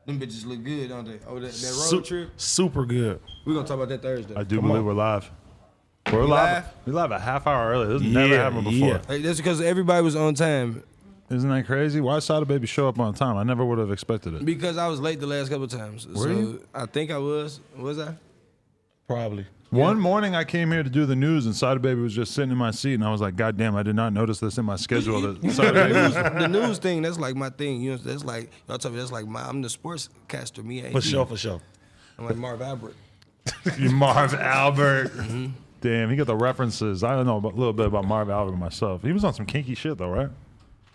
Them bitches look good, don't they? Oh, that road trip? Super good. We're going to talk about that Thursday. I do believe we're live. We're live. We live a half hour early. This has never happened before. Yeah. Hey, that's because everybody was on time. Isn't that crazy? Why Sada Baby show up on time? I never would have expected it. Because I was late the last couple of times. Were you? I think I was. Was I? Probably. One morning I came here to do the news and Sada Baby was just sitting in my seat and I was like, God damn, I did not notice this in my schedule. That Sada Baby was... The news thing, that's like my thing. You know, that's like, y'all tell me that's like I'm the sportscaster, me. For sure. I'm like Marv Albert. You Marv Albert. Damn, he got the references. I don't know a little bit about Marv Albert myself. He was on some kinky shit though, right?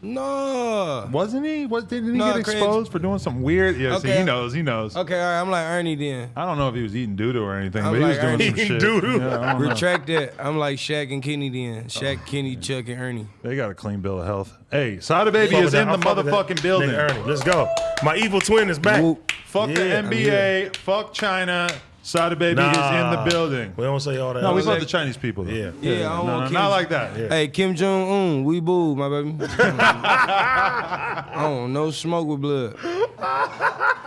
No. Wasn't he? Didn't he get exposed for doing something weird? Yeah, Okay. See, he knows. Okay, all right, I'm like Ernie then. I don't know if he was eating doo-doo or anything, I'm but he was like doing Ernie. some shit. Doo-doo. Yeah, I don't know. Retract that. I'm like Shaq and Kenny then. Shaq, Kenny, Chuck, and Ernie. They got a clean bill of health. Hey, Sada Baby is in the motherfucking building. Nigga Ernie, let's go. My evil twin is back. Whoop. Fuck the NBA. Fuck China. Sada Baby is in the building. We don't say all that. No, we love the Chinese people, though. Yeah. Yeah, I don't want Kim. not like that. Yeah. Hey, Kim Jong-un, we boo, my baby. I don't no smoke with blood.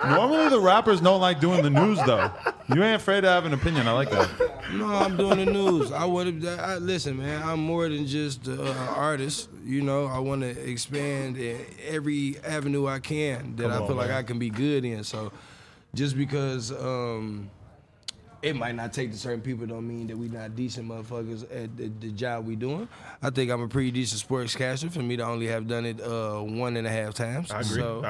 Normally the rappers don't like doing the news, though. You ain't afraid to have an opinion. I like that. No, I'm doing the news. Listen, man, I'm more than just an artist. You know, I want to expand in every avenue I can that I feel like I can be good in. So just because it might not take to certain people don't mean that we not decent motherfuckers at the job we doing. I think I'm a pretty decent sportscaster for me to only have done it 1.5 times. I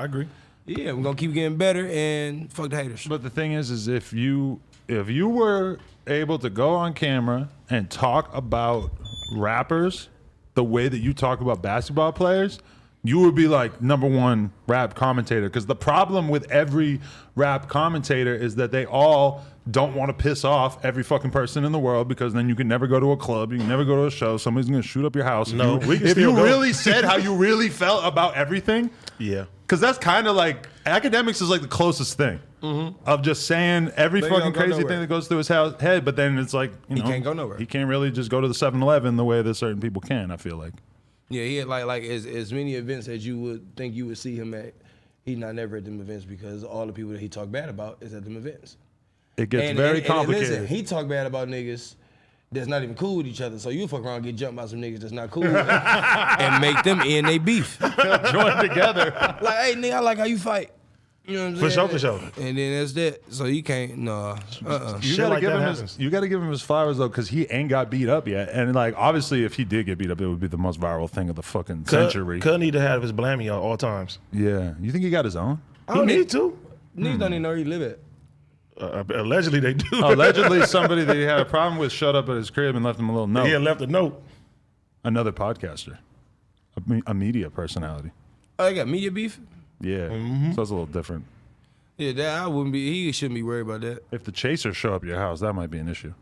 agree. Yeah, we're gonna keep getting better and fuck the haters. But the thing is if you were able to go on camera and talk about rappers the way that you talk about basketball players, you would be like #1 rap commentator. Because the problem with every rap commentator is that they all don't want to piss off every fucking person in the world, because then you can never go to a club, you can never go to a show, somebody's gonna shoot up your house. No, if you really said how you really felt about everything, yeah. because that's kind of like, academics is like the closest thing of just saying every fucking crazy thing that goes through his head, but then it's like, you know, he can't go nowhere. He can't really just go to the 7-Eleven the way that certain people can, I feel like. Yeah, he had like as many events as you would think you would see him at. He's not never at them events because all the people that he talk bad about is at them events. It gets very complicated. Listen, he talk bad about niggas that's not even cool with each other. So you fuck around and get jumped by some niggas that's not cool and make them end they beef. Join together. Like, hey, nigga, I like how you fight. You know what I'm saying? For sure. And then that's that. So you can't, You gotta give him his flowers though, because he ain't got beat up yet. And like, obviously, if he did get beat up, it would be the most viral thing of the fucking century. Could need to have his blammy at all times. Yeah, you think he got his own? I don't need to. Niggas don't even know where he live at. Allegedly, they do. Allegedly, somebody that he had a problem with showed up at his crib and left him a little note. He had left a note. Another podcaster, a media personality. Oh, they got media beef? Yeah, so that's a little different. Yeah, that I wouldn't be. He shouldn't be worried about that. If the chasers show up at your house, that might be an issue.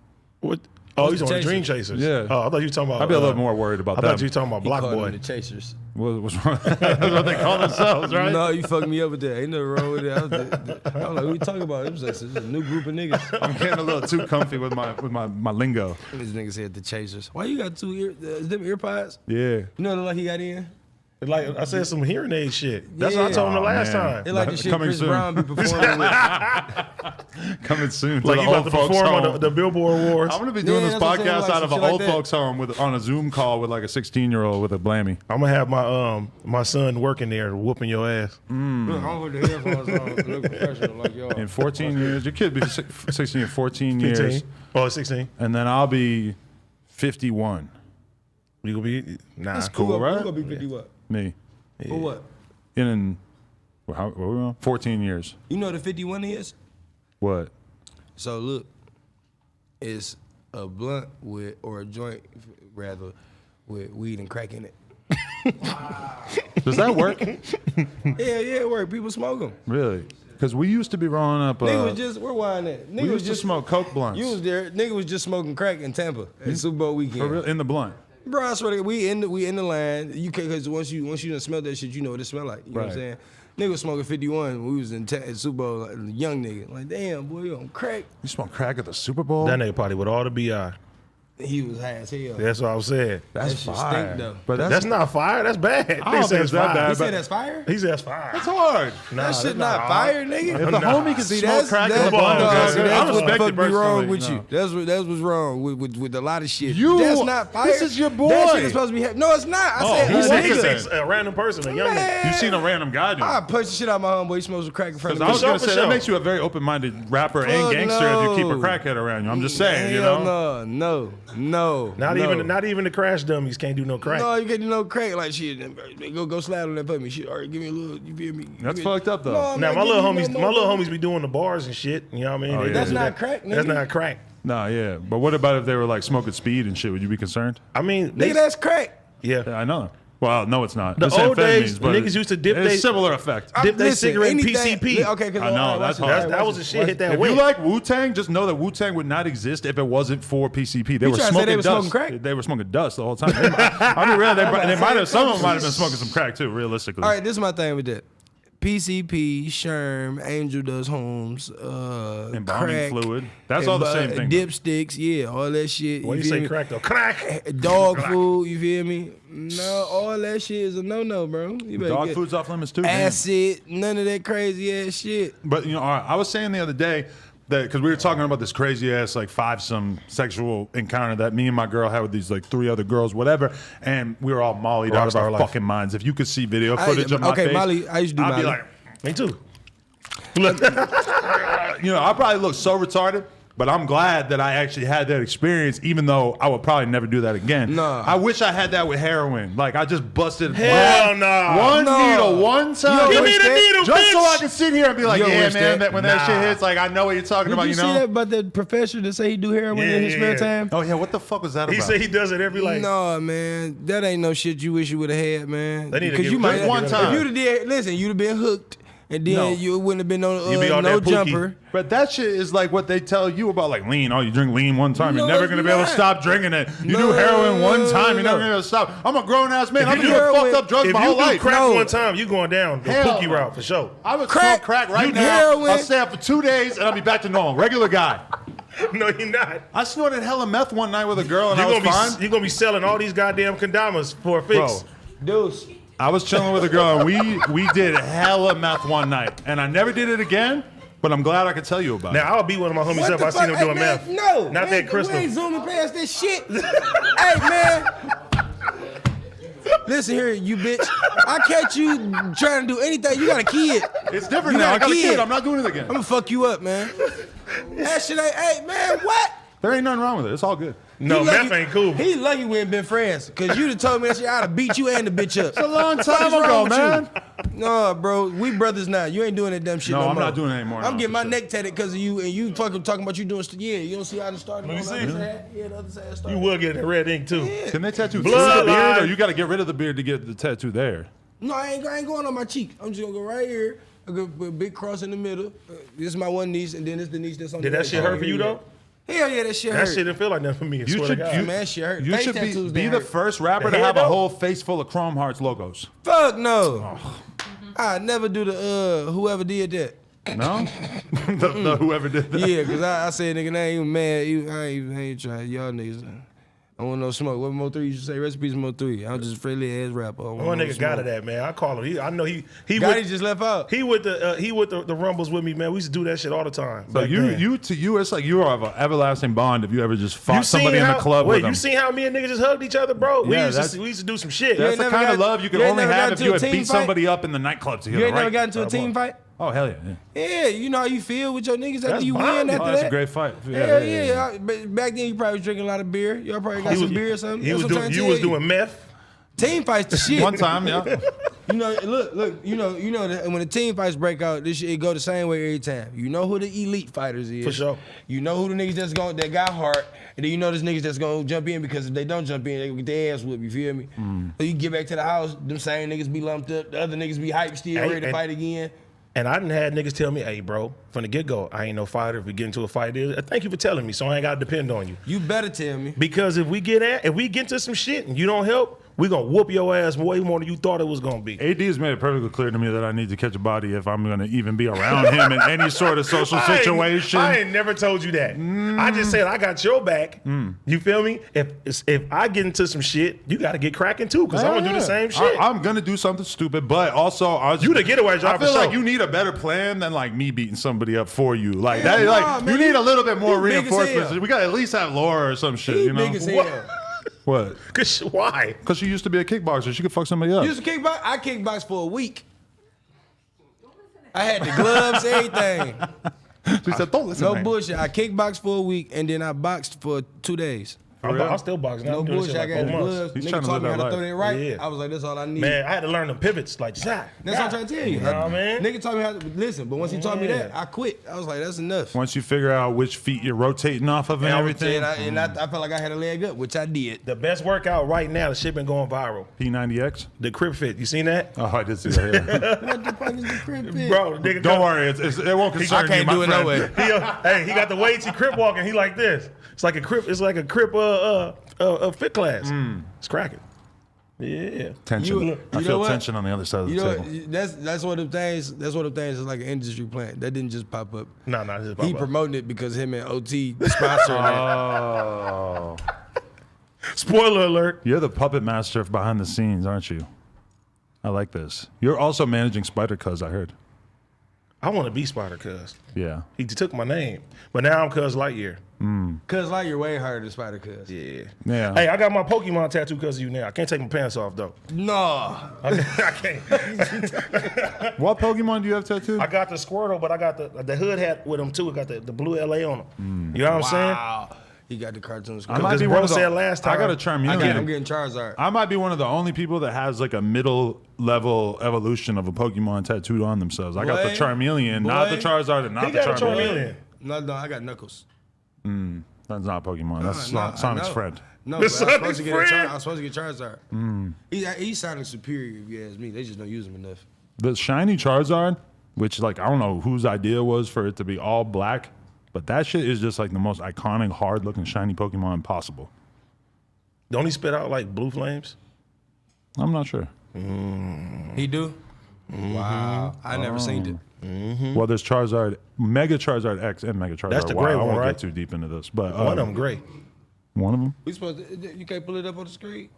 What? Oh, he's on the Chasers? Dream Chasers. Yeah. Oh, I thought you were talking about. I'd be a little more worried about I that. thought you were talking about Block Called Boy. them the Chasers. What's wrong? That's what they call themselves, right? No, you fucked me up with that. Ain't nothing wrong with it. I don't know who you talking about. It was like it's a new group of niggas. I'm getting a little too comfy with my lingo. These niggas said the Chasers. Why you got them ear pods? Yeah. You know the like he got in? Like I said, some hearing aid shit. That's what I told him the last time. It like the shit Coming Chris soon. Brown be performing with. Coming soon. To Like the you about old to folks perform home. on the Billboard Awards. I'm gonna be doing Yeah, this that's what I'm saying, podcast like out of some an shit old like that. folks home on a Zoom call with like a 16-year-old with a blammy. I'm gonna have my son working there, whooping your ass. Look, I'm with the headphones on. Look professional like y'all. In 14 years, your kid be 16 in 14 years, 15. Oh, 16. and then I'll be 51. You gonna be nah. That's cool, right? Who gonna be 50 what? Me. For what? What were we on? 14 years. You know what a 51 is? What? So look, it's a blunt or a joint rather with weed and crack in it. Does that work? Yeah, it work. People smoke them. Really? Because we used to be rolling up. Nigga was just, where wine at? Nigga we was used just to smoke Coke blunts. You was there. Nigga was just smoking crack in Tampa at Super Bowl weekend. For real? In the blunt. Bro, I swear to God, we in the line. You can, because once you done smell that shit, you know what it smell like. You know what I'm saying? Nigga was smoking 51 when we was in at Super Bowl, like, young nigga. Like, damn, boy, you on crack. You smoke crack at the Super Bowl? That nigga probably with all the BI. He was high as hell. That's what I was saying. That shit stink though. But That's not fire. That's bad. I don't think it's that bad. He said that's fire? He said that's fire. That's hard. Nah, That shit that's not hard. fire, nigga. If the homie can See, smoke crack in the come on, blunt, dog. See, I that's what the respect fuck it be wrong personally. with No. you. That's what's wrong with a lot of shit. You- That's not fire. this is your boy. That shit is supposed to be. No, it's not. I said, he He said said he he said- said a random person, a young nigga. man. You seen a random guy do I it. punch the shit out of my homeboy. He smokes some crack in front of I me. was going to For say, sure. that makes you a very open-minded rapper and Fuck gangster if you keep a no. crackhead around you. I'm just saying, you Hell know? no. Not even the crash dummies can't do no crack. No, you can't do no crack like shit. Go slide on that for me. Shit, all right, give me a little. You feel me? That's Give me- fucked up, though. No, I'm Now not my little giving you homies, no my little more. homies be doing the bars and shit. You know what I mean? Oh, They yeah. do That's that. not crack, nigga. That's not crack. Nah, yeah. But what about if they were like smoking speed and shit? Would you be concerned? I mean, they, Nigga, that's crack. Yeah, yeah. I know. Well, no, it's not. The It's old days, amphetamines, but niggas used to dip it's they- similar effect. Dip they Listen, cigarette in anything- PCP. Okay, cause I know, that's hard. That was the shit. Hit that If wet. you like Wu-Tang, just know that Wu-Tang would not exist if it wasn't for PCP. They were trying to say smoking they was dust. smoking crack? They were smoking dust the whole time. I mean, really, they might have. Some of them might have been smoking some crack too. Realistically, All right, this is my thing with that. PCP, Sherm, Angel Dust Homes, embalming crack, fluid. That's all the same thing. Dipsticks, yeah, all that shit. Why you feel say me? crack though? Crack. Dog food, you feel me? No, all that shit is a no, bro. You better Dog get food's off limits too. man. acid, none of that crazy ass shit. But you know, all right, I was saying the other day that because we were talking about this crazy ass like five-some sexual encounter that me and my girl had with these like 3 other girls, whatever, and we were all mollied out of our Rockstar life. fucking minds. If you could see video footage of my okay, face, Molly, I used to do I'd be Molly. like, Me too. you know, I probably look so retarded. But I'm glad that I actually had that experience, even though I would probably never do that again. Nah. I wish I had that with heroin. Like I just busted Hell no. one No. needle one time. Give me the needle, just so I bitch. can sit here and be like, You don't yeah, wish man. that. When that Nah. shit hits, like I know what you're talking Did about. you You see know? that about the professor that say he do heroin Yeah, in his yeah, spare yeah. time? Oh yeah, what the fuck was that He about? said he does it every like. No, man, that ain't no shit you wish you would have had, man. They need to Because give you it might just one time. If you'd have did, listen, you'd have been hooked, and then No. you wouldn't have been no You'd be on no that pookie. jumper. But that shit is like what they tell you about like lean. Oh, you drink lean one time, No, you're never it's gonna be able to not. stop drinking it. You No, do heroin one time, you're no. never gonna be able to stop. I'm a grown ass man. If I've you been do doing heroin- fucked up drugs If my you whole do life. crack No. one time, you going down the Hell pookie no. route for sure. I would Crack. smoke crack right You now. heroin. I'll stay up for 2 days and I'll be back to normal. Regular guy. No, you're not. I snorted hella meth one night with a girl and You're I was gonna fine. be gonna be selling all these goddamn condomas for a fix. Bro, Deuce. I was chilling with a girl and we did hella meth one night and I never did it again. But I'm glad I could tell you about it. Now I'll beat one of my homies What up. the I seen him fuck? doing Hey, man, meth. No, Not man, that crystal. We ain't zooming past this shit. Hey, man. Listen here, you bitch. I catch you trying to do anything. You got a kid. It's different You now. got I a got a kid. kid. I'm not doing it again. I'm gonna fuck you up, man. That shit ain't. Hey, man, what? There ain't nothing wrong with it. It's all good. No, He meth lucky- ain't cool. He lucky we ain't been friends, cause you'd have told me that shit. I'd have beat you and the bitch up. It's a long What time is wrong ago, with man. you? No, bro, we brothers now. You ain't doing that dumb shit No, no I'm more. not doing it anymore, I'm no, getting for my sure. neck tatted because of you, and you fucking talking about you doing. Yeah, you don't see how it started. Let me on the see. other side? Yeah, the other side started. You will get the red ink too. Can they tattoo Blood through the beard, or line. you got to get rid of the beard to get the tattoo there? No, I ain't going on my cheek. I'm just gonna go right here. I go put a big cross in the middle. This is my one niece, and then this is the niece that's on. Did the that right shit side. hurt for you though? Hell yeah, that shit That hurt. shit didn't feel like nothing for me. I You swear should to God. you, Man, shit hurt. you Face should tattoos be didn't the hurt. first rapper The to head, have a though? whole face full of Chrome Hearts logos. Fuck no. I never do the whoever did that. No, the whoever did that. Yeah, cause I said nigga, I ain't even mad. I ain't trying. Y'all niggas. I want no smoke. What Mo 3 used to say? Recipes Mo 3. I'm just a friendly ass rapper. I want One no nigga got smoke. it at man. I call him. I know he Gotti with, just left out. he with the rumbles with me man. We used to do that shit all the time. So back you then. to you, it's like you have an everlasting bond if you ever just fought You seen somebody in how- the club Wait, with them. you seen how me and niggas just hugged each other, bro? Yeah, We used to do some shit. That's the never kind of got- love you can you ain't only never have got if into you a had team beat fight? somebody up in the nightclub together. You ain't never right? got into a team fight? Oh hell yeah! Yeah, you know how you feel with your niggas after That's you bonding. win after Oh, that's that. a great fight. Hell yeah. But back then you probably was drinking a lot of beer. Y'all probably got some beer or something. He That's was what I'm doing. trying to You tell was doing meth. team fights the shit. One time, yeah. You know, look. You know that when the team fights break out, this shit it go the same way every time. You know who the elite fighters is. For sure. You know who the niggas that got heart, and then you know there's niggas that's gonna jump in because if they don't jump in, they gonna get their ass whooped. You feel me? So you get back to the house, them same niggas be lumped up, the other niggas be hyped still, Hey, ready to and- fight again. And I done had niggas tell me, hey, bro, from the get-go, I ain't no fighter. If we get into a fight, thank you for telling me, so I ain't got to depend on you. You better tell me. Because if we get into some shit and you don't help, We gonna whoop your ass way more than you thought it was gonna be. AD has made it perfectly clear to me that I need to catch a body if I'm going to even be around him in any sort of social situation. I ain't never told you that. I just said I got your back. You feel me? If I get into some shit, you got to get cracking too, because I'm gonna do the same shit. I'm going to do something stupid, but also You the getaway driver. I feel for like sure. you need a better plan than like me beating somebody up for you. Like that, like man, you need a little bit more reinforcement. We got to at least have Laura or some shit. You know big as hell. what? Why? Because she used to be a kickboxer. She could fuck somebody up. You used to kickbox? I kickboxed for a week. I had the gloves, everything. She said, "Don't listen." No man. bullshit. I kickboxed for a week and then I boxed for 2 days. I'm still boxing. No I'm doing bullshit. shit I like got the 4 months. gloves. He's Nigga trying to taught me live how that to throw life. that right. Yeah. I was like, that's all I need. Man, I had to learn the pivots. Like, That's what I'm trying to tell you. Nah, man. Nigga taught me how to listen, but once he taught me that, I quit. I was like, that's enough. Once you figure out which feet you're rotating off of and everything. And I felt like I had a leg up, which I did. The best workout right now, the shit been going viral. P90X. The crib fit. You seen that? Oh, I did see that. Yeah. What the fuck is the crib fit? Bro, nigga, Don't worry, it won't concern I can't you, do it my no way. friend. He got the weights. He crib walking. He like this. It's like a crib. It's like a crib fit class. It's cracking. Yeah. Tension. You I know feel what? tension on the other side of the You know, table. that's one of them things. That's one of them things. It's like an industry plant that didn't just pop up. No, just He promoting it because him and OT sponsoring it. Oh, Spoiler alert. you're the puppet master behind the scenes, aren't you? I like this. You're also managing Spider Cuz, I heard. I want to be Spider Cuz. Yeah. He took my name, but now I'm Cuz Lightyear. Cuz like you're way harder than Spider Cuz. Yeah. Yeah. Hey, I got my Pokemon tattoo because of you now. I can't take my pants off though. No. I can't. What Pokemon do you have tattooed? I got the Squirtle, but I got the hood hat with him too. I got the blue LA on him. You know what I'm saying? Wow. He got the cartoons. I might Because be bro one of the, said last I got a time- Charmeleon. I'm getting Charizard. I might be one of the only people that has like a middle level evolution of a Pokemon tattooed on themselves. I got the Boy. Charmeleon, not the Boy. Charizard, and not He the got a Charmeleon. Charmeleon. No, I got Knuckles. That's not Pokemon. That's No, I Sonic's know. friend. No, The but I was supposed Sonic's to get friend? I was supposed to get Charizard. He's Sonic superior if you ask me. They just don't use him enough. The shiny Charizard, which like I don't know whose idea was for it to be all black, but that shit is just like the most iconic, hard looking shiny Pokemon possible. Don't he spit out like blue flames? I'm not sure. He do? Wow. I never seen it. Well, there's Charizard, Mega Charizard X, and Mega Charizard That's the Y. gray I one, won't right? get too deep into this, but One of them gray. One of them. We supposed to, you can't pull it up on the screen?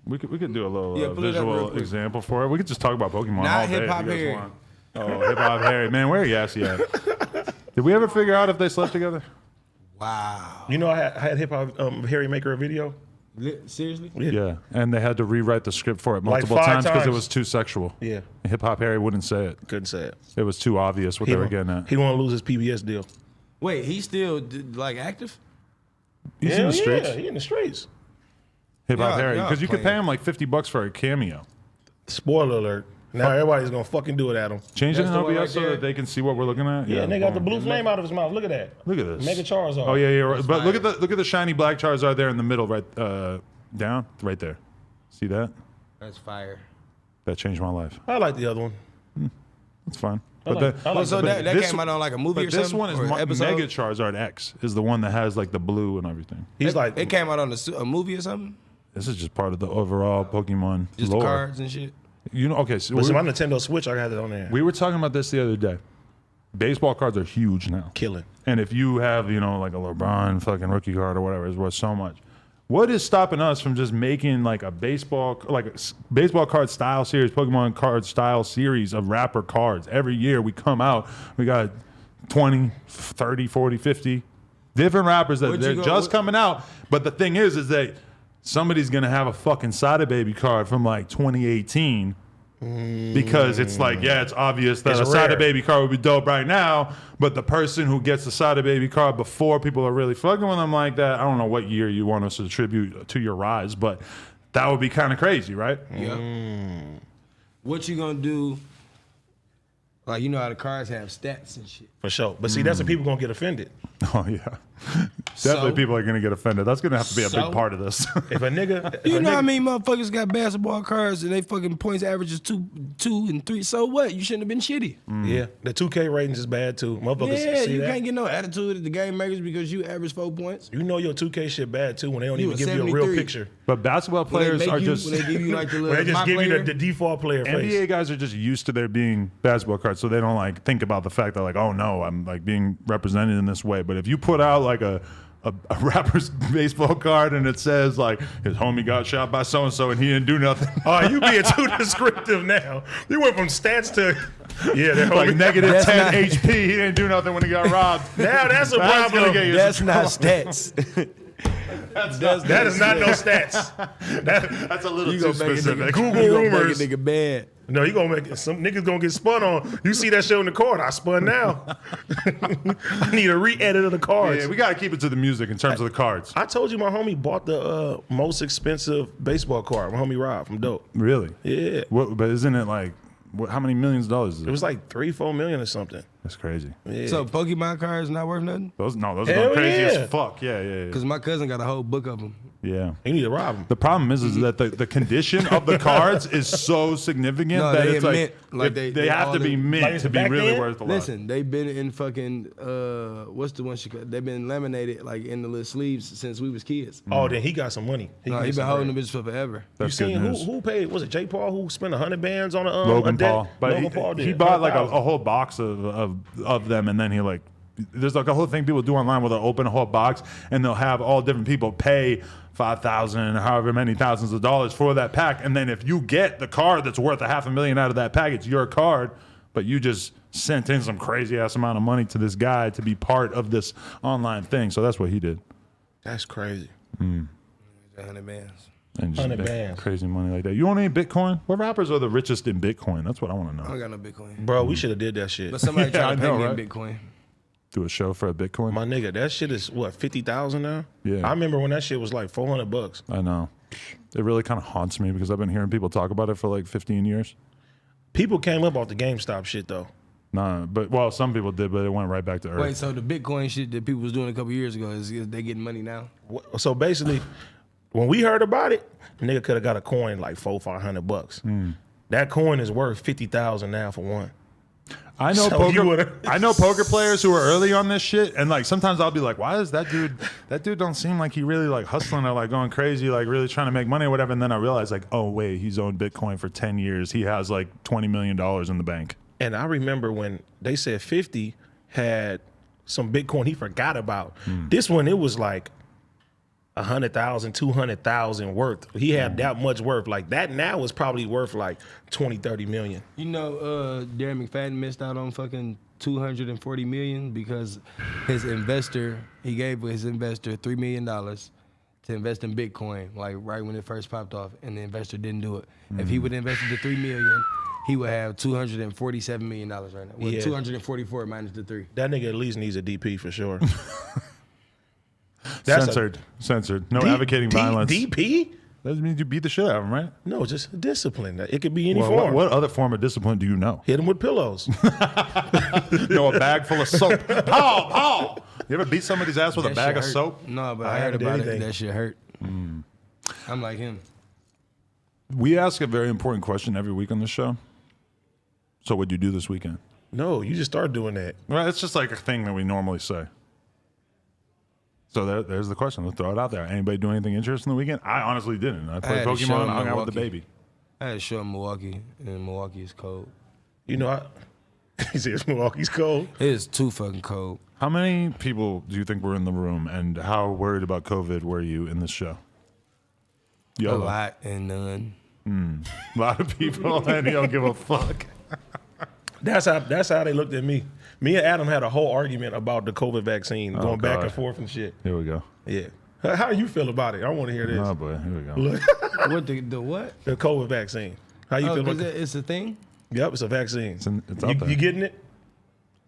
We could do a little Yeah, pull it up real visual quick. example for it. We could just talk about Pokemon Not all day. Hip Hop if you guys Harry. want. Oh, Hip Hop Harry, man, where are you at? Did we ever figure out if they slept together? Wow. You know, I had Hip Hop Harry make her a video. Seriously? Yeah, and they had to rewrite the script for it Like multiple 5 times because it times. was too sexual. Yeah. Hip Hop Harry wouldn't say it. Couldn't say it. It was too obvious what they were getting at. He want to lose his PBS deal. Wait, he's still like active? He's in the streets. Yeah, he in the streets. Hip Hop Y'all- Harry, y'all because you could pay playing. him like $50 for a cameo. Spoiler alert. Now everybody's gonna fucking do it at him. Change it That's in the one OBS right so there. that they can see what we're looking at. Yeah, and they got the boom. blue flame out of his mouth. Look at that. Look at this. Mega Charizard. Oh yeah, right. But fire. look at the shiny black Charizard there in the middle, right down, right there. See that? That's fire. That changed my life. I like the other one. It's fine. I But like- the, I like So the- that this- came out on like a movie but or this something? one is or an episode? Mega Charizard X is the one that has like the blue and everything. He's like, It came out on a movie or something? This is just part of the overall Pokemon Just lore. the cards and shit? You know, okay. So listen, my Nintendo Switch, I got it on there. we were talking about this the other day. Baseball cards are huge now. Killing. And if you have, you know, like a LeBron fucking rookie card or whatever, it's worth so much. What is stopping us from just making like a baseball card style series, Pokemon card style series of rapper cards? Every year we come out, we got 20, 30, 40, 50 different rappers that Where'd they're you go- just coming out. But the thing is that somebody's going to have a fucking Sada Baby card from like 2018. Because it's like, yeah, it's obvious that It's a Sada rare. Baby card would be dope right now, but the person who gets the Sada Baby card before people are really fucking with them like that, I don't know what year you want us to attribute to your rise, but that would be kind of crazy, right? Yep. What you gonna do? Like, you know how the cards have stats and shit. For sure. But see, that's when people gonna get offended. Oh, yeah. Definitely people are going to get offended. That's going to have to be a big part of this. If a nigga, You know how many motherfuckers got basketball cards and they fucking points averages two and three? So what? You shouldn't have been shitty. Yeah, the 2K ratings is bad too. Motherfuckers Yeah, see you that. can't get no attitude at the game makers because you average 4 points. You know your 2K shit bad too when they don't You even a give you a real 73. picture. But basketball When they players make are you, just when they give you like the little When they just my give player, you the default player face. NBA guys are just used to there being basketball cards, so they don't like think about the fact that like, oh no, I'm like being represented in this way. But if you put out like a rapper's baseball card and it says like his homie got shot by so and so and he didn't do nothing, Oh, you being too descriptive now. You went from stats to they're like negative That's 10 not- HP, he didn't do nothing when he got robbed. Now that's a That's gonna problem. get you that's some not trouble. stats. That is not no stats. That's a little You too gonna make a specific. nigga, Google you gonna rumors. make a nigga bad. No, you gonna make some niggas gonna get spun on. You see that show in the court? I spun now. I need a re-edit of the cards. Yeah, we got to keep it to the music in terms of the cards. I told you my homie bought the most expensive baseball card. My homie Rob from Dope. Really? Yeah, But isn't it like, how many millions of dollars is it it? was like 3-4 million or something. That's crazy. Yeah. So Pokemon cards not worth nothing? Those are Hell going crazy yeah. as fuck. Yeah. Because my cousin got a whole book of them. Yeah. you need to rob him. The problem is that the condition of the cards is so signisigent No, that they it's get like, mint. Like they have all to be the- mint Like to be back really then? worth a lot. Listen, they've been in fucking what's the one they've been laminated like in the little sleeves since we was kids. Oh, then he got some money. No, he been holding them bitches for forever. You That's good seen news. who paid? Was it Jay Paul who spent 100 bands on a Logan a deck? Paul, but Logan Paul did. he bought like a 100,000. whole box of them, and then he like there's like a whole thing people do online where they'll open a whole box and they'll have all different people pay $5,000, however many thousands of dollars for that pack, and then if you get the card that's worth $500,000 out of that pack, it's your card, but you just sent in some crazy ass amount of money to this guy to be part of this online thing. So that's what he did. That's crazy. 100 bands. And just 100 make bands. crazy money like that. You own any Bitcoin? What rappers are the richest in Bitcoin? That's what I want to I know. don't got no Bitcoin. Bro, we should have did that shit. But somebody Yeah, tried I to pay know, me right? in Bitcoin. Do a show for a Bitcoin? My nigga, that shit is what, 50,000 now? Yeah. I remember when that shit was like $400. I know. It really kind of haunts me because I've been hearing people talk about it for like 15 years. People came up off the GameStop shit though. Nah, but well, some people did, but it went right back to earth. Wait, so the Bitcoin shit that people was doing a couple years ago is they getting money now? So basically, when we heard about it, a nigga could have got a coin like $400-500. That coin is worth 50,000 now for one. I know So you poker. would've- I know poker players who are early on this shit, and like sometimes I'll be like, "Why is that dude? That dude don't seem like he really like hustling or like going crazy, like really trying to make money or whatever." And then I realize like, oh wait, he's owned Bitcoin for 10 years. He has like $20 million in the bank. And I remember when they said 50 had some Bitcoin he forgot about. This one, it was like 100,000, 200,000 worth. He had that much worth. Like that now is probably worth like 20, 30 million. You know, Darren McFadden missed out on fucking $240 million because he gave his investor $3 million to invest in Bitcoin, like right when it first popped off, and the investor didn't do it. If he would have invested the $3 million, he would have $247 million right now. Well, Yeah. 244 minus the 3. That nigga at least needs a DP for sure. That's Censored. No advocating violence. DP? That means you beat the shit out of him, right? No, just discipline. It could be any Well, form. what other form of discipline do you know? Hit him with pillows. No, a bag full of soap. Pow! You ever beat somebody's ass with a That bag shit of hurt. soap? No, but I I heard haven't did about it. anything. That shit hurt. I'm like him. We ask a very important question every week on the show. So what'd you do this weekend? No, you just start doing that. Well, it's just like a thing that we normally say. So there's the question. Let's throw it out there. Anybody do anything interesting the weekend? I honestly didn't. I played had a show Pokemon in and hung out with the Milwaukee. baby. I had a show in Milwaukee, and Milwaukee is cold. You know, he says Milwaukee's cold. It is too fucking cold. How many people do you think were in the room, and how worried about COVID were you in this show? A YOLO. lot and none. A lot of people, and you don't give a fuck. That's how they looked at me. Me and Adam had a whole argument about the COVID vaccine, going back God. and forth and shit. Here we go. Yeah. How you feel about it? I want to hear this. Oh boy, here we go. Look, What the what? the COVID vaccine. How you Oh, feel about 'cause it? it's a thing? Yep, it's a vaccine. It's out there. You getting it?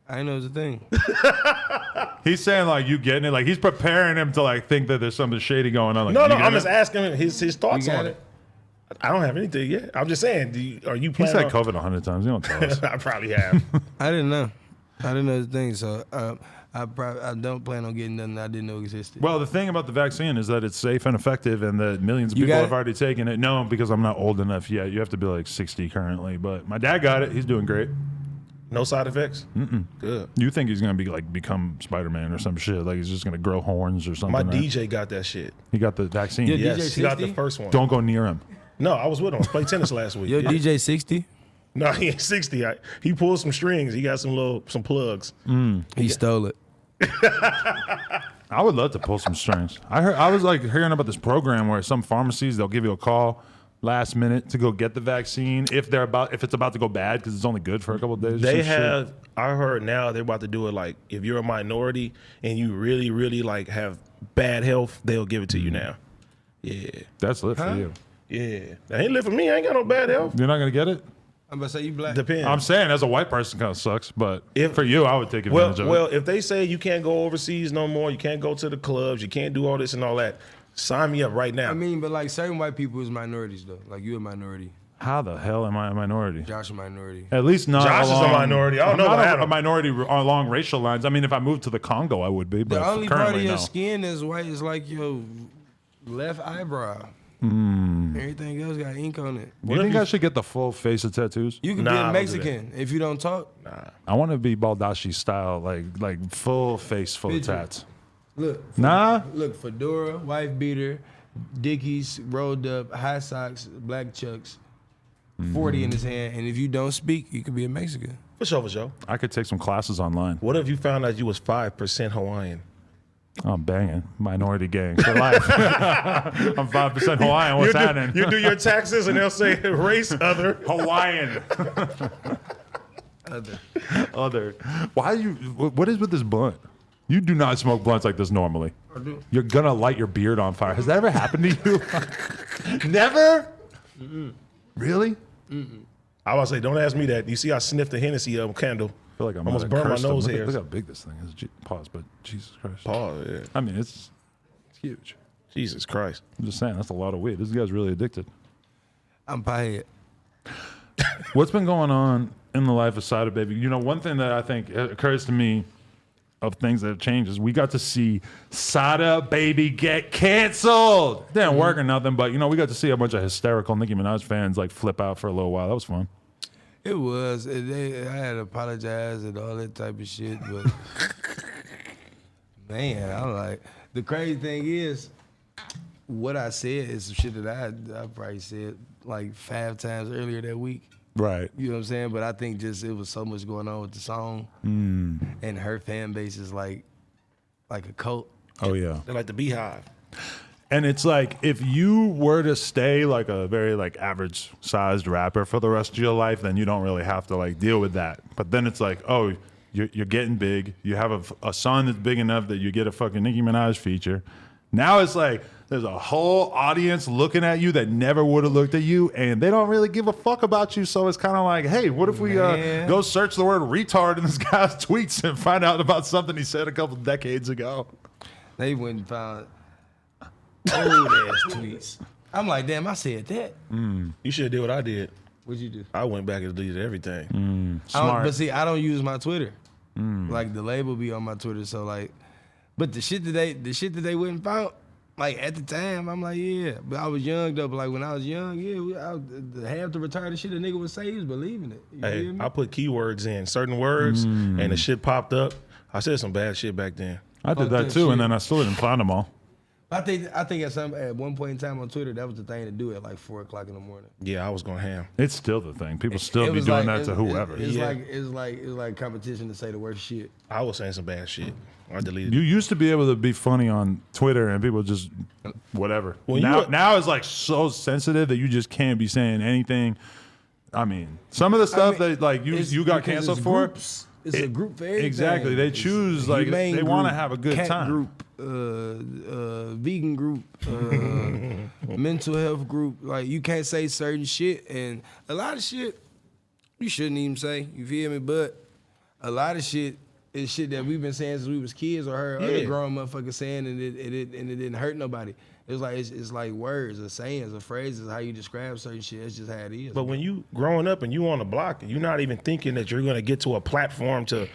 I didn't know it's a thing. He's saying like you getting it, like he's preparing him to like think that there's something shady going on. Like, No, you no. getting I'm just it? asking him his thoughts You got on it? it. I don't have anything yet. I'm just saying. Are you He planning? said on- COVID 100 times. You don't tell us. I probably have. I didn't know. I didn't know the thing, so I don't plan on getting nothing I didn't know existed. Well, the thing about the vaccine is that it's safe and effective, and that millions of people have already taken it. No, because I'm not old enough yet. You have to be like 60 currently, but my dad got it. He's doing great. No side effects? Good. You think he's gonna be like become Spider-Man or some shit? Like he's just gonna grow horns or something? My right? DJ got that shit. He got the vaccine. Your Yes, DJ he got 60? the first one. Don't go near him. No, I was with him. I played tennis last week. Yo, DJ 60? No, he ain't 60. He pulled some strings. He got some plugs. He stole it. I would love to pull some strings. I was like hearing about this program where some pharmacies they'll give you a call last minute to go get the vaccine if it's about to go bad because it's only good for a couple of days. They have. I heard now they're about to do it. Like if you're a minority and you really, really like have bad health, they'll give it to you now. Yeah, That's lit for you. yeah. That ain't live for me. I ain't got no bad health. You're not gonna get it. I'm about to say you black. Depends. I'm saying as a white person, kind of sucks, but If- for you, I would take advantage of Well, it. if they say you can't go overseas no more, you can't go to the clubs, you can't do all this and all that, sign me up right now. I mean, but like certain white people is minorities though. Like you a minority. How the hell am I a minority? Josh a minority. At least not. Josh is a along, minority. I don't I'm know not about a Adam. minority along racial lines. I mean, if I moved to the Congo, I would be. But The only part of currently, your no. skin that's white is like your left eyebrow. Everything else got ink on it. Do you think I should get the full face of tattoos? You can Nah, be I a don't do Mexican if you don't talk. I want to be Baldacci style, like full face full of Picture. tats. Look, Nah. look, fedora, wife beater, Dickies rolled up, high socks, black chucks, 40 in his hand, and if you don't speak, you could be a Mexican. For sure. I could take some classes online. What if you found out you was 5% Hawaiian? I'm banging. Minority gang for life. I'm 5% Hawaiian. What's happening? You do your taxes and they'll say race other. Hawaiian. Other. Why you? What is with this blunt? You do not smoke blunts like this normally. I do. You're gonna light your beard on fire. Has that ever happened to you? Never. Really? I was say, don't ask me that. You see, I sniffed the Hennessy candle. I feel like I'm Almost gonna burned my curse them. nose Look hairs. how big this thing is. Pause, but Jesus Christ. Oh, yeah. I mean, it's huge. Jesus Christ. I'm just saying, that's a lot of weed. This guy's really addicted. I'm piehead. What's been going on in the life of Sada, baby? You know, one thing that I think occurs to me of things that have changed is we got to see Sada, baby, get canceled. It didn't work or nothing, but, you know, we got to see a bunch of hysterical Nicki Minaj fans, like, flip out for a little while. That was fun. It was. I had to apologize and all that type of shit, but man, I'm like, the crazy thing is, what I said is some shit that I probably said like 5 times earlier that week. Right. You know what I'm saying? But I think just it was so much going on with the song, and her fan base is like a cult. Oh, yeah. They're like the Beehive. And it's like, if you were to stay like a very like average sized rapper for the rest of your life, then you don't really have to like deal with that. But then it's like, oh, you're getting big. You have a song that's big enough that you get a fucking Nicki Minaj feature. Now it's like, there's a whole audience looking at you that never would have looked at you, and they don't really give a fuck about you. So it's kind of like, hey, what if we go search the word retard in this guy's tweets and find out about something he said a couple decades ago? They went and found old ass tweets. I'm like, damn, I said that. You should have did what I did. What'd you do? I went back and deleted everything. Smart. But see, I don't use my Twitter. Like the label be on my Twitter, so like, but the shit that they went and found, like at the time, I'm like, yeah. But I was young though. But like when I was young, half the retarded shit a nigga would say, he was believing it. You Hey, feel me? I put keywords in, certain words, and the shit popped up. I said some bad shit back then. I did Fuck that that too, shit. and then I still didn't find them all. I think at one point in time on Twitter, that was the thing to do at like 4:00 in the morning. Yeah, I was going ham. It's still the thing. People It still be was doing like- that to whoever. It's Yeah. like competition to say the worst shit. I was saying some bad shit. I deleted You it. used to be able to be funny on Twitter and people just whatever. Well, now it's like so sensitive that you just can't be saying anything. I mean, some of the stuff that like It's you got because canceled it's for. groups. It's a group for everything. Exactly. They It's choose, like, humane they wanna group, have a good cat time. Group, vegan group, mental health group. Like you can't say certain shit, and a lot of shit you shouldn't even say. You feel me? But a lot of shit is shit that we've been saying since we was kids, or heard other grown motherfuckers saying, and it didn't hurt nobody. It's like it's like words or sayings or phrases, how you describe certain shit. It's just how it is. But when you growing up and you on the block, you're not even thinking that you're going to get to a platform to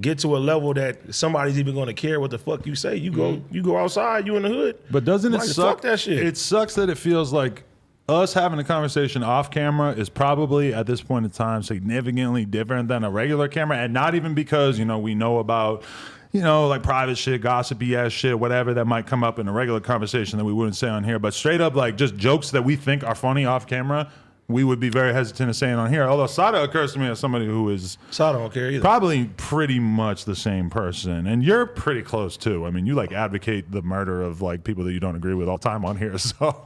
get to a level that somebody's even going to care what the fuck you say. You go outside, you in the hood. But doesn't it suck? Fuck that shit. It sucks that it feels like us having a conversation off camera is probably at this point in time significantly different than a regular camera, and not even because we know about like private shit, gossipy ass shit, whatever that might come up in a regular conversation that we wouldn't say on here, but straight up like just jokes that we think are funny off camera. We would be very hesitant to say it on here. Although Sada occurs to me as somebody who is Sada don't care either. Probably pretty much the same person, and you're pretty close too. I mean, you like advocate the murder of like people that you don't agree with all the time on here. So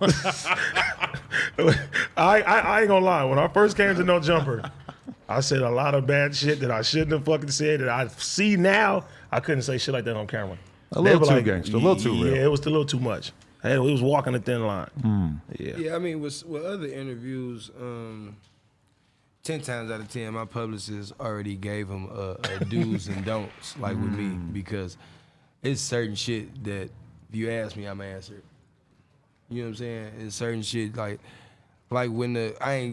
I ain't gonna lie. When I first came to No Jumper, I said a lot of bad shit that I shouldn't have fucking said. That I see now, I couldn't say shit like that on camera. A little too gangster, a little too real. Yeah, it was a little too much. It was walking a thin line. Yeah, I mean, with other interviews, 10 times out of 10, my publicist already gave them a do's and don'ts, like with me, because it's certain shit that if you ask me, I'm gonna answer it. You know what I'm saying? It's certain shit like when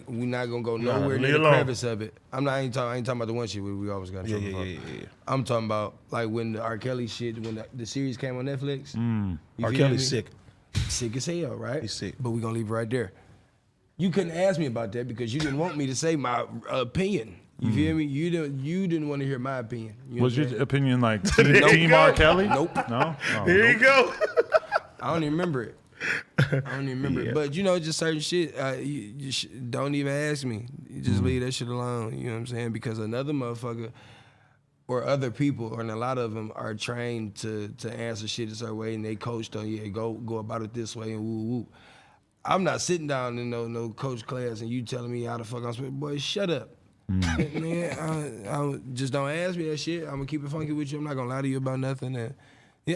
we not gonna go nowhere near the crevice of it. I ain't talking about the one shit we always got in trouble for. Yeah. I'm talking about like when the R. Kelly shit, when the series came on Netflix. R. Kelly's sick. Sick as hell, right? He's sick. But we're gonna leave it right there. You couldn't ask me about that because you didn't want me to say my opinion. You feel me? You didn't want to hear my opinion. Was your opinion like Team R. Kelly? Nope. No? Oh, Here you go. I don't even remember it. it. But just certain shit, you don't even ask me. You just leave that shit alone. You know what I'm saying? Because another motherfucker or other people, and a lot of them are trained to answer shit a certain way, and they coached on, go about it this way and woo woo. I'm not sitting down in no coach class and you telling me how the fuck I'm supposed to, boy, shut up. Man, I just don't ask me that shit. I'm gonna keep it funky with you. I'm not gonna lie to you about nothing. And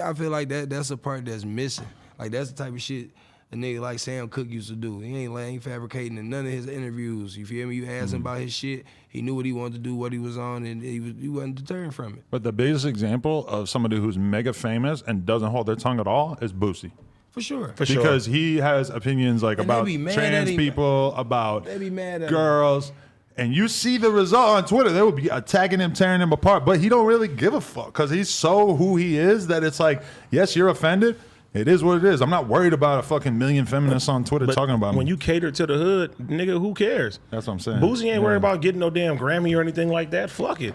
I feel like that's a part that's missing. Like that's the type of shit a nigga like Sam Cooke used to do. He ain't fabricating in none of his interviews. You feel me? You asked him about his shit. He knew what he wanted to do, what he was on, and he wasn't deterred from it. But the biggest example of somebody who's mega famous and doesn't hold their tongue at all is Boosie. For sure. Because he has opinions like about trans people, about girls. And you see the result on Twitter. They would be attacking him, tearing him apart. But he don't really give a fuck because he's so who he is that it's like, yes, you're offended. It is what it is. I'm not worried about a fucking million feminists on Twitter talking about me. When you cater to the hood, nigga, who cares? That's what I'm saying. Boosie ain't worried about getting no damn Grammy or anything like that. Fuck it.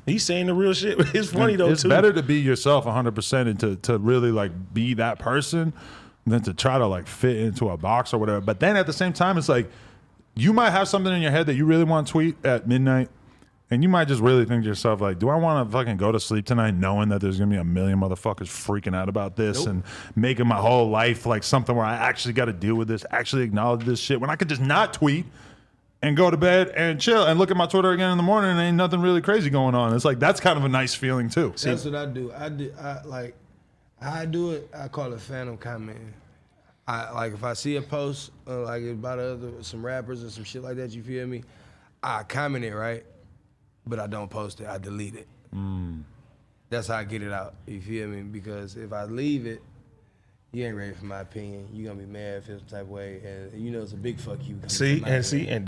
He's saying the real shit. It's funny though, it's better to be yourself 100% and to really like be that person than to try to like fit into a box or whatever. But then at the same time, it's like you might have something in your head that you really want to tweet at midnight. And you might just really think to yourself, like, do I want to fucking go to sleep tonight knowing that there's going to be a million motherfuckers freaking out about this and making my whole life like something where I actually got to deal with this, actually acknowledge this shit when I could just not tweet and go to bed and chill and look at my Twitter again in the morning and ain't nothing really crazy going on. It's like, that's kind of a nice feeling too. That's what I do. I do it, I call it phantom commenting. Like if I see a post like about some rappers or some shit like that, you feel me? I comment it, right? But I don't post it, I delete it. That's how I get it out, you feel me? Because if I leave it, you ain't ready for my opinion. You're gonna be mad, feel some type of way, and you know it's a big fuck you. And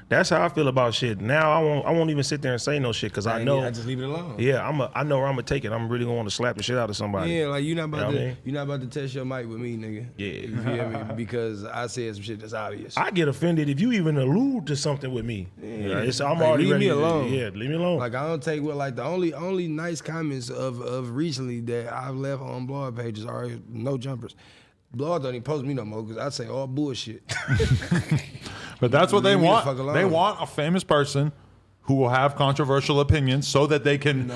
that's how I feel about shit. Now I won't even sit there and say no shit because I know I just leave it alone. Yeah, I know where I'm gonna take it. I'm really gonna want to slap the shit out of somebody. Yeah, like you're not about to test your mic with me, nigga. Yeah, you feel me? Because I said some shit that's obvious. I get offended if you even allude to something with me. Yeah, I'm already leave ready me alone. Leave me alone. Like I don't take like the only nice comments of recently that I've left on blog pages are no jumpers. Blog don't even post me no more because I say all bullshit. But that's what they want. They want a famous person who will have controversial opinions so that they can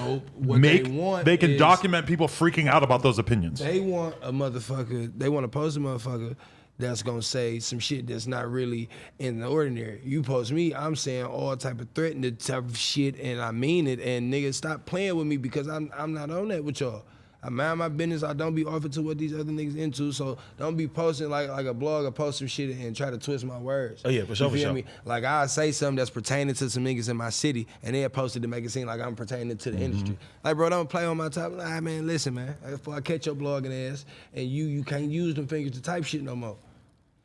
document people freaking out about those opinions. They want a motherfucker. They want to post a motherfucker that's gonna say some shit that's not really in the ordinary. You post me, I'm saying all type of threatening type of shit, and I mean it. And niggas, stop playing with me because I'm not on that with y'all. I mind my business. I don't be offered to what these other niggas into. So don't be posting like a blog or post some shit and try to twist my words. Oh yeah, for sure, you feel me? Like I say something that's pertaining to some niggas in my city, and they'll post it to make it seem like I'm pertaining to the industry. Like bro, don't play on my top. Nah, man, listen, man. Before I catch your blogging ass, and you can't use them fingers to type shit no more.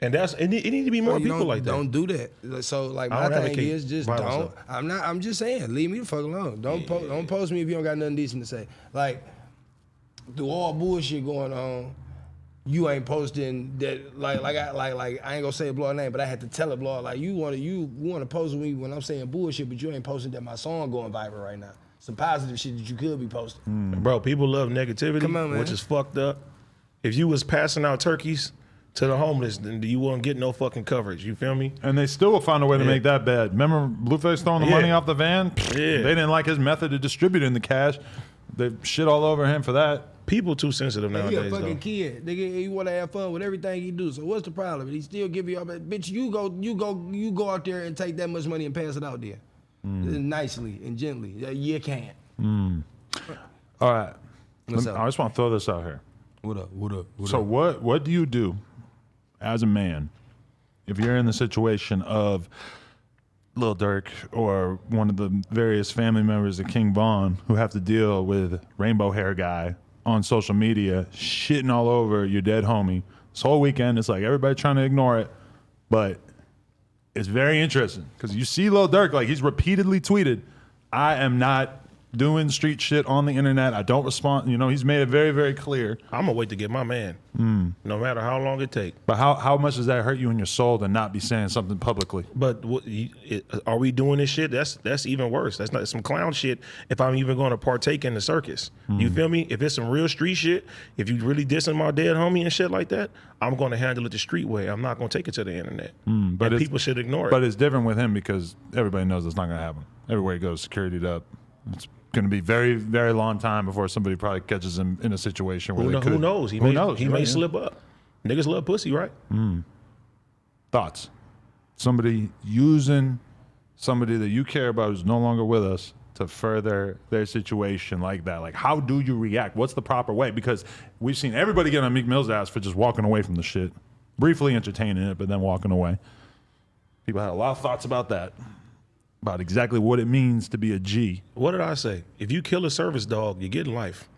And it need to be more people like that. Don't do that. So like my thing is just don't. I'm just saying, leave me the fuck alone. Don't post me if you don't got nothing decent to say. Like through all bullshit going on, you ain't posting that. Like I ain't gonna say a blog name, but I had to tell a blog like you want to post with me when I'm saying bullshit, but you ain't posting that my song going viral right now. Some positive shit that you could be posting. Bro, people love negativity, Come on, man. which is fucked up. If you was passing out turkeys to the homeless, then you wouldn't get no fucking coverage. You feel me? And they still will find a way to make that bad. Remember Blueface throwing the money off the van? Yeah. They didn't like his method of distributing the cash. They shit all over him for that. People too sensitive nowadays. He a fucking kid. Nigga, he want to have fun with everything he do. So what's the problem? He still give you all that. Bitch, you go out there and take that much money and pass it out there, nicely and gently. You can't. All right. I What's up? just want to throw this out here. What up? So what do you do as a man if you're in the situation of Lil Durk or one of the various family members of King Von who have to deal with rainbow hair guy on social media shitting all over your dead homie? This whole weekend, it's like everybody trying to ignore it, but it's very interesting because you see Lil Durk, like he's repeatedly tweeted, I am not doing street shit on the internet. I don't respond. You know, he's made it very, very clear. I'm gonna wait to get my man, no matter how long it take. But how much does that hurt you in your soul to not be saying something publicly? But are we doing this shit? That's even worse. That's not some clown shit. If I'm even going to partake in the circus, you feel me? If it's some real street shit, if you really dissing my dead homie and shit like that, I'm going to handle it the street way. I'm not going to take it to the internet. But people should ignore it. But it's different with him because everybody knows it's not going to happen. Everywhere he goes, security'd up. It's going to be very, very long time before somebody probably catches him in a situation where who knows? He may slip up. Niggas love pussy, right? Thoughts? Somebody using somebody that you care about who's no longer with us to further their situation like that. Like, how do you react? What's the proper way? Because we've seen everybody get on Meek Mill's ass for just walking away from the shit, briefly entertaining it, but then walking away. People had a lot of thoughts about that. About exactly what it means to be a G. What did I say? If you kill a service dog, you get life.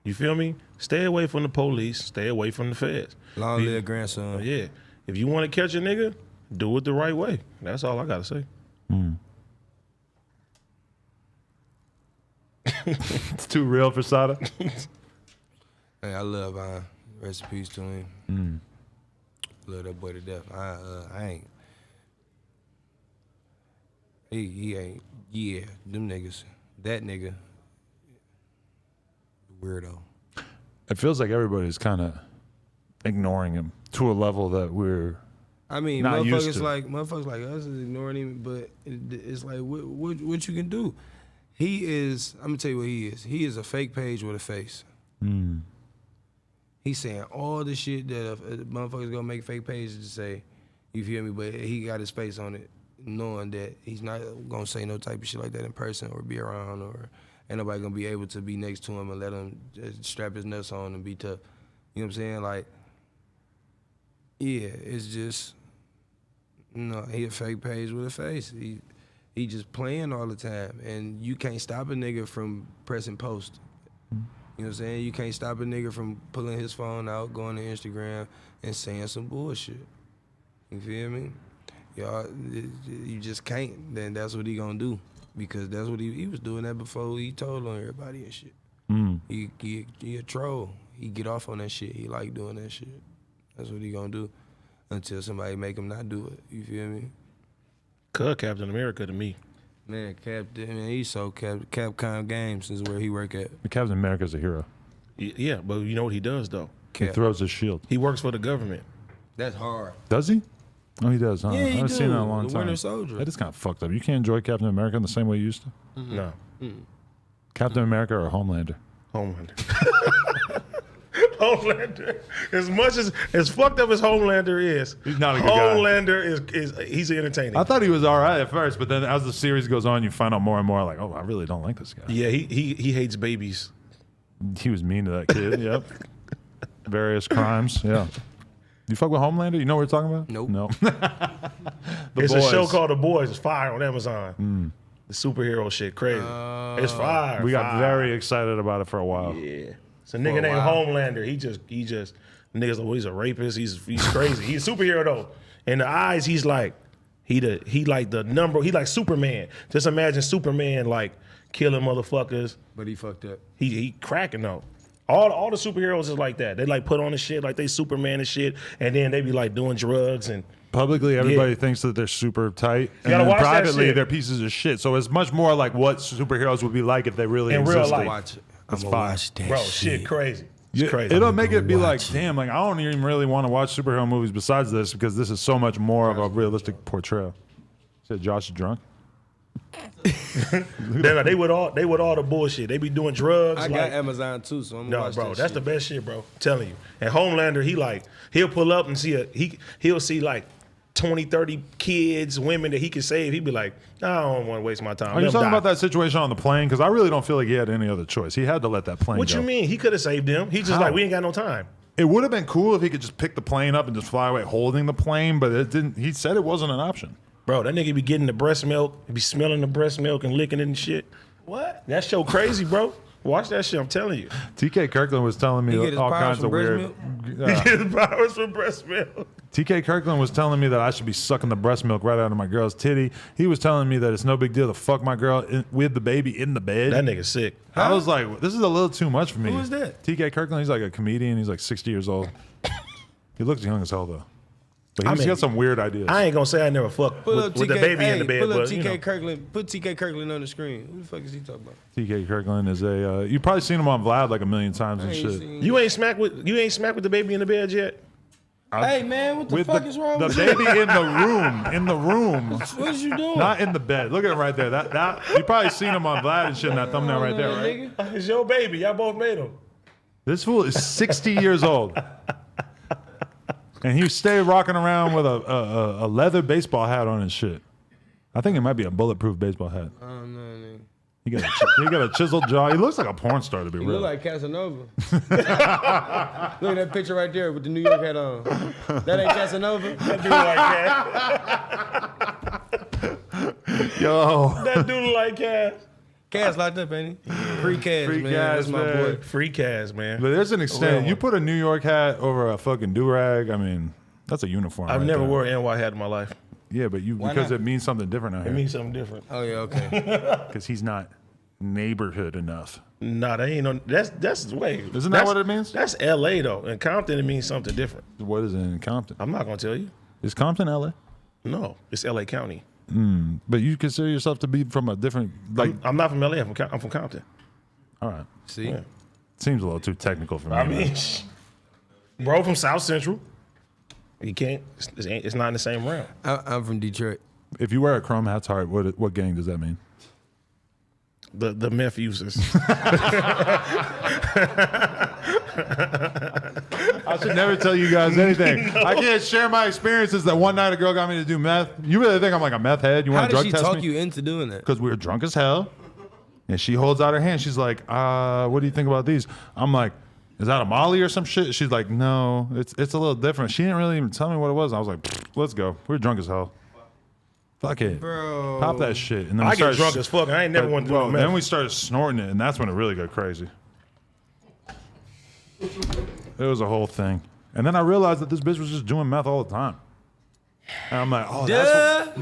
You feel me? Stay away from the police. Stay away from the feds. Long live grandson. Yeah. If you want to catch a nigga, do it the right way. That's all I got to say. It's too real for Sada. Hey, I love Vine. Rest in peace to him. Love that boy to death. I ain't. He ain't. Yeah, them niggas. That nigga. Weirdo. It feels like everybody's kind of ignoring him to a level that we're. I mean, not used to. motherfuckers like us is ignoring him, but it's like what you can do. He is. I'm gonna tell you what he is. He is a fake page with a face. He's saying all the shit that motherfuckers gonna make fake pages to say. You feel me? But he got his face on it, knowing that he's not gonna say no type of shit like that in person or be around, or ain't nobody gonna be able to be next to him and let him just strap his nuts on and be tough. You know what I'm saying? Like, yeah, it's just, he a fake page with a face. He just playing all the time, and you can't stop a nigga from pressing post. You know what I'm saying? You can't stop a nigga from pulling his phone out, going to Instagram, and saying some bullshit. You feel me? Y'all, you just can't. Then that's what he gonna do, because that's what he was doing that before he told on everybody and shit. He a troll. He get off on that shit. He like doing that shit. That's what he gonna do until somebody make him not do it. You feel me? Captain America to me. Man, he's so Capcom Games is where he work at. Captain America's a hero. Yeah, but you know what he does though? He throws his shield. He works for the government. That's hard. Does he? Oh, he does, huh? Yeah, I haven't seen that in a long the time. Winter Soldier. That is kind of fucked up. You can't enjoy Captain America in the same way you used to? No. Captain America or Homelander? Homelander. Homelander. As much as fucked up as Homelander is, he's not a good guy. Homelander is he's entertaining. I thought he was all right at first, but then as the series goes on, you find out more and more like, oh, I really don't like this guy. Yeah, he hates babies. He was mean to that kid. Yep. Various crimes. Yeah. You fuck with Homelander? You know what we're talking about? Nope. No. It's a show called The Boys. It's fire on Amazon. The superhero shit, crazy. It's fire. We got very excited about it for a while. Yeah. It's a nigga named while. Homelander. He just niggas like, well, he's a rapist. He's crazy. He's a superhero though. In the eyes, he's like he like the number. He like Superman. Just imagine Superman like killing motherfuckers. But he fucked up. He cracking though. All the superheroes is like that. They like put on the shit like they Superman and shit, and then they be like doing drugs and. Publicly, everybody thinks that they're super tight, and gotta then watch that privately, shit. they're pieces of shit. So it's much more like what superheroes would be like if they really In real existed. life. Watch it. That's I'm fine. gonna watch that Bro, shit crazy. It's Yeah, crazy. It'll make it be like, watch it. damn, like I don't even really want to watch superhero movies besides this because this is so much more of a realistic portrayal. Said Josh is drunk. They with all the bullshit. They be doing drugs. I like, got Amazon too, so I'm gonna no, watch bro, that that's shit. the best shit, bro. I'm telling you. And Homelander, he'll pull up and he'll see like 20, 30 kids, women that he can save. He'd be like, I don't want to waste my time. Are you Let 'em talking die. about that situation on the plane? Because I really don't feel like he had any other choice. He had to let that plane What go. you mean? He could have saved them. He just How? like, we ain't got no time. It would have been cool if he could just pick the plane up and just fly away holding the plane, but it didn't. He said it wasn't an option. Bro, that nigga be getting the breast milk, he be smelling the breast milk and licking it and shit. What? That show crazy, bro. Watch that shit, I'm telling you. TK Kirkland was telling me He get his all powers kinds of from breast weird. milk? He gets powers from breast milk. TK Kirkland was telling me that I should be sucking the breast milk right out of my girl's titty. He was telling me that it's no big deal to fuck my girl with the baby in the bed. That nigga sick. I was like, this is a little too much for me. Who is that? TK Kirkland. He's like a comedian. He's like 60 years old. He looks young as hell though. But I he's mean, got some weird ideas. I ain't gonna say I never fucked Pull with up the TK, baby in hey, the bed, pull up but TK you know. Kirkland. Put TK Kirkland on the screen. Who the fuck is he talking about? TK Kirkland is a. You've probably seen him on Vlad like a million times and I ain't shit. seen- You ain't smacked with the baby in the bed yet? Hey man, what the With fuck is wrong the with baby you? in the room, in the room, What is you doing? not in the bed. Look at him right there. That you probably seen him on Vlad and shit in that thumbnail right there, right? Nigga. It's your baby. Y'all both made him. This fool is 60 years old, and he stayed rocking around with a leather baseball hat on his shit. I think it might be a bulletproof baseball hat. I don't know, nigga. He got a chiseled jaw. He looks like a porn star to be You real. look like Casanova. Look at that picture right there with the New York hat on. That ain't Casanova. That dude like Cass. Yo, That dude like Cass. Cass locked up, ain't he? Free Cass, Free man. Cass, That's my man. boy. Free Cass, man. but there's an real extent. one. You put a New York hat over a fucking do-rag. I mean, that's a uniform. I've right never there. wore an NY hat in my life. Yeah, but because not? it means something different out It here. means something different. Oh yeah, okay. Because he's not neighborhood enough. Nah, that ain't no. That's wait. Isn't that what it means? That's L.A. though. In Compton, it means something different. What is it in Compton? I'm not gonna tell you. Is Compton LA? No, it's L.A. County. But you consider yourself to be from a different, like, I'm not from L.A. I'm from Compton. all right. See, Yeah. Seems a little too technical for me. I man. mean, bro from South Central. You can't. It's not in the same realm. I'm from Detroit. If you wear a chrome hat's heart, what gang does that mean? The meth users. I should never tell you guys anything. I can't share my experiences that one night a girl got me to do meth. You really think I'm like a meth head? You How want to did drug she test talk me? you into doing that? Because we were drunk as hell. And she holds out her hand. She's like, what do you think about these? I'm like, is that a Molly or some shit? She's like, no, it's a little different. She didn't really even tell me what it was. I was like, let's go. We were drunk as hell. Fuck it. Bro. Pop that shit. And then I we get started drunk as fuck. I ain't never want to do Bro, no meth. then we started snorting it, and that's when it really got crazy. It was a whole thing. And then I realized that this bitch was just doing meth all the time. And I'm like, oh,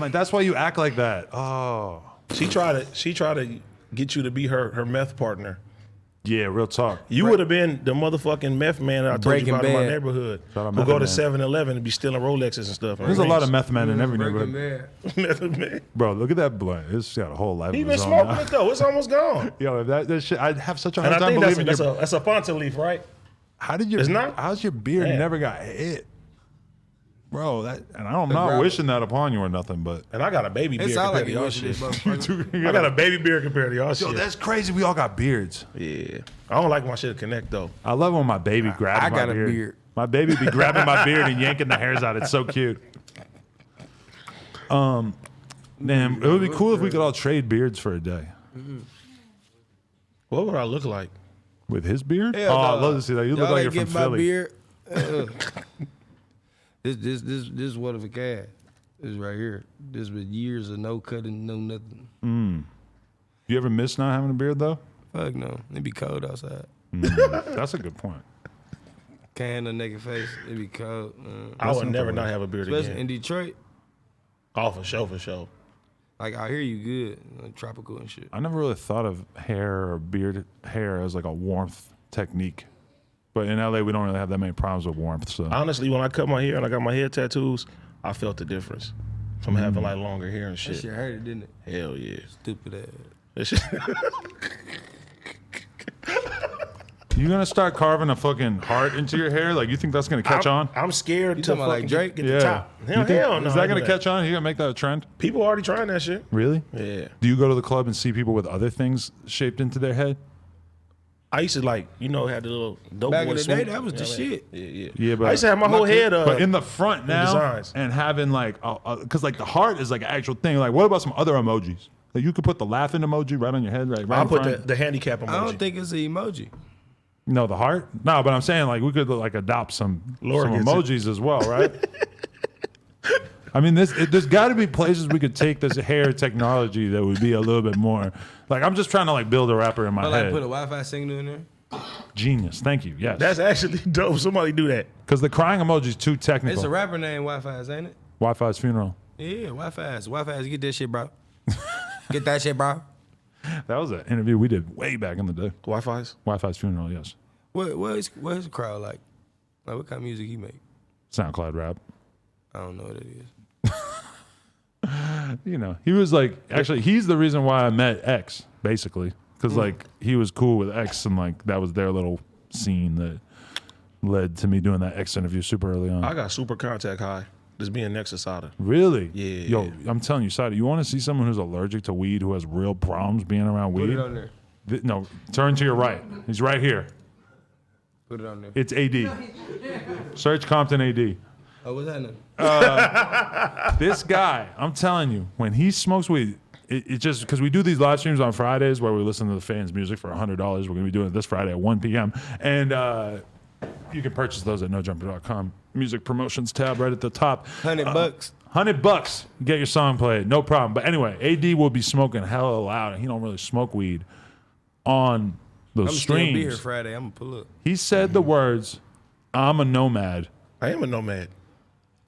that's why you act like that. Oh. She tried to get you to be her meth partner. Yeah, real talk. You would have been the motherfucking meth man that I told Breaking you about in my Bad. neighborhood. Shout out Who Method go to Man. 7-Eleven and be stealing Rolexes and stuff. There's a lot of meth men in every Breaking neighborhood. Bad. meth man. Bro, look at that blunt. It's got a whole life He of been its own smoking now. it though. It's almost gone. Yo, that shit, I'd have such a And hard I time think believing that's a Fonta leaf, right? How did your It's not? How's your beard Damn. never got hit? Bro, I'm not ground- wishing that upon you or nothing, but And I got a baby It beard sound compared like to you y'all wish shit. this motherfucker. I got a baby beard compared to y'all yo, shit. that's crazy. We all got beards. Yeah. I don't like my shit to connect though. I love when my baby grabs I my got a beard. beard. My baby be grabbing my beard and yanking the hairs out. It's so cute. Damn, it would be cool if we could all trade beards for a day. What would I look like? With his beard? Hell Oh, no. I'd love to see that. You look Y'all like ain't you're from get my Philly. beard. This what if a cat? This right here. This with years of no cutting, no nothing. You ever miss not having a beard though? Fuck no. It be cold outside. That's a good point. Can't handle naked face. It'd be cold. I would never not have a beard Especially again. in Detroit. Oh, for sure. Like, I hear you good. Like, tropical and shit. I never really thought of hair or beard hair as like a warmth technique. But in LA, we don't really have that many problems with warmth. So Honestly, when I cut my hair and I got my head tattoos, I felt the difference from having like longer hair and That shit. shit hurt, didn't it? Hell yeah. Stupid ass. That shit. you gonna start carving a fucking heart into your hair? Like you think that's gonna catch on? I'm scared You to talking about like fucking Drake? get the top. You Hell, think- hell no. Is that gonna catch on? You gonna make that a trend? People already trying that shit. Really? Yeah. Do you go to the club and see people with other things shaped into their head? I used to like, had the little dope Back boy in the day, swoop. that was the Yeah, man. shit. Yeah. Yeah, but I used to have my whole head up. But in the front now, designs. and having like, because like the heart is like an actual thing. Like, what about some other emojis? Like you could put the laughing emoji right on your head, right? I'll in put front. the handicap emoji. I don't think it's an emoji. No, the heart. No, but I'm saying like we could like adopt some Laura gets emojis as well, right? I mean, there's got to be places we could take this hair technology that would be a little bit more. Like I'm just trying to like build a rapper in my But head. like put a Wi-Fi signal in there. Genius. Thank you. Yes. That's actually dope. Somebody do that. Because the crying emoji is too technical. It's a rapper named Wi-Fi, ain't it? Wi-Fi's funeral. Yeah, Wi-Fi. Get that shit, bro. Get that shit, bro. That was an interview we did way back in the day. Wi-Fi's? Wi-Fi's funeral, yes. What's the crowd like? Like, what kind of music he make? SoundCloud rap. I don't know what it is. He was like, actually, he's the reason why I met X, basically. Because, like, he was cool with X, and, like, that was their little scene that led to me doing that X interview super early on. I got super contact high. Just being next to Sada. Really? Yeah. Yo, I'm telling you, Sada, you want to see someone who's allergic to weed, who has real problems being around Put weed? it on there. No, turn to your right. He's right here. Put it on there. It's AD. Search Compton AD. Oh, what's happening? This guy, I'm telling you, when he smokes weed, it just, because we do these live streams on Fridays where we listen to the fans' music for $100. We're going to be doing it this Friday at 1 p.m. And you can purchase those at nojumper.com. Music promotions tab right at the top. $100. $100. Get your song played. No problem. But anyway, AD will be smoking hella loud, and he don't really smoke weed on those I'm still be here streams. Friday. I'm gonna pull up. He said the words, "I'm a nomad." I am a nomad.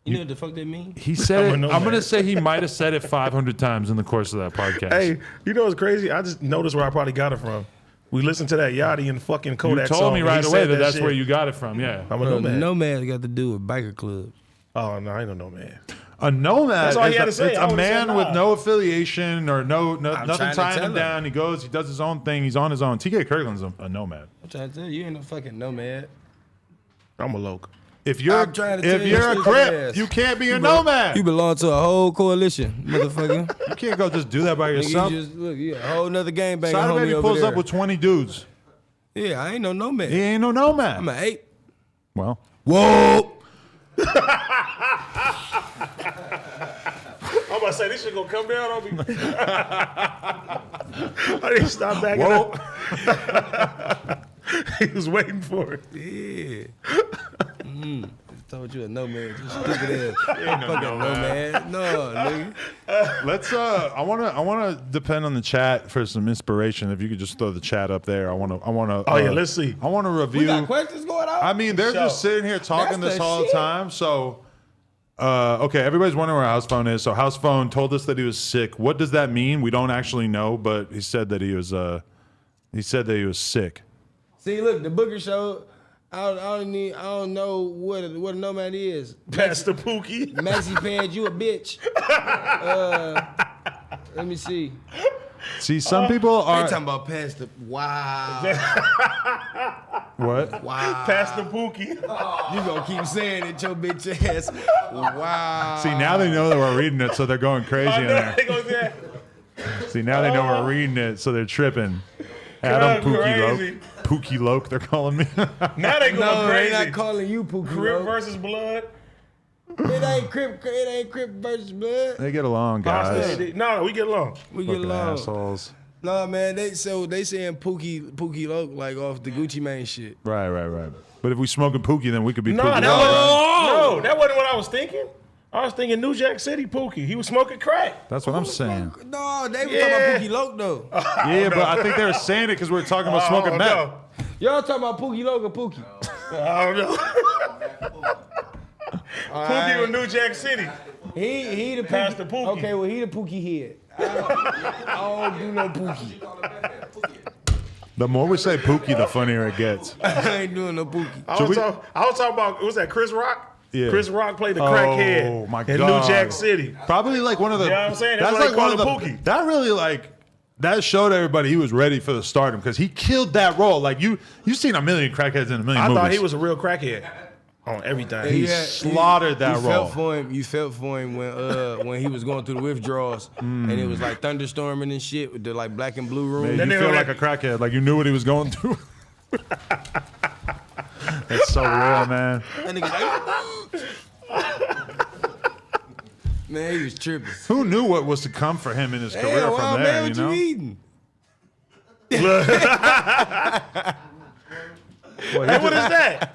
You know what the fuck that mean? He said it. I'm a I'm going to nomad. say he might have said it 500 times in the course of that podcast. Hey, you know what's crazy? I just noticed where I probably got it from. We listened to that Yachty and fucking you Kodak told song, me and he right away said that that's shit. where you got it from. Yeah. I'm a Bro, nomad. Nomad got to do with biker clubs. Oh, no, I ain't a nomad. A nomad That's all he is had to say. it's I a would've said man with nah. no affiliation or nothing trying to tying tell him him. down. He goes, he does his own thing. He's on his own. TK Kirkland's a nomad. I'm trying to tell you, you ain't no fucking nomad. I'm a local. If you're I'm trying to tell if you, you're a shut crip, your ass. you can't be a nomad. You belong to a whole coalition, motherfucker. You can't go just do that by Nigga, yourself. you just look, you a whole nother game banging Sada homie baby over pulls there. up with 20 dudes. Yeah, I ain't no nomad. He ain't no nomad. I'm an ape. Well, Whoa. I'm about to say, this shit gonna come down on me. I didn't stop backing whoa. up. He was waiting for it. Yeah. Told you a nomad. You stupid ass. Fucking nomad. No, nigga. Let's I wanna depend on the chat for some inspiration. If you could just throw the chat up there. I wanna Oh, yeah, let's see. I wanna We review. got questions going on? I mean, they're Show. just sitting here talking That's this the all the shit. time. So, okay, everybody's wondering where Housephone is. So, Housephone told us that he was sick. What does that mean? We don't actually know, but he said that he was sick. See, look, the Booker Show. I don't know what a nomad is. Pastor Pookie. Maxie Pad, you a bitch. Let me see. See, some people They are talking about Pastor. Wow. what? Wow. Pastor Pookie. You gonna keep saying it, your bitch ass. Wow. See, now they know that we're reading it, so they're going crazy in there. They gonna say, See, now they know we're reading it, so they're tripping. Adam Pookie crazy. Loke. Pookie Loke, they're calling me. now they going No, they crazy. not calling you Pookie. Crip Loke. versus blood. It ain't Crip versus blood. They get along, guys. No, we get along. We get Fucking along. assholes. No, man, they saying Pookie Loke like off the Gucci Mane shit. Right. But if we smoking Pookie, then we could be No, Pookie that Loke, right? wasn't, no, that wasn't what I was thinking. I was thinking New Jack City Pookie. He was smoking crack. That's what I'm saying. No, they were Yeah. talking about Pookie Loke though. Yeah, but I think they were saying it because we were talking about smoking meth. No. Y'all talking about Pookie Logan, Pookie? I don't know. Pookie with New Jack City. He the Pookie. Pastor Pookie. Okay, well he the Pookie head. I don't do no Pookie. The more we say Pookie, the funnier it gets. I ain't doing no Pookie. I was talking about, was that Chris Rock? Yeah. Chris Rock played the crackhead my in God. New Jack City. Probably like one of the. You know what I'm saying? That's why like they call one of him the. Pookie. That really like. That showed everybody he was ready for the stardom because he killed that role. Like you've seen a million crackheads in a million I movies. thought he was a real crackhead on everything. He slaughtered that role. You felt for him when he was going through the withdrawals and it was like thunderstorming and shit with the like black and blue room. Man, you feel like a crackhead, like you knew what he was going through. That's so real, man. That nigga man, he was tripping. Who knew what was to come for him in his career from there? Man, you know. what you eating? Hey, what is that?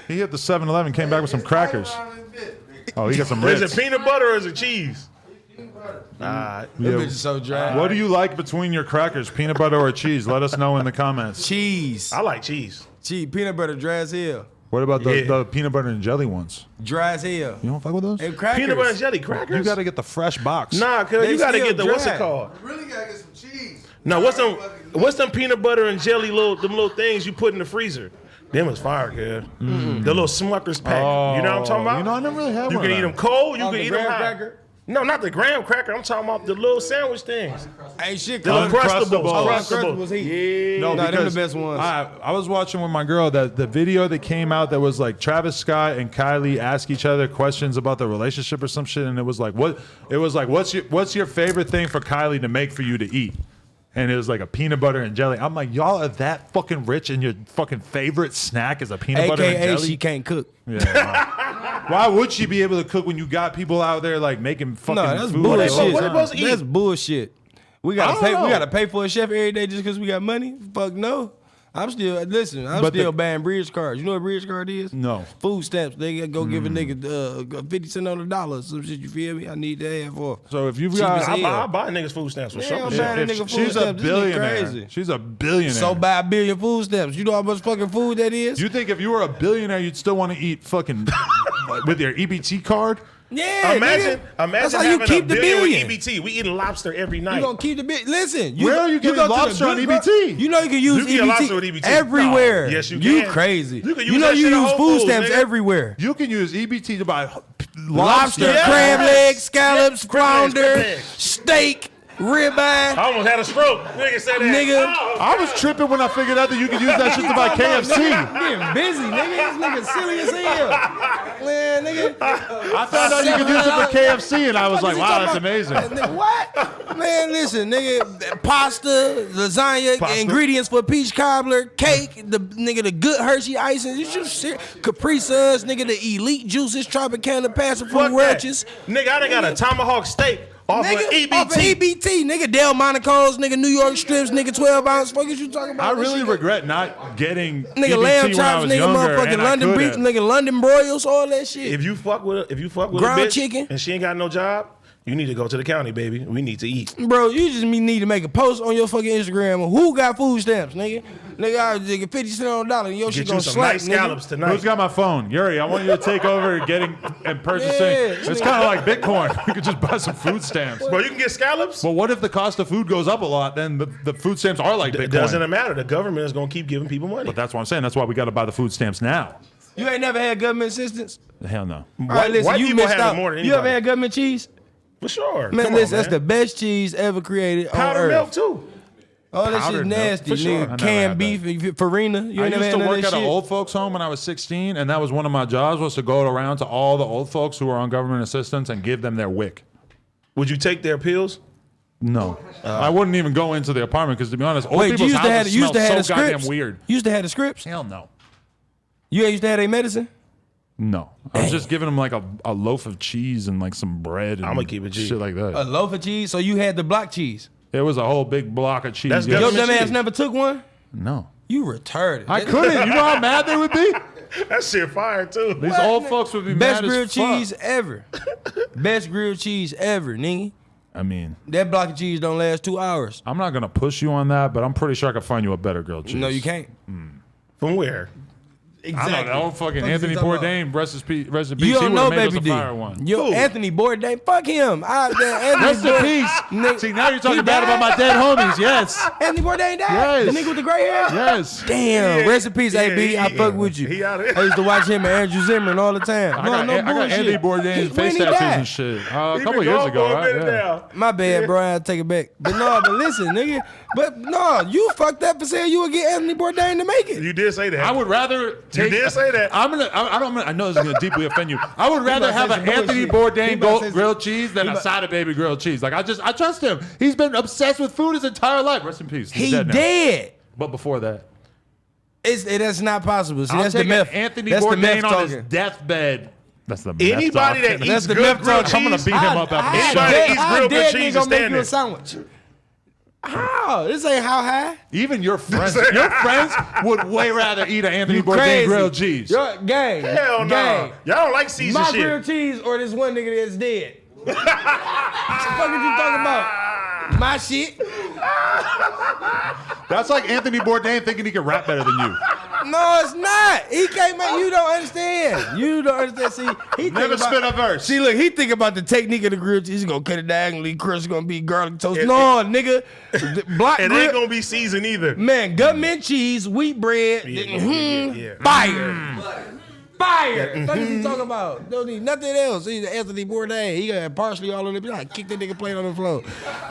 He hit the 7-Eleven, came back with some crackers. Oh, he got some Is Ritz. it peanut butter or is it cheese? That bitch is so dry. What do you like between your crackers, peanut butter or cheese? Let us know in the comments. Cheese. I like cheese. Cheese. Peanut butter dry as hell. What about Yeah. the peanut butter and jelly ones? Dry as hell. You don't fuck with those? And crackers. Peanut butter and jelly crackers? You got to get the fresh box. Nah, cuz They you got to still get the, what's it dry. called? You really gotta get some cheese. No, what's them peanut butter and jelly them little things you put in the freezer? Them is fire, kid. The little Smuckers pack. You know what I'm talking about? You know, I never really had You one can of eat them. them cold. You Oh, can the eat them graham hot. cracker? No, not the graham cracker. I'm talking about the little sandwich things. Ain't shit The called Uncrustables. Uncrustables heat. Yeah. No, Nah, them because the best ones. I was watching with my girl that the video that came out that was like Travis Scott and Kylie ask each other questions about the relationship or some shit, and it was like what's your favorite thing for Kylie to make for you to eat? And it was like a peanut butter and jelly. I'm like, y'all are that fucking rich, and your fucking favorite snack is a peanut butter and AKA jelly. she can't cook. Yeah, why would she be able to cook when you got people out there like making fucking No, that's food? bullshit. all the What they time? supposed to eat? That's bullshit. We I gotta don't pay. know. We gotta pay for a chef every day just because we got money. Fuck no. I'm still But still the- buying bridge cards. You know what a bridge card is? No. Food stamps. They go give a nigga 50 cents on the dollar. Some shit. You feel me? I need that half off. So if you've Cheap got, as I hell. buy niggas food stamps for Yeah, sure. I'm Yeah. buying if nigga food she's a stamps, this nigga billionaire, crazy. she's a billionaire. So buy a billion food stamps. You know how much fucking food that is? You think if you were a billionaire, you'd still want to eat fucking with your EBT card? yeah, Imagine nigga. That's how having you keep a the billion billion. with EBT. We eating lobster every night. You gonna keep the bit? Listen, Where are you getting go to the lobster on good EBT? You know you can use You can get lobster EBT, with EBT. everywhere. No. Yes, you You can. crazy. You can use know that you shit at use Whole food Foods, stamps nigga. everywhere. You can use EBT to buy Lobster, lobster. crab legs, scallops, crab legs, flounder, crab legs. steak, ribeye. I almost had a stroke. Nigga said that. Nigga. Oh. I was tripping when I figured out that you could use that shit to buy KFC. Being busy, nigga. This nigga silly as hell. Man, nigga. I found out you could use it for KFC, and I was like, wow, that's amazing. Nigga, what? Man, listen, nigga. Pasta, lasagna, Pasta. ingredients for peach cobbler, cake, the good Hershey icing. You just Capri Suns, nigga, the elite juices, Tropicana, passion fruit Fuck that. roaches. Nigga, I done got a tomahawk steak off of EBT. Off of EBT, nigga, Del Monteco's, nigga, New York strips, nigga, 12 ounce. Fuck is you talking about? I This really shit- regret not getting Nigga, EBT lamb when I chops, was nigga, younger, motherfucking and I London could've. beef, nigga, London broils, all that shit. If you fuck with a Ground bitch chicken. and she ain't got no job, you need to go to the county, baby. We need to eat. Bro, you just need to make a post on your fucking Instagram. Who got food stamps, nigga? Nigga, I nigga 50 cents on a dollar. And your shit Get you gonna some slap, nice nigga. scallops tonight. Who's got my phone? Yuri, I want you to take over getting and purchasing. Yeah, It's kind of like Bitcoin. You could just buy some food stamps. Bro, you can get scallops. But what if the cost of food goes up a lot? Then the food stamps are like Bitcoin. It doesn't matter. The government is gonna keep giving people money. But that's what I'm saying. That's why we got to buy the food stamps now. You ain't never had government assistance? Hell no. All right, listen, white you people missed have it out. more than You ever anybody. had government cheese? For sure. Man, Come listen, on, that's the best cheese ever created powdered on earth. milk too. Oh, that shit Powdered milk? nasty, For sure. I nigga. never had Canned that. beef, farina. You I ain't never used had to none of work that at an shit? old folks home when I was 16, and that was one of my jobs was to go around to all the old folks who are on government assistance and give them their WIC. Would you take their pills? No, I wouldn't even go into the apartment because, to be honest, old Wait, you people's used to have houses you used to smell have so the goddamn scripts? weird. You used to have the scripts? Hell no. You used to have their medicine? No, I was just giving them like a loaf of cheese and like some bread and I'ma keep it G. shit like that. A loaf of cheese? So you had the block cheese? It was a whole big block of cheese. That's yeah. Your Government dumb ass cheese. never took one? No, You retarded. I couldn't. You know how mad they would be? That shit fire too. These old folks would be Best mad grilled as fuck. cheese ever. Best grilled cheese ever, nigga. I mean, That block of cheese don't last 2 hours. I'm not gonna push you on that, but I'm pretty sure I could find you a better grilled cheese. No, you can't. From where? I don't know. Fucking Fuck Anthony is he talking Bourdain, rest in peace. Rest in peace. You He don't would've know, made us Baby a D. fire one. Yo, Who? Anthony Bourdain, fuck him. Rest in peace. See, now you're talking bad about my dead homies. Yes. Anthony Bourdain died? Yes. The nigga with the gray hair? Yes. Damn. Yeah. Rest in peace, AB. I fuck with you. He out here. I used to watch him and Andrew Zimmern all the time. I got Anthony Bourdain's face When he tattoos died? and shit. A He couple been years gone ago, for a right? minute Yeah. now. My bad, bro. I take it back. But listen, nigga. But no, you fucked up for saying you would get Anthony Bourdain to make it. You did say that. I would rather take. did say that. I know this is gonna deeply offend you. I would rather have say an some Anthony bullshit. He Bourdain about to say some- grilled cheese than a Sada baby grilled cheese. Like I trust him. He's been obsessed with food his entire life. Rest in peace. He's He dead now. dead. But before that, That's not possible. See, I'm that's the taking myth. Anthony That's the Bourdain myth on his talking. deathbed. That's the myth Anybody that talking. eats That's the good myth grilled talking. I'm gonna cheese, beat him up after this Anybody show. that eats grilled dead cheese nigga is gonna make you standing. a sandwich. How? This ain't how high. Even your friends would way rather eat an Anthony You Bourdain crazy. grilled cheese. Your gang. Hell no. Gang. Y'all don't like seasoned My shit. grilled cheese or this one nigga that's dead. What the fuck are you talking about? My shit? That's like Anthony Bourdain thinking he can rap better than you. No, it's not. He can't make. You don't understand. You don't understand. See, he Never think about, spit a verse. See, look, he think about the technique of the grilled cheese. He's gonna cut it diagonally. Crust is gonna be garlic toast. No, nigga. Block It grill. ain't gonna be seasoned either. Man, gut mint cheese, wheat bread, Yeah. fire. Fire. What is he talking about? Don't need nothing else. He's Anthony Bourdain. He got parsley all on it. I kick that nigga plate on the floor.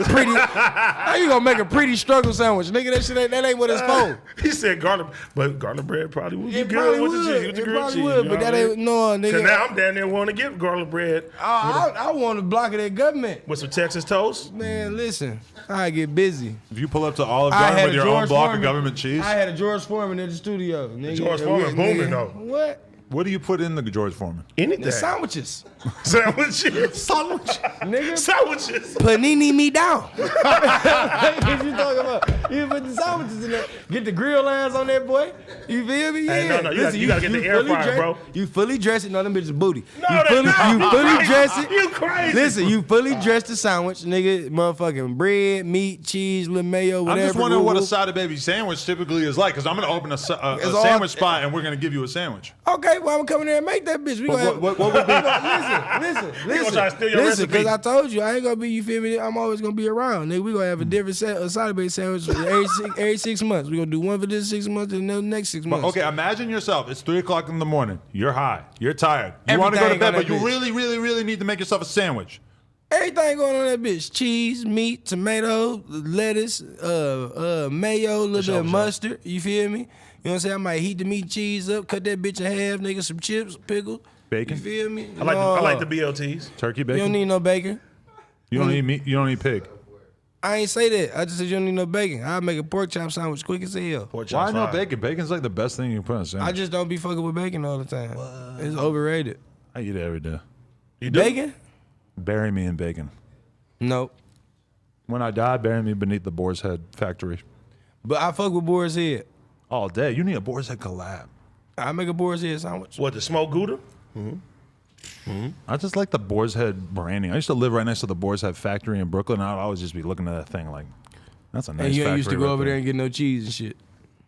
Pretty. How you gonna make a pretty struggle sandwich, nigga? That ain't what it's for. He said garlic, but garlic bread probably would be It good probably with the cheese, would. with the It grilled probably cheese. would, you but know that what I ain't mean? no, 'Cause nigga. now I'm down there wanting to get garlic bread I want to block of that government. with some Texas toast. Man, listen, I get busy. If you pull up to Olive I Garden had with a your own George block Foreman. of government cheese, I had a George Foreman in the studio. Nigga, George Foreman booming, though. What? what do you put in the George Foreman? Anything. The sandwiches. Sandwiches. Sandwich. Nigga. Sandwiches. Panini me down. What you talking about? You put the sandwiches in there. Get the grill lines on that boy. You feel me? Hey, Yeah. no, you gotta get the air fully fryer, dress- bro. You fully dress it. No, them bitches booty. No, you they fully, not. you fully dress it. You crazy. Listen, you fully dress the sandwich, nigga. Motherfucking bread, meat, cheese, little mayo, whatever. I'm just wondering what a woo-woo. Sada baby sandwich typically is like, because I'm gonna open a It's all- sandwich spot and we're gonna give you a sandwich. Okay, well, I'm coming there and make that bitch. We gonna have, What would be? listen, try to steal your listen, recipe. because I told you I ain't gonna be. You feel me? I'm always gonna be around. Nigga, we gonna have a different Sada baby sandwich every 6 months. We gonna do one for this 6 months and then the next 6 months. Okay, imagine yourself. It's 3:00 in the morning. You're high. You're tired. You want to go to Everything bed, on but that you bitch. really, really, really need to make yourself a sandwich. Everything going on that bitch: cheese, meat, tomato, lettuce, mayo, a little bit of mustard. You feel me? You know what I'm saying? I might heat the meat, cheese up, cut that bitch in half, nigga, some chips, pickle. Bacon? You feel me? I like the BLTs. Turkey You bacon. don't need no bacon. You don't need meat. You don't need pig. I ain't say that. I just said you don't need no bacon. I'll make a pork chop sandwich quick as hell. Pork Why chops no fire. bacon? Bacon's like the best thing you can put in a sandwich. I just don't be fucking with bacon all the time. It's overrated. I eat it every day. You do? Bacon? Bury me in bacon. Nope. When I die, bury me beneath the Boar's Head factory. But I fuck with Boar's Head. All day. You need a Boar's Head collab. I make a Boar's Head sandwich. What, the smoked Gouda? I just like the Boar's Head branding. I used to live right next to the Boar's Head factory in Brooklyn. And I'd always just be looking at that thing like, that's a nice And you factory. ain't used to go right over there and get no cheese and shit.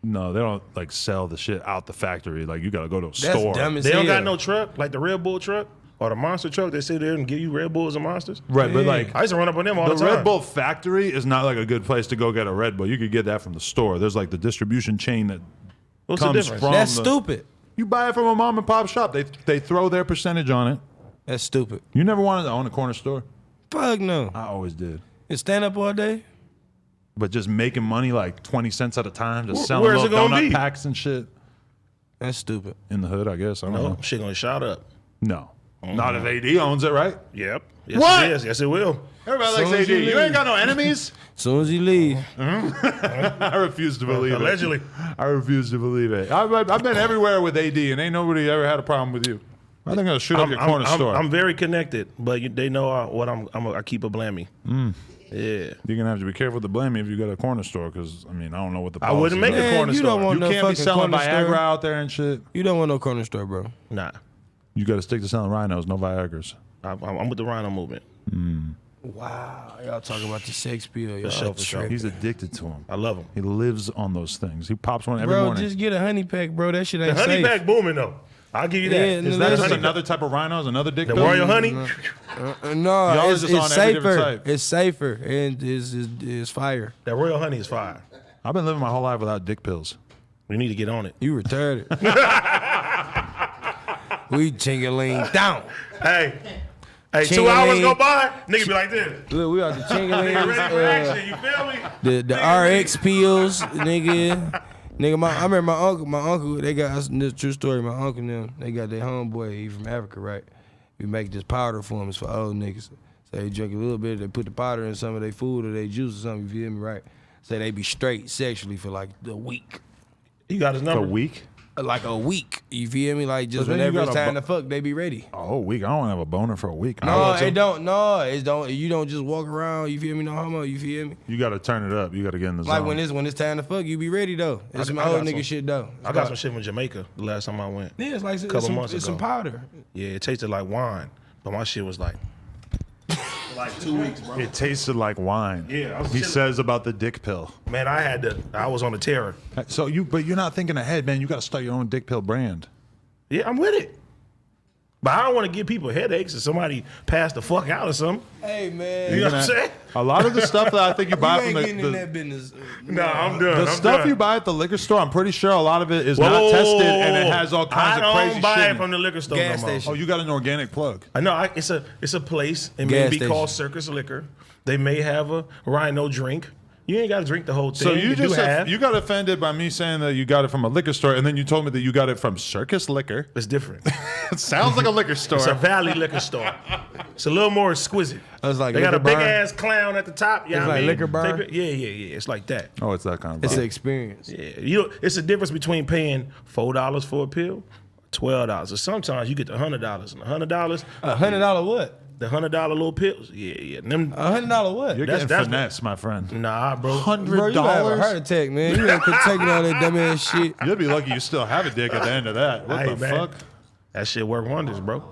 No, they don't like sell the shit out the factory. Like you got to go to a That's store. dumb as They don't hell. got no truck, like the Red Bull truck or the Monster truck. They sit there and give you Red Bulls and Monsters. Right, but Yeah. like I used to run up on them all the the time. Red Bull factory is not like a good place to go get a Red Bull. You could get that from the store. There's like the distribution chain that What's the comes difference? from. That's the- stupid. You buy it from a mom and pop shop. They throw their percentage on it. That's stupid. You never wanted to own a corner store. Fuck no. I always did. And stand up all day? But just making money like 20 cents at a time, just selling where's little it gonna donut be? packs and shit That's stupid. in the hood, I guess. I don't No, know. shit gonna shout up. No. Not if AD owns it, right? Yep. Yes, What? It is. Yes, it will. Everybody Soon likes as AD. you You leave. ain't got no enemies? Soon as you leave. I refuse to believe it. Allegedly. I refuse to believe it. I've been everywhere with AD, and ain't nobody ever had a problem with you. I think I'll shoot up your corner store. I'm very connected, but they know what I keep a blammy. Yeah. You're gonna have to be careful to blame me if you got a corner store, because I mean I don't know what the. I wouldn't make policies a are. corner you store. don't want You no can't be fucking selling corner Viagra store. out there and shit. You don't want no corner store, bro. Nah. You got to stick to selling rhinos, no Viagra's. I'm with the Rhino movement. Wow, y'all talking about the sex pill. Y'all sure, for sure. He's addicted to them. I love him. He lives on those things. He pops one every Bro, morning. just get a honey pack, bro. That shit ain't The honey safe. pack booming though. I'll give you that. Yeah, Is no, that that's just honey another type of rhinos? Another dick The pill? royal honey. No, Y'all it's, just on it's every different safer. type. It's safer and it's fire. That royal honey is fire. I've been living my whole life without dick pills. We need to get on it. You retarded. We chingaling down. Hey, 2 Ching-a-ling. hours go by, nigga be like this. Look, we out the Nigga ready for action. chingaling. You feel me? The RX pills, nigga. Nigga, I remember my uncle, they got, this is a true story, my uncle and them, they got their homeboy, he from Africa, right? We make this powder for him, it's for old niggas. So they drink a little bit, they put the powder in some of their food or their juice or something, you feel me, right? So they be straight sexually for like a week. You got his For a number. week? Like a week, you feel me? Like just But then you whenever it's got a time to fuck, they be ready. A whole week? I don't want to have a boner for a week. No, it don't, you don't just walk around, you feel me, no homo, you feel me? You got to turn it up. You got to get in the Like zone. when it's time to fuck, you be ready though. It's some I got old some. nigga shit though. I got some shit from Jamaica the last time I went. Yeah, it's like Couple months it's ago. some powder. Yeah, it tasted like wine, but my shit was like 2 weeks, bro. It tasted like wine. Yeah, I was he chilling. says about the dick pill. Man, I was on the terror. So but you're not thinking ahead, man. You got to start your own dick pill brand. Yeah, I'm with it. But I don't want to give people headaches if somebody passed the fuck out or something. Hey man, You know what I'm saying? A lot of the stuff that I think you you buy ain't from getting in the that business. No, I'm done. the I'm stuff done. you buy at the liquor store, I'm pretty sure a lot of it is Whoa, not whoa, tested whoa, and it whoa. has all kinds I of crazy don't buy shit. it in from the liquor store Gas no more. station. Oh, you got an organic plug. I know. It's a place. It may Gas be station. called Circus Liquor. They may have a Rhino drink. You ain't got to drink the whole thing. So you do just have. you got offended by me saying that you got it from a liquor store, and then you told me that you got it from Circus Liquor. It's different. It sounds like a liquor store. It's a Valley liquor store. It's a little more exquisite. It's like They got a liquor big bar. ass clown at the top. Yeah, It's like liquor bar? Yeah. It's like that. Oh, it's that kind of It's vibe. an experience. Yeah, it's a difference between paying $4 for a pill, $12. Or sometimes you get the $100 and $100. $100 what? The $100 little pills. Yeah. Them, $100 what? You're that's- getting that's- finesse, my friend. nah, bro. Bro, you gonna have a heart attack, man. You ain't taking all that dumb ass shit. You'll be lucky you still have a dick at the end of that. What Hey, the man. fuck? That shit work wonders, bro.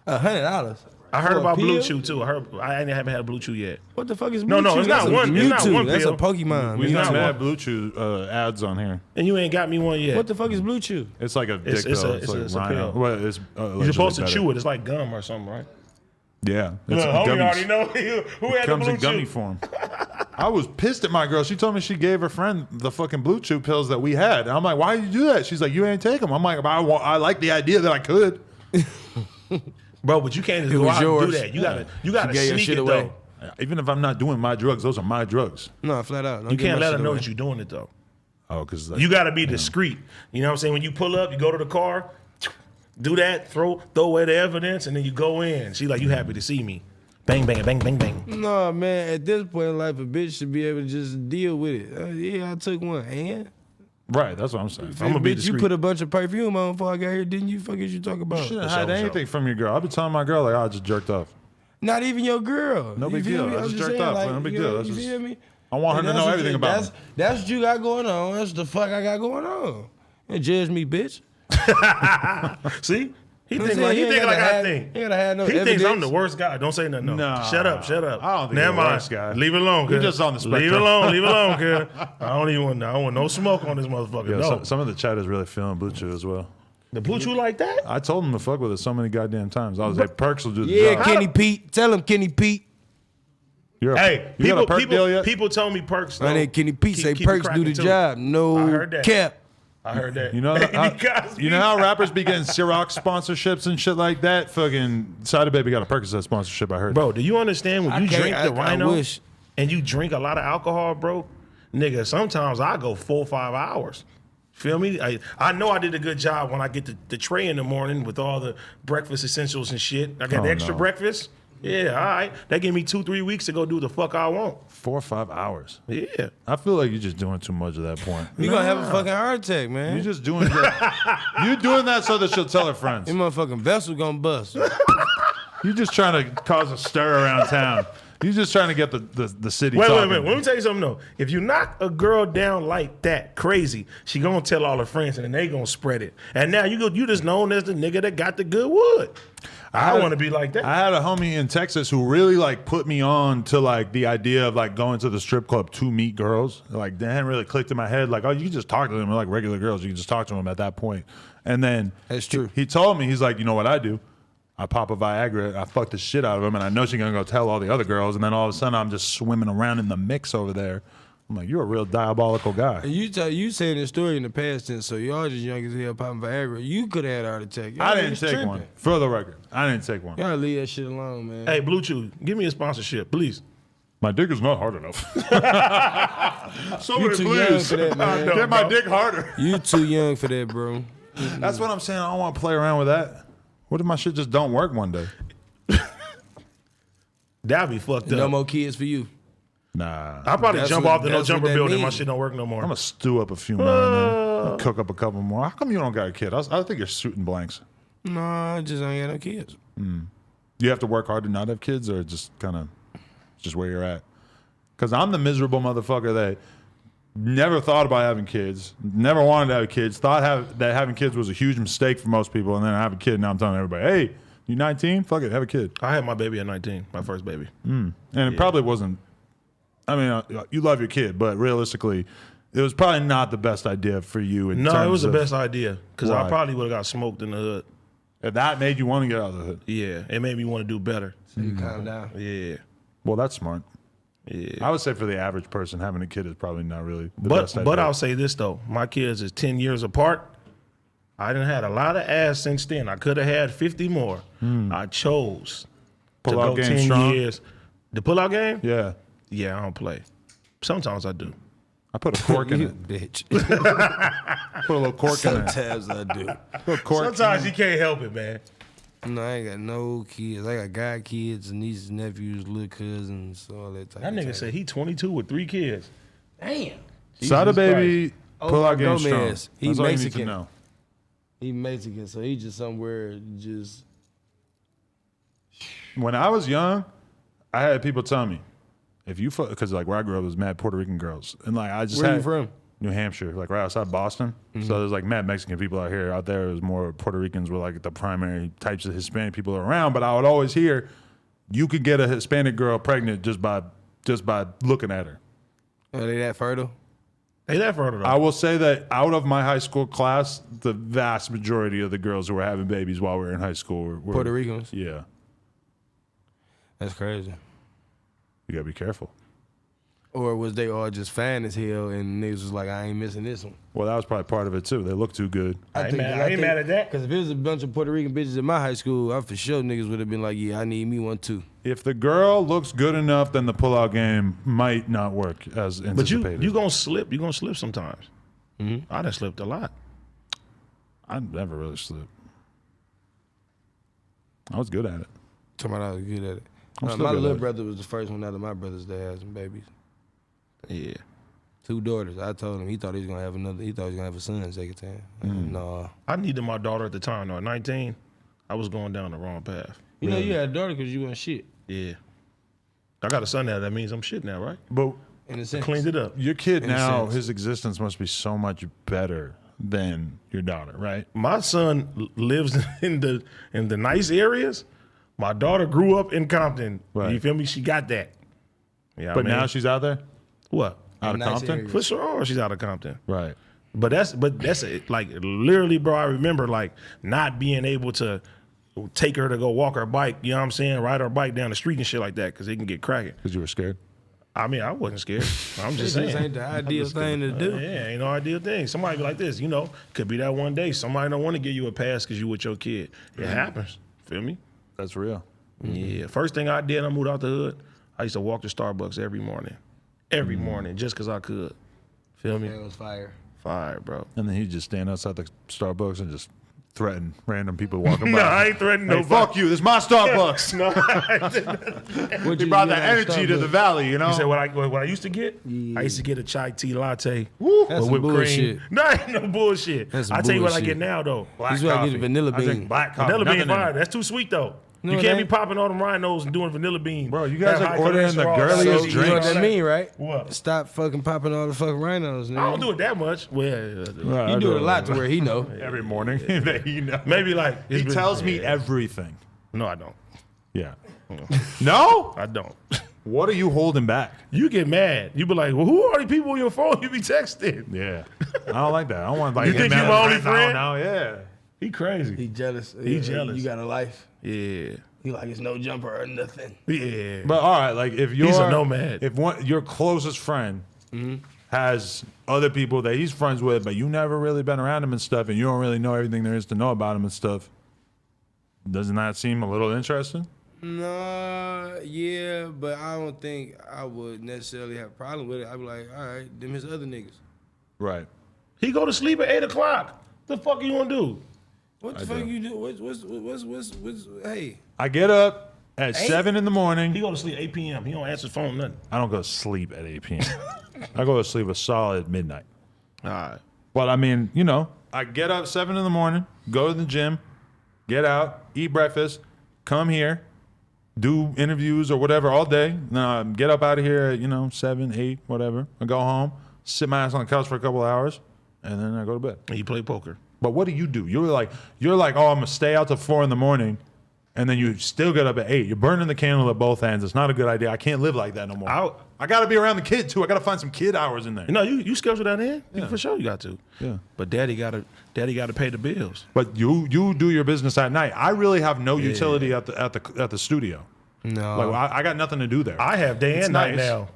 $100. I heard For a about pill? Blue Chew too. I haven't had a Blue Chew yet. What the fuck is No, Blue no, Chew? it's not That's a one- it's not Mewtwo. one That's a pill. Pokemon. We've not got one. mad Blue Chew ads on here. And you ain't got me one yet. What the fuck is Blue Chew? It's like a dick It's pill. a- It's it's a- like it's a Rhino. pill. Well, it's You're supposed to chew it. It's like gum or something, right? Yeah. It's Look, homie gummies. already know who had the Comes Blue in gummy Chew. form. I was pissed at my girl. She told me she gave her friend the fucking Blue Chew pills that we had. And I'm like, why did you do that? She's like, you ain't take them. I'm like, I like the idea that I could. Bro, but you can't just It go was out and do yours. that. You gotta gave your sneak shit it away. though. Even if I'm not doing my drugs, those are my drugs. No, flat out. Don't You give can't my let her shit know away. that you're doing it though. Oh, because You gotta be discreet. You know what I'm saying? When you pull up, you go to the car, do that, throw away the evidence, and then you go in. She like, you happy to see me. Bang, bang, bang, bang, bang. No, man. At this point in life, a bitch should be able to just deal with it. Yeah, I took one. And right, that's what I'm saying. I'm gonna be bitch, you discreet. put a bunch of perfume on before I got here, didn't you? Fuck is you talking about? You shouldn't For hide sure, for anything from your girl. I've been telling my girl, like, I just jerked off. Not even your girl. No You big feel deal. me? I I'm just jerked saying, off. like, No big you deal. know, That's you just- feel me? I want her And to that's know what everything you- about that's, me. That's what you got going on. That's the fuck I got going on. And judge me, bitch. See? He I'm think saying, like you ain't gotta I have- think. you gotta have no He thinks I'm evidence. the worst guy. Don't say nothing. No. Nah. Shut up. I don't think Never you're the mind. worst guy. Leave it alone. You're cuz. just on the Leave it spectrum. alone. Leave it alone, cuz. I don't want no smoke on this motherfucker. Yeah, no. some of the chat is really feeling Blue Chew as well. The Blue Chew like that? I told him to fuck with it so many goddamn times. I was like, Perks will do the Yeah, job. Kenny Pete. Tell him Kenny Pete. Hey, you got a perk deal yet? people told me Perks. My name Kenny Pete say keep it Perks do cracking, the too. job. No I heard that. cap. I heard that. You know, Because you know how rappers be getting Ciroc sponsorships and shit like that? Fucking Sada Baby got a Percocet sponsorship, I heard. Bro, do you understand when you can't- drink the I Rhino wish. and you drink a lot of alcohol, bro? Nigga, sometimes I go 4 or 5 hours. Feel me? I know I did a good job when I get the tray in the morning with all the breakfast essentials and shit. I got the extra no. breakfast. Yeah, all right. That give me 2-3 weeks to go do the fuck I want. 4 or 5 hours. Yeah. I feel like you're just doing too much at that point. You gonna have a fucking heart attack, man. You're just doing that. You're doing that so that she'll tell her friends. Your motherfucking vessel gonna bust. You're just trying to cause a stir around town. You just trying to get the city. Wait. talking. Let me tell you something though. If you knock a girl down like that, crazy, she gonna tell all her friends, and then they gonna spread it. And now you just known as the nigga that got the good wood. I want to be like that. I had a homie in Texas who really like put me on to like the idea of like going to the strip club to meet girls. Like that hadn't really clicked in my head. Like, oh, you can just talk to them like regular girls. You can just talk to them at that point. And then That's true. He told me, he's like, you know what I do? I pop a Viagra, I fuck the shit out of him, and I know she's gonna go tell all the other girls, and then all of a sudden I'm just swimming around in the mix over there. I'm like, you're a real diabolical guy. And you saying this story in the past tense, so y'all just young as hell popping Viagra. You could have had a heart attack. Y'all I didn't niggas take tripping. one. For the record, I didn't take one. Y'all leave that shit alone, man. Hey, Blue Chew, give me a sponsorship, please. My dick is not hard enough. You too young for that, man. Get my dick harder. You too young for that, bro. That's what I'm saying. I don't want to play around with that. What if my shit just don't work one day? That'd be fucked No up. more kids for you. Nah. I'll probably That's jump what- off the no that's what jumper that building. My means. shit don't work no more. I'm gonna stew up a few more, man. I'll cook up a couple more. How come you don't got a kid? I think you're shooting blanks. No, I just ain't got no kids. You have to work hard to not have kids, or just kind of just where you're at? Because I'm the miserable motherfucker that never thought about having kids, never wanted to have kids, thought that having kids was a huge mistake for most people, and then I have a kid, and now I'm telling everybody, hey, you 19? Fuck it, have a kid. I had my baby at 19, my first baby. And it probably wasn't, I mean, you love your kid, but realistically, it was probably not the best idea for you. No, it was the best idea because I Why? probably would have got smoked in the hood. And that made you want to get out of the hood. Yeah, it made me want to do better. So you calm down. Yeah, Well, that's smart. yeah. I would say for the average person, having a kid is probably not really the best idea. But I'll say this though, my kids is 10 years apart. I done had a lot of ass since then. I could have had 50 more. I chose Pull-out to go game 10 strong? years. The pull-out game? Yeah. Yeah, I don't play. Sometimes I do. I put a cork in You it. bitch. Put a little cork in it. Sometimes I do. Put a cork. Sometimes you can't help it, man. No, I ain't got no kids. I got god kids, nieces, nephews, little cousins, all that type That of nigga type. said he 22 with 3 kids. Damn. Sada baby, Oh, pull out game Gomez. strong. He That's all you need to Mexican. know. He Mexican, so he just somewhere just. When I was young, I had people tell me, if you fuck, because like where I grew up was mad Puerto Rican girls, and like I just Where had you from? New Hampshire, like right outside Boston. So there's like mad Mexican people out here. Out there, it was more Puerto Ricans were like the primary types of Hispanic people around. But I would always hear, you could get a Hispanic girl pregnant just by looking at her. Are they that fertile? Hey, that further though. I will say that out of my high school class, the vast majority of the girls who were having babies while we were in high school were Puerto Ricans? Yeah, That's crazy. you gotta be careful. Or was they all just fine as hell and niggas was like, I ain't missing this one? Well, that was probably part of it too. They look too good. I ain't mad at that. Because if it was a bunch of Puerto Rican bitches in my high school, I for sure niggas would have been like, yeah, I need me one too. If the girl looks good enough, then the pullout game might not work as But anticipated. you gonna slip. You gonna slip sometimes. I done slipped a lot. I never really slipped. I was good at it. Talking about I was good at it. I'm still My good at little it. brother was the first one out of my brothers that had some babies. Yeah. 2 daughters. I told him he thought he was gonna have another. He thought he was gonna have a son the second time. No. I needed my daughter at the time though. At 19, I was going down the wrong path. You know you had a daughter because you weren't shit. Yeah. I got a son now. That means I'm shit now, right? But In a sense. Cleaned it up. your kid In a now, sense. his existence must be so much better than your daughter, right? My son lives in the nice areas. My daughter grew up in Compton. Right. You feel me? She got that. Yeah. But now she's out there, what? out of Nice Compton, area. For sure, she's out of Compton. right? But that's it. Like literally, bro. I remember like not being able to take her to go walk her bike. You know what I'm saying? Ride her bike down the street and shit like that because it can get cracking. Because you were scared. I mean, I wasn't scared. I'm It just just saying. ain't the ideal thing to do. Yeah, ain't no ideal thing. Somebody be like this, you know, could be that one day. Somebody don't want to give you a pass because you with your kid. It happens. Feel me? That's real. Yeah. First thing I did, I moved out the hood. I used to walk to Starbucks every morning. Every morning, just because I could. Feel me? That was fire. Fire, bro. And then he'd just stand outside the Starbucks and just threaten random people walking by. No, I ain't threatening Hey, nobody. fuck you! This is my Starbucks. No. What He brought that energy to the valley, you know. You said what I used to get? I used to get a chai tea latte. That's some with whipped bullshit. cream. No, ain't no bullshit. That's some I tell you what I bullshit. get now though. Black This is why I coffee. get vanilla I drink bean. black coffee. Vanilla bean Nothing in fire. it. That's too sweet though. You can't be popping all them rhinos and doing vanilla bean. Bro, you guys Have are high ordering the cholesterol. girliest So, drinks. you know what that mean, right? What? Stop fucking popping all the fucking rhinos, nigga. I don't do it that much. Well, Right, You I do it a lot to where he know. every morning. That he knows. maybe like He tells me everything. No, I don't. Yeah. No? I don't. What are you holding back? You get mad. You be like, well, who are the people on your phone you be texting? Yeah. I don't like that. I don't want like You him think you mad my at only right friend? Now, yeah. He crazy. He jealous. He jealous. You got a life. Yeah. He like it's no jumper or nothing. Yeah. But all right, like if you're He's a nomad. If your closest friend has other people that he's friends with, but you never really been around him and stuff, and you don't really know everything there is to know about him and stuff, doesn't that seem a little interesting? No, yeah, but I don't think I would necessarily have a problem with it. I'd be like, all right, them his other niggas. Right. He go to sleep at 8 o'clock. The fuck you want to do? What the fuck you do? What's hey? I get up at 7 in the morning. He go to sleep 8 p.m. He don't answer his phone, nothing. I don't go to sleep at 8 p.m. I go to sleep a solid midnight. All right. But I mean, I get up 7 in the morning, go to the gym, get out, eat breakfast, come here, do interviews or whatever all day. Then get up out of here at 7, 8, whatever. I go home, sit my ass on the couch for a couple of hours, and then I go to bed. And you play poker. But what do? You're like, oh, I'm gonna stay out till 4 in the morning, and then you still get up at 8. You're burning the candle at both ends. It's not a good idea. I can't live like that no more. I gotta be around the kid too. I gotta find some kid hours in there. You schedule that in? Yeah. For sure you got to. Yeah. But daddy gotta pay the bills. But you do your business at night. I really have no utility at the studio. No, Like I got nothing to do there. I have day and night nice. now.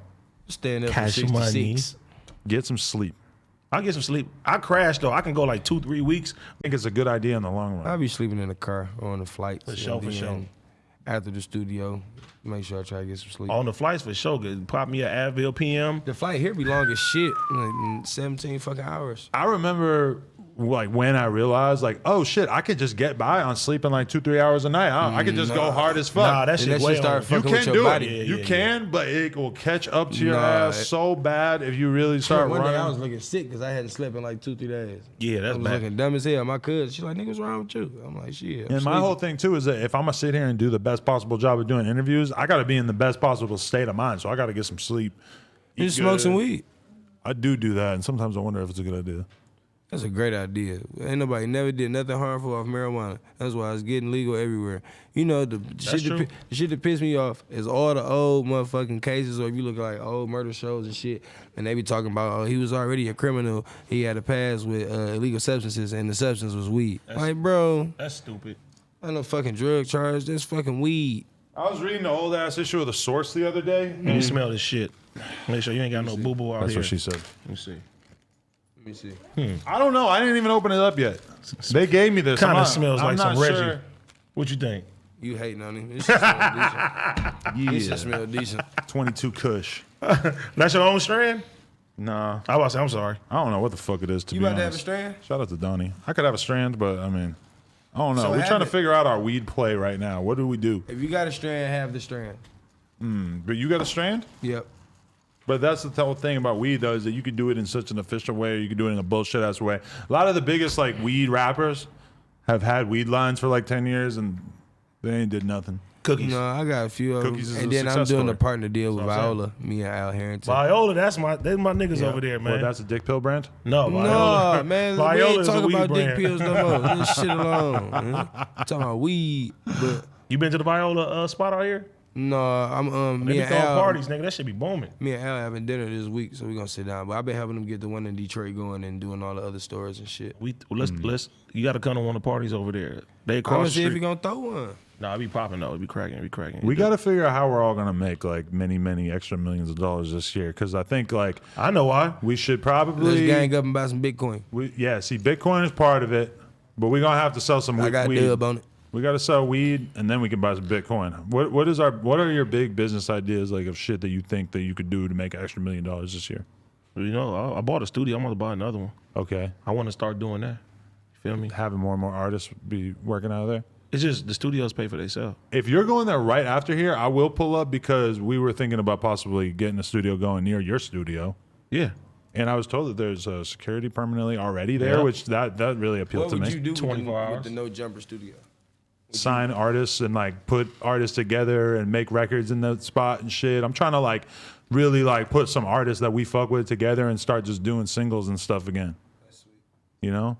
staying up Cash for 66. money. Get some sleep. I get some sleep. I crash though. I can go like 2-3 weeks. I think it's a good idea in the long run. I'll be sleeping in the car or on the flights. For sure, and for then sure. After the studio, make sure I try to get some sleep. On the flights for sure. Good. Pop me an Advil PM. The flight here be long as shit, like 17 fucking hours. I remember like when I realized like, oh shit, I could just get by on sleeping like 2-3 hours a night. I could just go hard as fuck. Nah, that And shit that way shit start on. You fucking with can your do body. it. Yeah, You can, but it will catch up to your Nah, ass so bad if you really start One running. day I was looking sick because I hadn't slept in like 2-3 days. Yeah, I that's was bad. looking dumb as hell. My cousin, she's like, nigga, what's wrong with you? I'm like, shit. I'm And my sleeping. whole thing too is that if I'm gonna sit here and do the best possible job of doing interviews, I gotta be in the best possible state of mind. So I gotta get some sleep. You eat smoke some good. weed. I do that, and sometimes I wonder if it's a good idea. That's a great idea. Ain't nobody never did nothing harmful off marijuana. That's why it's getting legal everywhere. The shit that pissed me off is all the old motherfucking cases, or if you look at like old murder shows and shit, and they be talking about, oh, he was already a criminal. He had a past with illegal substances, and the substance was weed. Like, bro, That's stupid. I no fucking drug charge. That's fucking weed. I was reading the old ass issue of The Source the other day. You smell this shit. Make sure you ain't got no boo boo out That's here. what she said. Let me see. Let me see. I don't know. I didn't even open it up yet. They gave me this. Kind I'm of not- smells I'm like not some Reggie. sure. What you think? You hating on him. This shit smell decent. This shit smell decent. 22 Kush. That's your own strand? Nah, I was. I'm sorry. I don't know what the fuck it is. To You be about to have a honest. strand? Shout out to Donnie. I could have a strand, but I mean, I don't know. So We're have trying to it. figure out our weed play right now. What do we do? If you got a strand, have the strand. But you got a strand? Yep. But that's the whole thing about weed, though, is that you can do it in such an official way, or you can do it in a bullshit ass way. A lot of the biggest like weed rappers have had weed lines for like 10 years, and they ain't did nothing. Cookies. No, I got a few of them. Cookies is And a then I'm success doing story. a partner deal with That's what I'm Viola, me and Al Harrington. Viola, that's my niggas over there, man. Well, that's a dick pill brand. no, Viola. No, man, we Viola ain't is a talking weed about dick brand. pills no more. Leave this shit alone. Man. Talking about weed, but You been to the Viola spot out here? no, I'm They me be and throwing Al. parties, nigga. That should be booming. Me and Al having dinner this week, so we gonna sit down. But I've been helping them get the one in Detroit going and doing all the other stores and shit. Let's. You got to come to one of the parties over there. They I'm across gonna the see if street. he gonna throw one. Nah, it be popping though. It be cracking. We got to figure out how we're all gonna make like many extra millions of dollars this year, because I think like I know why. we should Let's probably gang up and buy some Bitcoin. see, Bitcoin is part of it, but we're gonna have to sell some I got weed. dub on it. We got to sell weed, and then we can buy some Bitcoin. What are your big business ideas like of shit that you think that you could do to make an extra $1 million this year? You know, I bought a studio. I'm gonna buy another one. Okay, I want to start doing that. You feel me? having more and more artists be working out of there. It's just the studios pay for themselves. If you're going there right after here, I will pull up, because we were thinking about possibly getting a studio going near your studio. Yeah. And I was told that there's security permanently already there, Yeah. which that really appealed What to would me. you do 24 with hours. the no jumper studio? sign artists and like put artists together and make records in the spot and shit. I'm trying to like really like put some artists that we fuck with together and start just doing singles and stuff again. That's sweet. You know?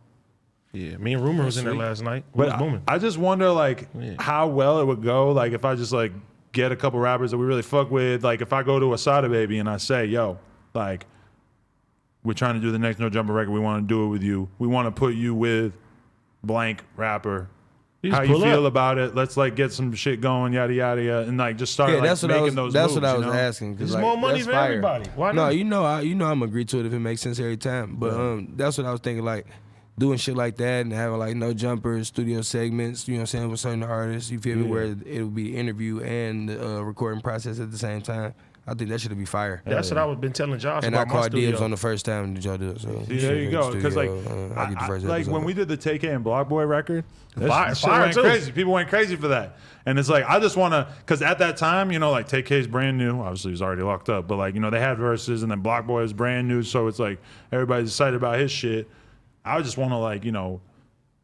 Yeah, me and Rumor was in there last night. But I just wonder like how well it would go. Like if I just like get a couple rappers that we really fuck with. Like if I go to a Sada Baby and I say, yo, like we're trying to do the next No Jumper record. We want to do it with you. We want to put you with blank rapper. How you feel about it? Let's like get some shit going, yada yada, yada, and like just start like making those moves. That's what I was asking. There's more money for everybody. Why not? No, I'm agree to it if it makes sense every time. But that's what I was thinking. Like doing shit like that and having like No Jumpers, studio segments. You know what I'm saying, with certain artists. You feel me? Where it would be interview and recording process at the same time. I think that should be fire. That's what I've been telling Josh and about I called dibs on the first time that y'all do it. So there you go. Because like, like when we did the TK and Block Boy record, shit went crazy. People went crazy for that. And it's like I just want to, because at that time, you know, like TK's brand new. Obviously, he was already locked up, but like, you know, they had verses, and then Block Boy is brand new, so it's like everybody's excited about his shit. I just want to like, you know,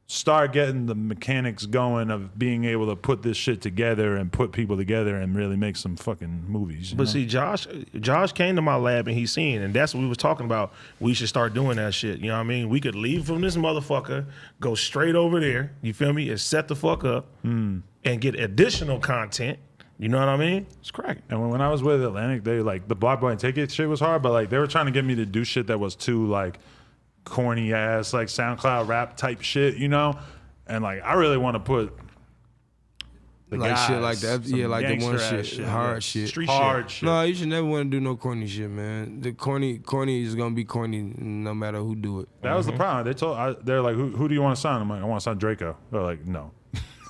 start getting the mechanics going of being able to put this shit together and put people together and really make some fucking movies. But see, Josh came to my lab and he's seen, and that's what we was talking about. We should start doing that shit. You know what I mean? We could leave from this motherfucker, go straight over there, you feel me, and set the fuck up and get additional content. You know what I mean? It's cracking. And when I was with Atlantic, they like the Block Boy and Take It shit was hard, but like they were trying to get me to do shit that was too like corny ass like SoundCloud rap type shit, you know, and like I really want to put the like guys, shit like that, yeah, like the one shit, hard shit, street hard shit. No, you should never want to do no corny shit, man. The corny is gonna be corny no matter who do it. That was the problem. They're like, who do you want to sign? I'm like, I want to sign Draco. They're like, no.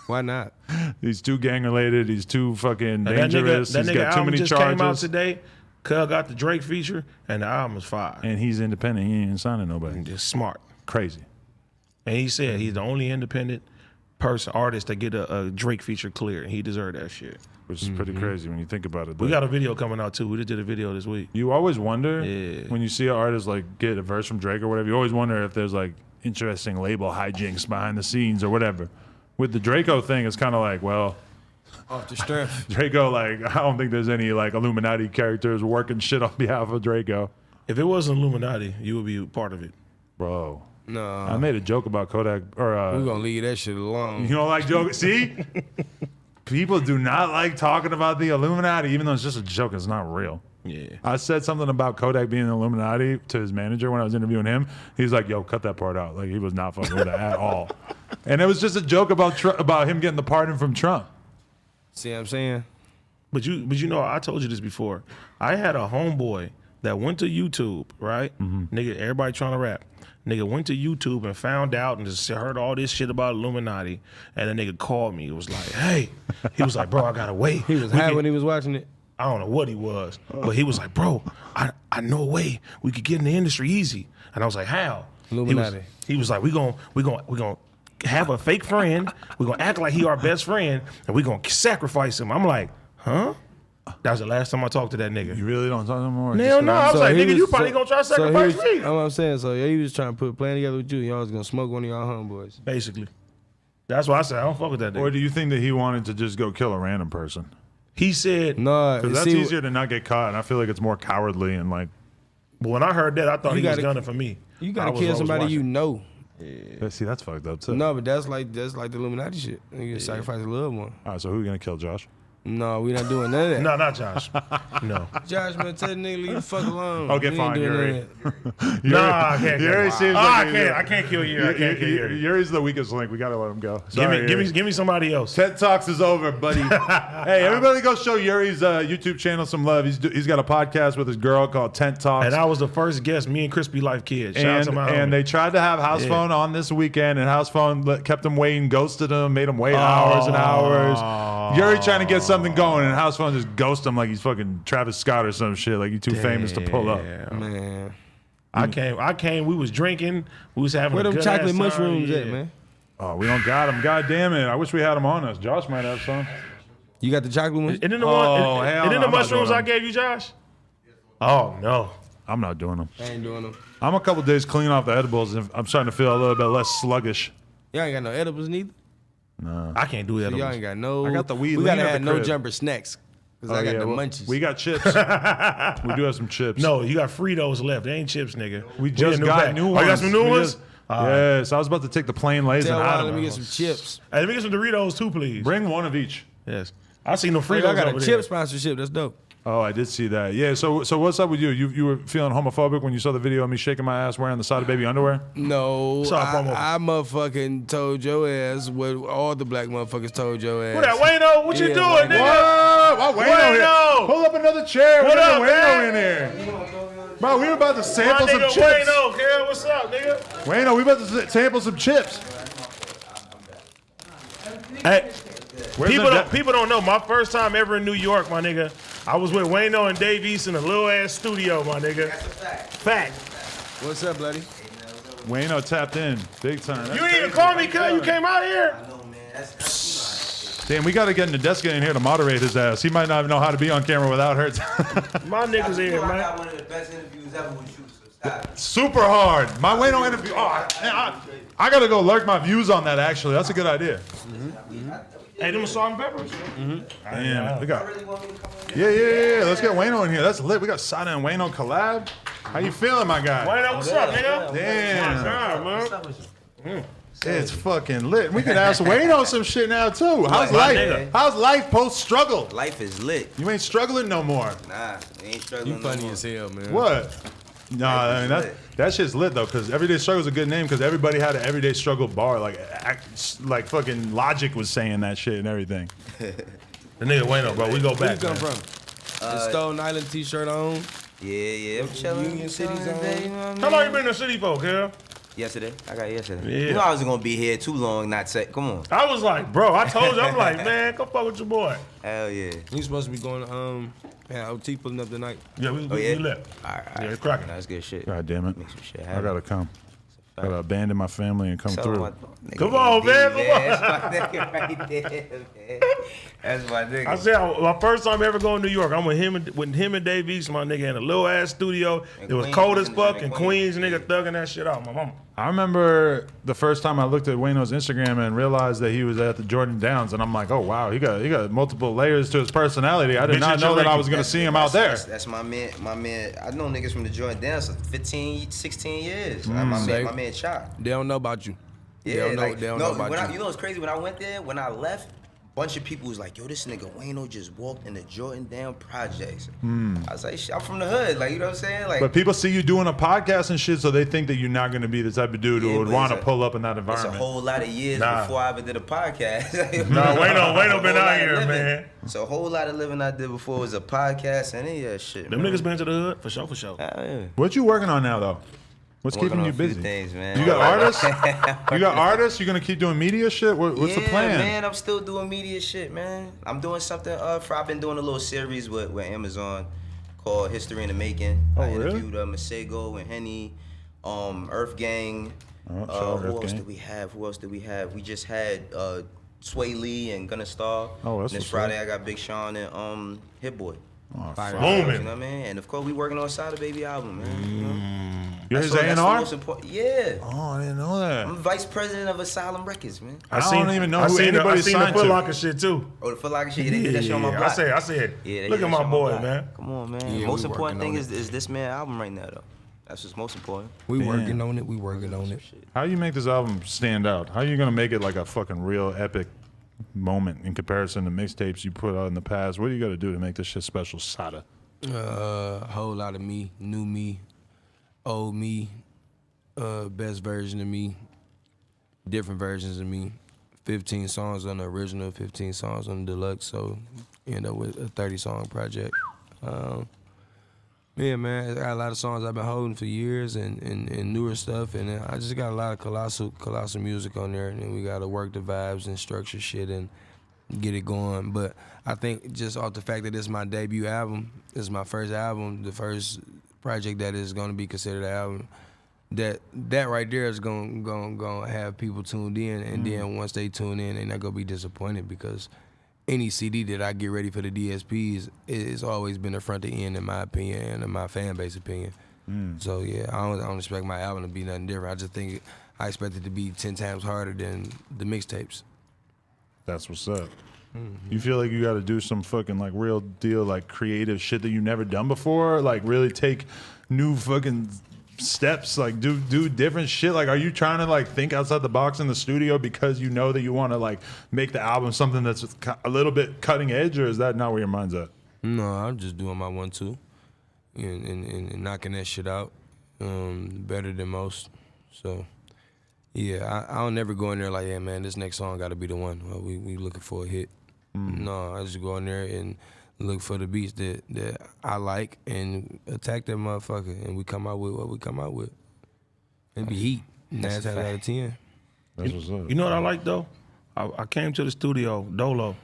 Why not? He's too gang related. He's too fucking dangerous. That nigga he's got too many just charges. Came out today. Cuz got the Drake feature, and the album is fire. And he's independent. He ain't even signing nobody. And just smart. Crazy. And he said he's the only independent artist that get a Drake feature clear, and he deserved that shit. Which is pretty crazy when you think about it. We got a video coming out too. We just did a video this week. You always wonder when you see an artist like get a verse from Drake or whatever, you always wonder if there's like interesting label hijinks behind the scenes or whatever. With the Draco thing, it's kind of like, well, off the strength. Draco, like, I don't think there's any like Illuminati characters working shit on behalf of Draco. If it wasn't Illuminati, you would be part of it. Bro. No. I made a joke about Kodak or we're gonna leave that shit alone. You don't like joke? See? People do not like talking about the Illuminati, even though it's just a joke, it's not real. Yeah. I said something about Kodak being an Illuminati to his manager when I was interviewing him. He's like, yo, cut that part out. Like, he was not fucking with that at all. And it was just a joke about him getting the pardon from Trump. See what I'm saying? But you know, I told you this before. I had a homeboy that went to YouTube, right? Nigga, everybody trying to rap. Nigga went to YouTube and found out and just heard all this shit about Illuminati. And the nigga called me. It was like, hey. He was like, bro, I gotta wait. He was high when he was watching it. I don't know what he was, but he was like, bro, I know a way we could get in the industry easy. And I was like, how? Illuminati. He was like, we gonna have a fake friend. We're gonna act like he our best friend, and we're gonna sacrifice him. I'm like, huh? That was the last time I talked to that nigga. You really don't talk no more? Hell no. I was like, nigga, you probably gonna try to sacrifice me. That's what I'm saying. So he was trying to put a plan together with you. Y'all was gonna smoke one of y'all homeboys. Basically. That's why I said I don't fuck with that nigga. Or do you think that he wanted to just go kill a random person? He said, no, because that's easier to not get caught, and I feel like it's more cowardly and like. But when I heard that, I thought he was gunning for me. You gotta kill somebody you know. Yeah. See, that's fucked up too. No, but that's like the Illuminati shit. You sacrifice a little one. All right, so who are you gonna kill, Josh? No, we not doing none of that. No, not Josh. No. Josh, man, tell the nigga leave the fuck alone. Okay, fine, Yuri. Nah, I can't. Yuri seems like I can't kill Yuri. I can't kill Yuri. Yuri's the weakest link. We gotta let him go. Sorry, give me somebody else. TED Talks is over, buddy. Hey, everybody go show Yuri's YouTube channel some love. He's got a podcast with his girl called TED Talks. And I was the first guest, me and Crispy Life Kids. Shout out to my and homie. they tried to have Housephone on this weekend, and Housephone kept him waiting, ghosted him, made him wait hours and hours. Yuri trying to get something going, and Housephone just ghost him like he's fucking Travis Scott or some shit, like he's too famous to pull up. Man. I came, we was drinking, we was having where a them good chocolate ass mushrooms time. at, man? Oh, we don't got him. God damn it. I wish we had him on us. Josh might have some. You got the chocolate ones? And then the the mushrooms I gave you, Josh? Oh, no. I'm not doing them. I ain't doing them. I'm a couple days clean off the edibles, and I'm starting to feel a little bit less sluggish. Y'all ain't got no edibles neither? No. I can't do that. Y'all ain't got no. I got the weed We lean gotta at have the no crib. jumper snacks. Cause I got the munchies. We got chips. We do have some chips. No, you got Fritos left. They ain't chips, nigga. We just need a got pack. new Oh, ones. you got some new We ones? just- Yes, I was about to take the plain Lays Tell and Wayno, hide let them. me get some chips. Hey, let me get some Doritos too, please. Bring one of each. Yes. I seen no Hey, Fritos I got over a there. chip sponsorship. That's dope. Oh, I did see that. Yeah. So what's up with you? You were feeling homophobic when you saw the video of me shaking my ass wearing the Sada baby underwear? No, Sorry, promo. I motherfucking told your ass what all the black motherfuckers told your ass. What that, Wayno? What you Yeah, doing, Wayno. nigga? What? Wayno! Pull up another chair. What We got up, Wayno man? in here. Bro, we were about to My sample some nigga chips. Wayno, kid. What's up, nigga? Wayno, we about to sample some chips. Hey, Where's people don't know. My first time ever in New York, my nigga, I was with Wayno and Dave East in a little ass studio, my nigga. Fact. What's up, bloody? Wayno tapped in big time. You didn't even call me, cuz. You came out here. Damn, we got to get Nadeska in here to moderate his ass. He might not know how to be on camera without her. My niggas here, I man. got one of the best interviews ever with you, so stop. Super hard. My Wayno interview. Oh, I got to go lurk my views on that, actually. That's a good idea. Hey, them salt and peppers? Damn, we got. Really want me to come on? Yeah. Let's get Wayno in here. That's lit. We got Sada and Wayno collab. How you feeling, my guy? Wayno, what's up, nigga? Damn. God, man. What's up with you? It's fucking lit. We could ask Wayno some shit now, too. How's My life? nigga. How's life post-struggle? Life is lit. You ain't struggling no more. Nah, we ain't struggling. You funny no more. as hell, man. What? No, I mean that shit's lit though, because Everyday Struggle's a good name because everybody had an Everyday Struggle bar, like fucking Logic was saying that shit and everything. The nigga Wayno, bro. We go Where back, you come man. from? The Stone Island t-shirt on. Yeah, I'm chilling. Union City's chilling on. today, you know what I How long you mean? been in the city for, kid? Yesterday. I got yesterday. Yeah. You know I wasn't gonna be here too long, not say. Come on. I was like, bro, I told you, I'm like, man, come fuck with your boy. Hell yeah. You supposed to be going OT pulling up tonight. Yeah, we Oh, yeah? left. All right. Yeah, it's cracking. That's good shit. God damn it. Make some shit I happen. gotta come. Gotta abandon my family and come Tell through. my nigga, Come on, D, man, come on. That's my nigga right there, man. That's my nigga. I said my first time ever going to New York. I'm with him and Dave East, my nigga, in a little ass studio. And It was Queens, cold as and fuck, and Queens. Queens nigga thugging that shit out. My mama. I remember the first time I looked at Wayno's Instagram and realized that he was at the Jordan Downs, and I'm like, oh wow, he got multiple layers to his personality. I did Bitch, not it's know your that I ranking. was gonna see him out there. That's my man. My man. I know niggas from the Jordan Dance for 15, 16 years. Like, Same. my man Chop. They don't know about you. Yeah, they don't know, like, they don't no, know about when you. you know what's crazy? When I went there, when I left, bunch of people was like, yo, this nigga Wayno just walked in the Jordan Down projects. I was like, shit, I'm from the hood. Like, you know what I'm saying? Like, But people see you doing a podcast and shit, so they think that you're not gonna be the type of dude Yeah, who would but want to it's a- pull up in that it's a environment. whole lot of years Nah. before I ever did a podcast. Nah, Wayno been A whole out lot of here, living. man. So a whole lot of living I did before was a podcast and any of that shit. Them man. niggas been to the hood for sure, for sure. Hell yeah. What you working on now, though? What's Working keeping on you a few busy? things, man. You got artists? You got artists? You gonna keep doing media shit? What's the Yeah, plan? man, I'm still doing media shit, man. I'm doing something. I've been doing a little series with Amazon called History in the Making. Oh, I really? interviewed Masego and Henny, Earth Gang. Oh, shout out Who Earth else Gang. did we have? Who else did we have? We just had Sway Lee and Gunna Star. Oh, that's and this what's Friday up. I got Big Sean and Hit Boy. Oh, Fire. fuck. You know Booming. what I mean? And of course we working on Sada Baby album, man. You know? You're his That's the A&R? most important. Yeah. Oh, I didn't know that. I'm vice president of Asylum Records, man. I don't even know I who seen the, I anybody seen the signed to. Foot Locker shit too. Oh, the Foot Locker shit. They did that shit on my Yeah, block. I said, Yeah, they look did at that my shit on boy, block. man. Come on, man. Yeah, most we important working thing on is this man album right now, though. That's what's most important. We Damn. working on it. We working on it. How you make this album stand out? How you gonna make it like a fucking real epic moment in comparison to mixtapes you put out in the past? What do you got to do to make this shit special, Sada? Whole lot of me, new me, old me, best version of me, different versions of me. 15 songs on the original, 15 songs on the deluxe, so end up with a 30-song project. Yeah, man, I got a lot of songs I've been holding for years and newer stuff, and then I just got a lot of colossal music on there, and then we got to work the vibes and structure shit and get it going. But I think just off the fact that it's my debut album, it's my first album, the first project that is going to be considered an album, that right there is going to have people tuned in, and then once they tune in, they're not going to be disappointed because any CD that I get ready for the DSPs, it's always been the front to end in my opinion and in my fan base opinion. So yeah, I don't expect my album to be nothing different. I just think I expect it to be 10 times harder than the mixtapes. That's what's up. You feel like you got to do some fucking like real deal, like creative shit that you never done before, like really take new fucking steps, like do different shit. Like, are you trying to like think outside the box in the studio because you know that you want to like make the album something that's a little bit cutting edge, or is that not where your mind's at? No, I'm just doing my 1-2 and knocking that shit out better than most. So. Yeah, I don't never go in there like, yeah, man, this next song got to be the one. Well, we looking for a hit. No, I just go in there and look for the beats that I like and attack that motherfucker, and we come out with what we come out with. It be heat. 9 times out of 10. That's what's up. You know what I like though? I came to the studio, Dolo,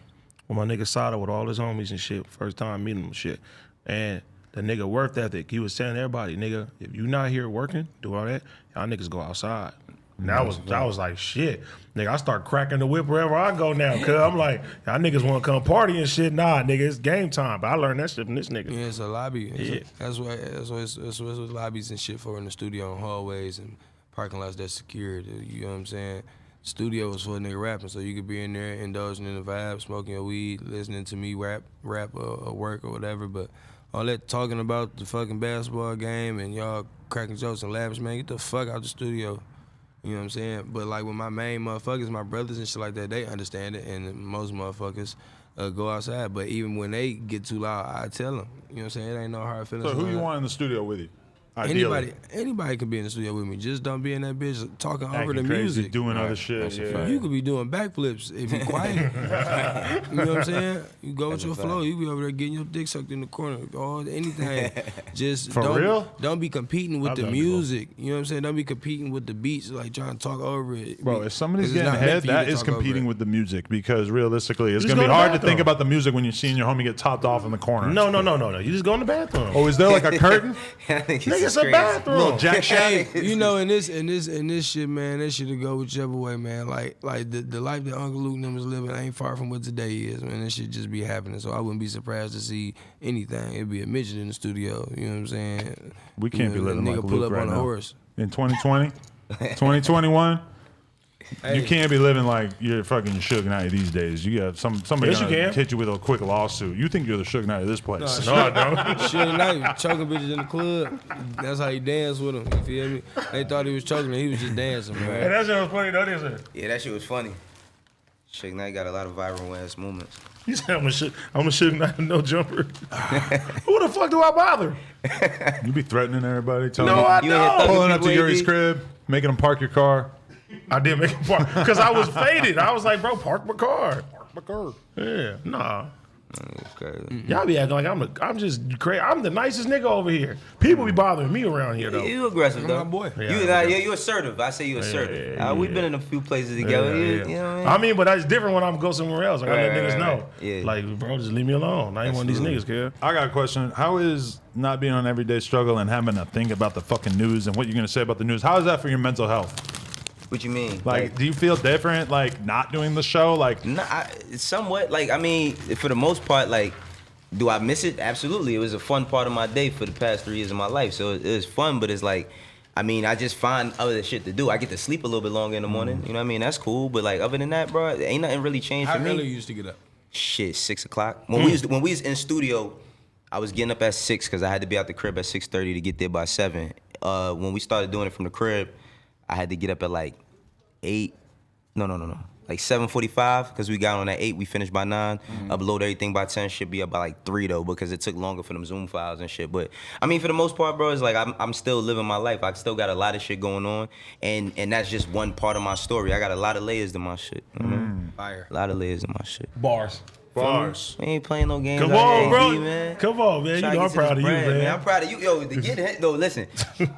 with my nigga Sada, with all his homies and shit. First time meeting him and shit. And the nigga work ethic, he was telling everybody, nigga, if you not here working, do all that, y'all niggas go outside. And I was like, shit. Nigga, I start cracking the whip wherever I go now, cuz I'm like, y'all niggas want to come party and shit. Nah, nigga, it's game time. But I learned that shit from this nigga. Yeah, it's a lobby. That's what it's lobbies and shit for in the studio and hallways and parking lots that's secured. You know what I'm saying? Studio was for a nigga rapping, so you could be in there indulging in the vibe, smoking your weed, listening to me rap or work or whatever. But all that talking about the fucking basketball game and y'all cracking jokes and laughing, man, get the fuck out the studio. You know what I'm saying? But like with my main motherfuckers, my brothers and shit like that, they understand it, and most motherfuckers go outside. But even when they get too loud, I tell them. You know what I'm saying? It ain't no hard feelings. So who you want in the studio with you? Ideally. Anybody can be in the studio with me. Just don't be in that bitch talking Acting over the crazy, music. doing other shit. Yeah. You could be doing backflips if you quiet. You know what I'm saying? You go with your flow. You be over there getting your dick sucked in the corner. Anything. Just don't be competing with the music. You know what I'm saying? Don't be competing with the beats, like trying to talk over it. Bro, if somebody's getting ahead, that is competing with the music, because realistically, it's going to be hard to think about the music when you're seeing your homie get topped off in the corner. No. You just go in the bathroom. Oh, is there like a curtain? It's a bathroom. Little jack shot. You know, in this shit, man, that shit to go whichever way, man. Like the life that Uncle Luke and them was living ain't far from what today is, man. That shit just be happening. So I wouldn't be surprised to see anything. It'd be a midget in the studio. You know what I'm saying? We can't be living like nigga pull Luke up right on a now. horse. In 2020, 2021. Hey. You can't be living like you're fucking Suge Knight these days. You got somebody hit you with a quick lawsuit. You think you're the Suge Knight of this place? No, I don't. Suge Knight choking bitches in the club. That's how he danced with them. You feel me? They thought he was choking and he was just dancing, man. Hey, that shit was funny, though, isn't it? Yeah, that shit was funny. Suge Knight got a lot of viral ass moments. You said I'm a Suge Knight, no jumper. Who the fuck do I bother? You be threatening everybody. No, I don't. Pulling up to Yuri's crib, making him park your car. I did make him park because I was faded. I was like, bro, park my car. Park my car. Yeah, nah. That's crazy. Y'all be acting like I'm just crazy. I'm the nicest nigga over here. People be bothering me around here though. You aggressive though. My boy. You assertive. I say you assertive. We've been in a few places together. You know what I mean, but that's different when I go somewhere else. Like, I let niggas know. Yeah. Like, bro, just leave me alone. I ain't one of these niggas, kid. I got a question. How is not being on Everyday Struggle and having to think about the fucking news and what you're gonna say about the news? How is that for your mental health? What you mean? Like, do you feel different, like, not doing the show? Like, Nah, somewhat. Like, I mean, for the most part, like, do I miss it? Absolutely. It was a fun part of my day for the past 3 years of my life. So it was fun, but it's like, I mean, I just find other shit to do. I get to sleep a little bit longer in the morning. You know what I mean? That's cool. But like, other than that, bro, ain't nothing really changed for me. How early you used to get up? Shit, 6 o'clock. When we was in studio, I was getting up at 6 because I had to be out the crib at 6:30 to get there by 7. When we started doing it from the crib, I had to get up at like 8. No. Like 7:45, because we got on at 8, we finished by 9. Upload everything by 10, should be up by like 3 though, because it took longer for them Zoom files and shit. But I mean, for the most part, bro, it's like I'm still living my life. I still got a lot of shit going on, and that's just one part of my story. I got a lot of layers to my shit. You know? Fire. A lot of layers to my shit. Bars. We ain't playing no games. Come out on, here, bro. AD, man. Come on, man. You know I'm proud of you, man. I'm proud of you. Yo, to get hit, though, listen.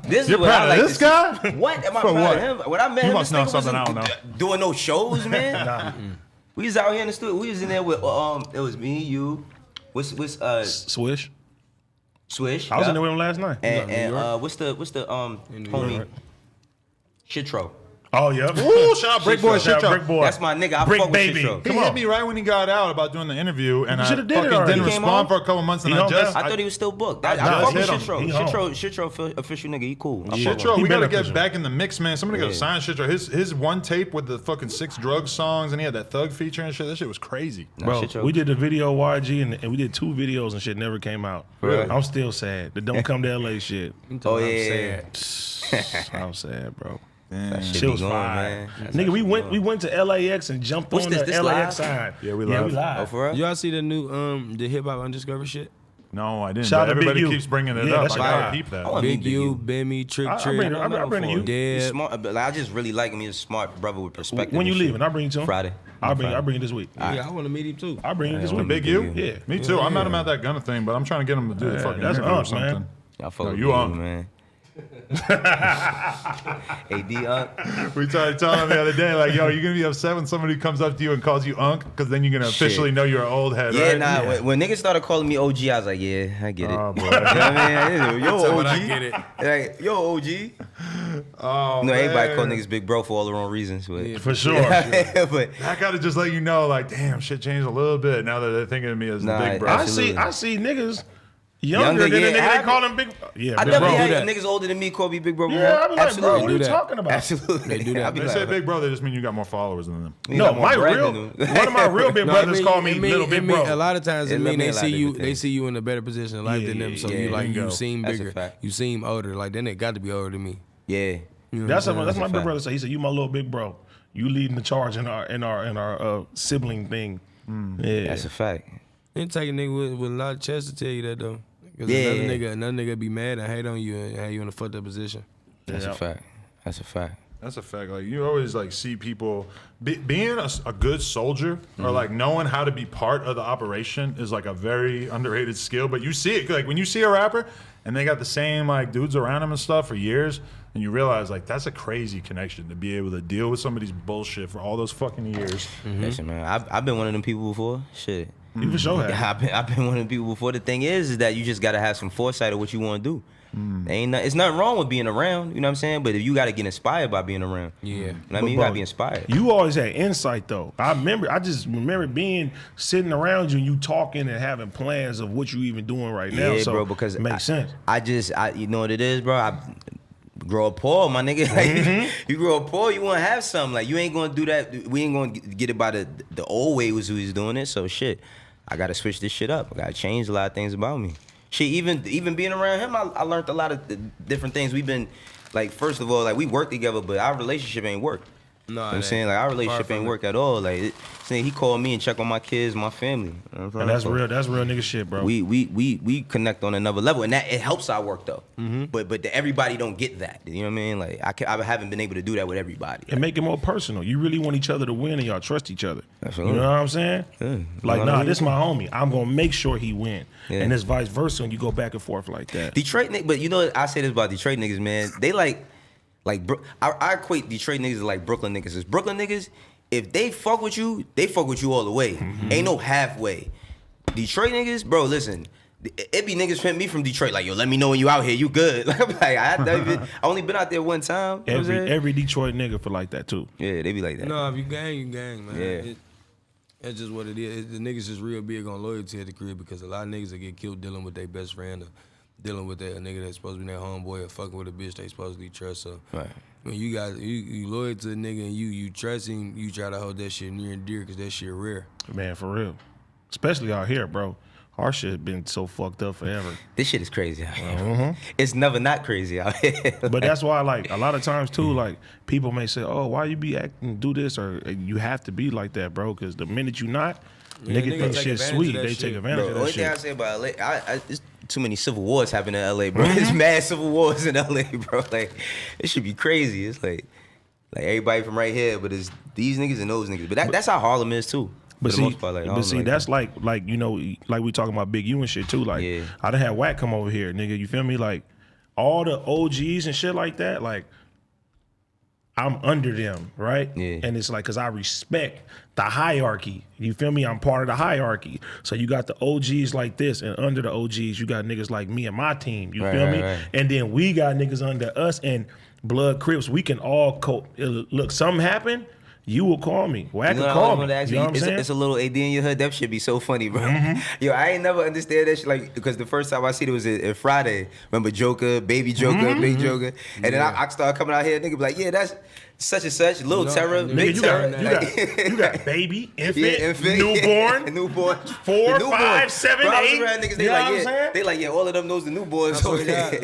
This You're is what proud I of like this to guy? see. What? Am I For proud what? of him? When I met You him, must this know nigga something I wasn't don't know. doing no shows, man. We was out here in the studio. We was in there with, it was me, you, Swish. Swish. I was in there with him last night. And what's the homie? Shitro. Oh yeah. Ooh, shout out Brick Boy, Shout out Shit Brick Show. Boy. That's my nigga. I Brick fuck with baby. Shit Show. He hit me right when he got out about doing the interview, and I shoulda did it fucking already. didn't He came respond home? for a couple months, and He I home just now? I thought he was still booked. I just fuck with hit Shit him. Show. He home. Shit Show official nigga. He cool. I Yeah. fuck with Shit Show, He we been gotta get official. back in the mix, man. Somebody gotta Yeah. sign Shit Show. His one tape with the fucking 6 drug songs, and he had that Thug feature and shit. That shit was crazy. Bro, Shit Show. we did the video YG and we did 2 videos and shit never came out. Really? I'm still sad. The Don't Come to LA shit. Oh I'm yeah. sad. I'm sad, bro. That shit Shit be was going, fire. man. That's Nigga, how we shit went going. to LAX and jumped What's on this? the This LAX live? side. Yeah, we Yeah, live. we live. Oh, for real? Y'all see the new the hip hop undiscovered shit? No, I didn't. Shout out But to Big everybody U. keeps bringing it Yeah, up. that's I gotta fire. peep that. I wanna Big Big U, U. Bimmy, Trick I Trick. bring it to you. He's Dead. smart, but like, I just really like him. He's a smart brother with perspective. When you and shit. leaving? I'll bring you to him. Friday. I'll bring you this week. Yeah, I want to meet him too. I'll bring you this week. Big U? Yeah. Me too. I met him at that Gunna thing, but I'm trying to get him to do the fucking that's interview or us, man. something. Y'all fuck No, with you Big U, on. man. AD We tried telling him the other day, like, yo, you're gonna be upset when somebody comes up to you and calls you Unc, because then you're gonna officially know you're an old head, Yeah, right? nah. When niggas started calling me OG, I was like, yeah, I get it. Oh, boy. You know what I mean? Yo, Tell OG. what I get it. Like, yo, OG. Oh, You know, everybody man. call niggas big bro for all the wrong reasons. But, For sure. but I gotta just let you know, like, damn, shit changed a little bit now that they're thinking of me as Nah, the big bro. Absolutely. I see niggas younger than the yeah, nigga they I- call him big. Yeah, I big definitely bro. had niggas older than me call me big bro. Yeah, I be like, Absolutely. bro, what are you do that. talking about? Absolutely. They do that. I be They like, say big brother, they just mean you got more followers than them. you No, got more my bread real than them. one of my real big No, I brothers mean, call me it mean- little it big mean- bro. A lot of times It it let mean me they a lot see of you. different They things. see you in a better position in life Yeah, than them. yeah, So yeah, you like bingo. you seem That's a bigger. fact. You seem older. Like then they got to be older than me. Yeah. You know That's what I'm that's saying? my a big fact. brother say. He said, "You my little big bro. You leading the charge in our sibling thing." Yeah, That's a fact. It take a nigga with a lot of chest to tell you that though. Because Yeah. another nigga be mad and hate on you and have you in a fucked up position. That's Yeah. a fact. That's a fact. That's a fact. Like, you always like see people being a good soldier or like knowing how to be part of the operation is like a very underrated skill. But you see it like when you see a rapper and they got the same like dudes around them and stuff for years, and you realize like that's a crazy connection to be able to deal with somebody's bullshit for all those fucking years. Listen, man, I've been one of them people before. Shit. you for sure have. I've been one of the people before. The thing is that you just gotta have some foresight of what you want to do. It's nothing wrong with being around, you know what I'm saying? But if you gotta get inspired by being around, Yeah. you know what I mean? You gotta be inspired. You always had insight though. I just remember being sitting around you and you talking and having plans of what you even doing right now. Yeah, So bro, because it makes sense. You know what it is, bro? I grow up poor, my nigga. Like, you grow up poor, you want to have something. Like, you ain't gonna do that. We ain't gonna get it by the old way was who he's doing it. So shit, I gotta switch this shit up. I gotta change a lot of things about me. Shit, even being around him, I learned a lot of different things. We've been like, first of all, like we work together, but our relationship ain't work. No, You know what I'm saying? Like, our relationship ain't work at all. Like, saying he called me and check on my kids, my family. You know what I'm saying? And that's So real. That's real nigga shit, bro. we connect on another level, and that it helps our work though. But everybody don't get that. You know what I mean? Like I haven't been able to do that with everybody. and make it more personal. You really want each other to win, and y'all trust each other. Absolutely. You know what I'm saying? Yeah. Like, You know what I nah, mean? this my homie. I'm gonna make sure he win, Yeah. and it's vice versa. And you go back and forth like that. Detroit niggas, but you know I say this about Detroit niggas, man. They like I equate Detroit niggas to like Brooklyn niggas. It's Brooklyn niggas. If they fuck with you, they fuck with you all the way. Ain't no halfway. Detroit niggas, bro, listen. It be niggas sent me from Detroit like, yo, let me know when you out here. You good? Like, I only been out there one time. You know what I'm saying? Every Detroit nigga feel like that too. Yeah, they be like that. No, if you gang, man. Yeah. That's just what it is. The niggas just real big on loyalty at the crib because a lot of niggas that get killed dealing with their best friend or dealing with that nigga that's supposed to be their homeboy or fucking with a bitch they supposedly trust. So Right. when you loyal to the nigga and you trust him, you try to hold that shit near and dear because that shit rare. Man, for real. Especially out here, bro. Our shit been so fucked up forever. This shit is crazy out here. It's never not crazy out here. But that's why, like, a lot of times too, like, people may say, "Oh, why you be acting, do this?" Or you have to be like that, bro. Because the minute you not, Yeah, nigga niggas think take shit advantage of sweet. that They shit. take advantage Bro, of the that only thing I shit. say about LA, there's too many civil wars happening in LA, bro. There's mad civil wars in LA, bro. Like, it should be crazy. It's like everybody from right here, but it's these niggas and those niggas. But that's how Harlem is too. But For see, the most part, like, Harlem that's that. like you know, like we talking about Big U and shit too. Like, Yeah. I done had Wack come over here, nigga. You feel me? Like, all the OGs and shit like that. Like, I'm under them, right? Yeah. And it's like, cause I respect the hierarchy. You feel me? I'm part of the hierarchy. So you got the OGs like this, and under the OGs, you got niggas like me and my team. You Right, feel right, me? right. And then we got niggas under us, and blood Crips, we can all look, something happened, you will call me. Wack will call me. You know what I'm saying? It's a little AD in your hood. That shit be so funny, bro. Yo, I ain't never understand that shit, like, because the first time I seen it was at Friday. Remember Joker, Baby Joker, Big Joker? And then I started coming out here, nigga be like, yeah, that's such and such, Little Terror, Big Terror. You got baby, infant, newborn, 4, 5, 7, 8. They like, yeah, all of them knows the newborns.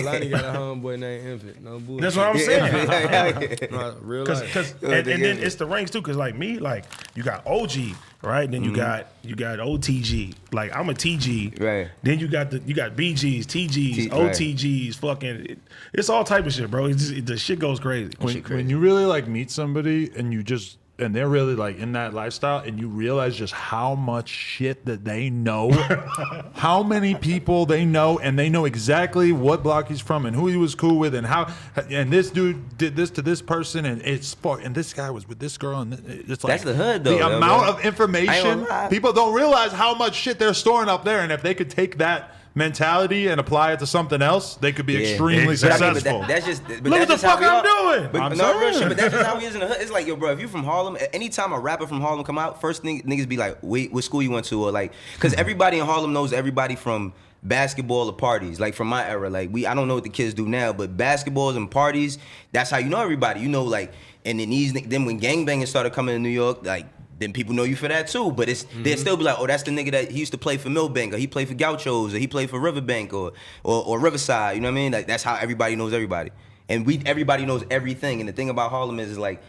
Lonnie got a homeboy named Infant. No bullshit. That's what I'm saying. No, real life. And then it's the ranks too, cause like me, like you got OG, right? Then you got OTG. Like I'm a TG. Right. Then you got BGs, TGs, OTGs, fucking. It's all type of shit, bro. The shit goes crazy. When you really like meet somebody and they're really like in that lifestyle, and you realize just how much shit that they know, how many people they know, and they know exactly what block he's from and who he was cool with, and this dude did this to this person, and this guy was with this girl, and it's like that's the hood though. The amount of information, people don't realize how much shit they're storing up there, and if they could take that mentality and apply it to something else, they could be extremely successful. But that's just look what the fuck I'm doing. But no real shit. But that's just how he is in the hood. It's like, yo, bro, if you from Harlem, anytime a rapper from Harlem come out, first thing niggas be like, wait, what school you went to, or like, because everybody in Harlem knows everybody from basketball or parties. Like from my era, like I don't know what the kids do now, but basketballs and parties, that's how you know everybody. You know, like, and then when gangbanging started coming to New York, like, then people know you for that too. But they'll still be like, oh, that's the nigga that he used to play for Millbank, or he played for Gauchos, or he played for Riverbank, or Riverside. You know what I mean? Like that's how everybody knows everybody, and everybody knows everything. And the thing about Harlem is like,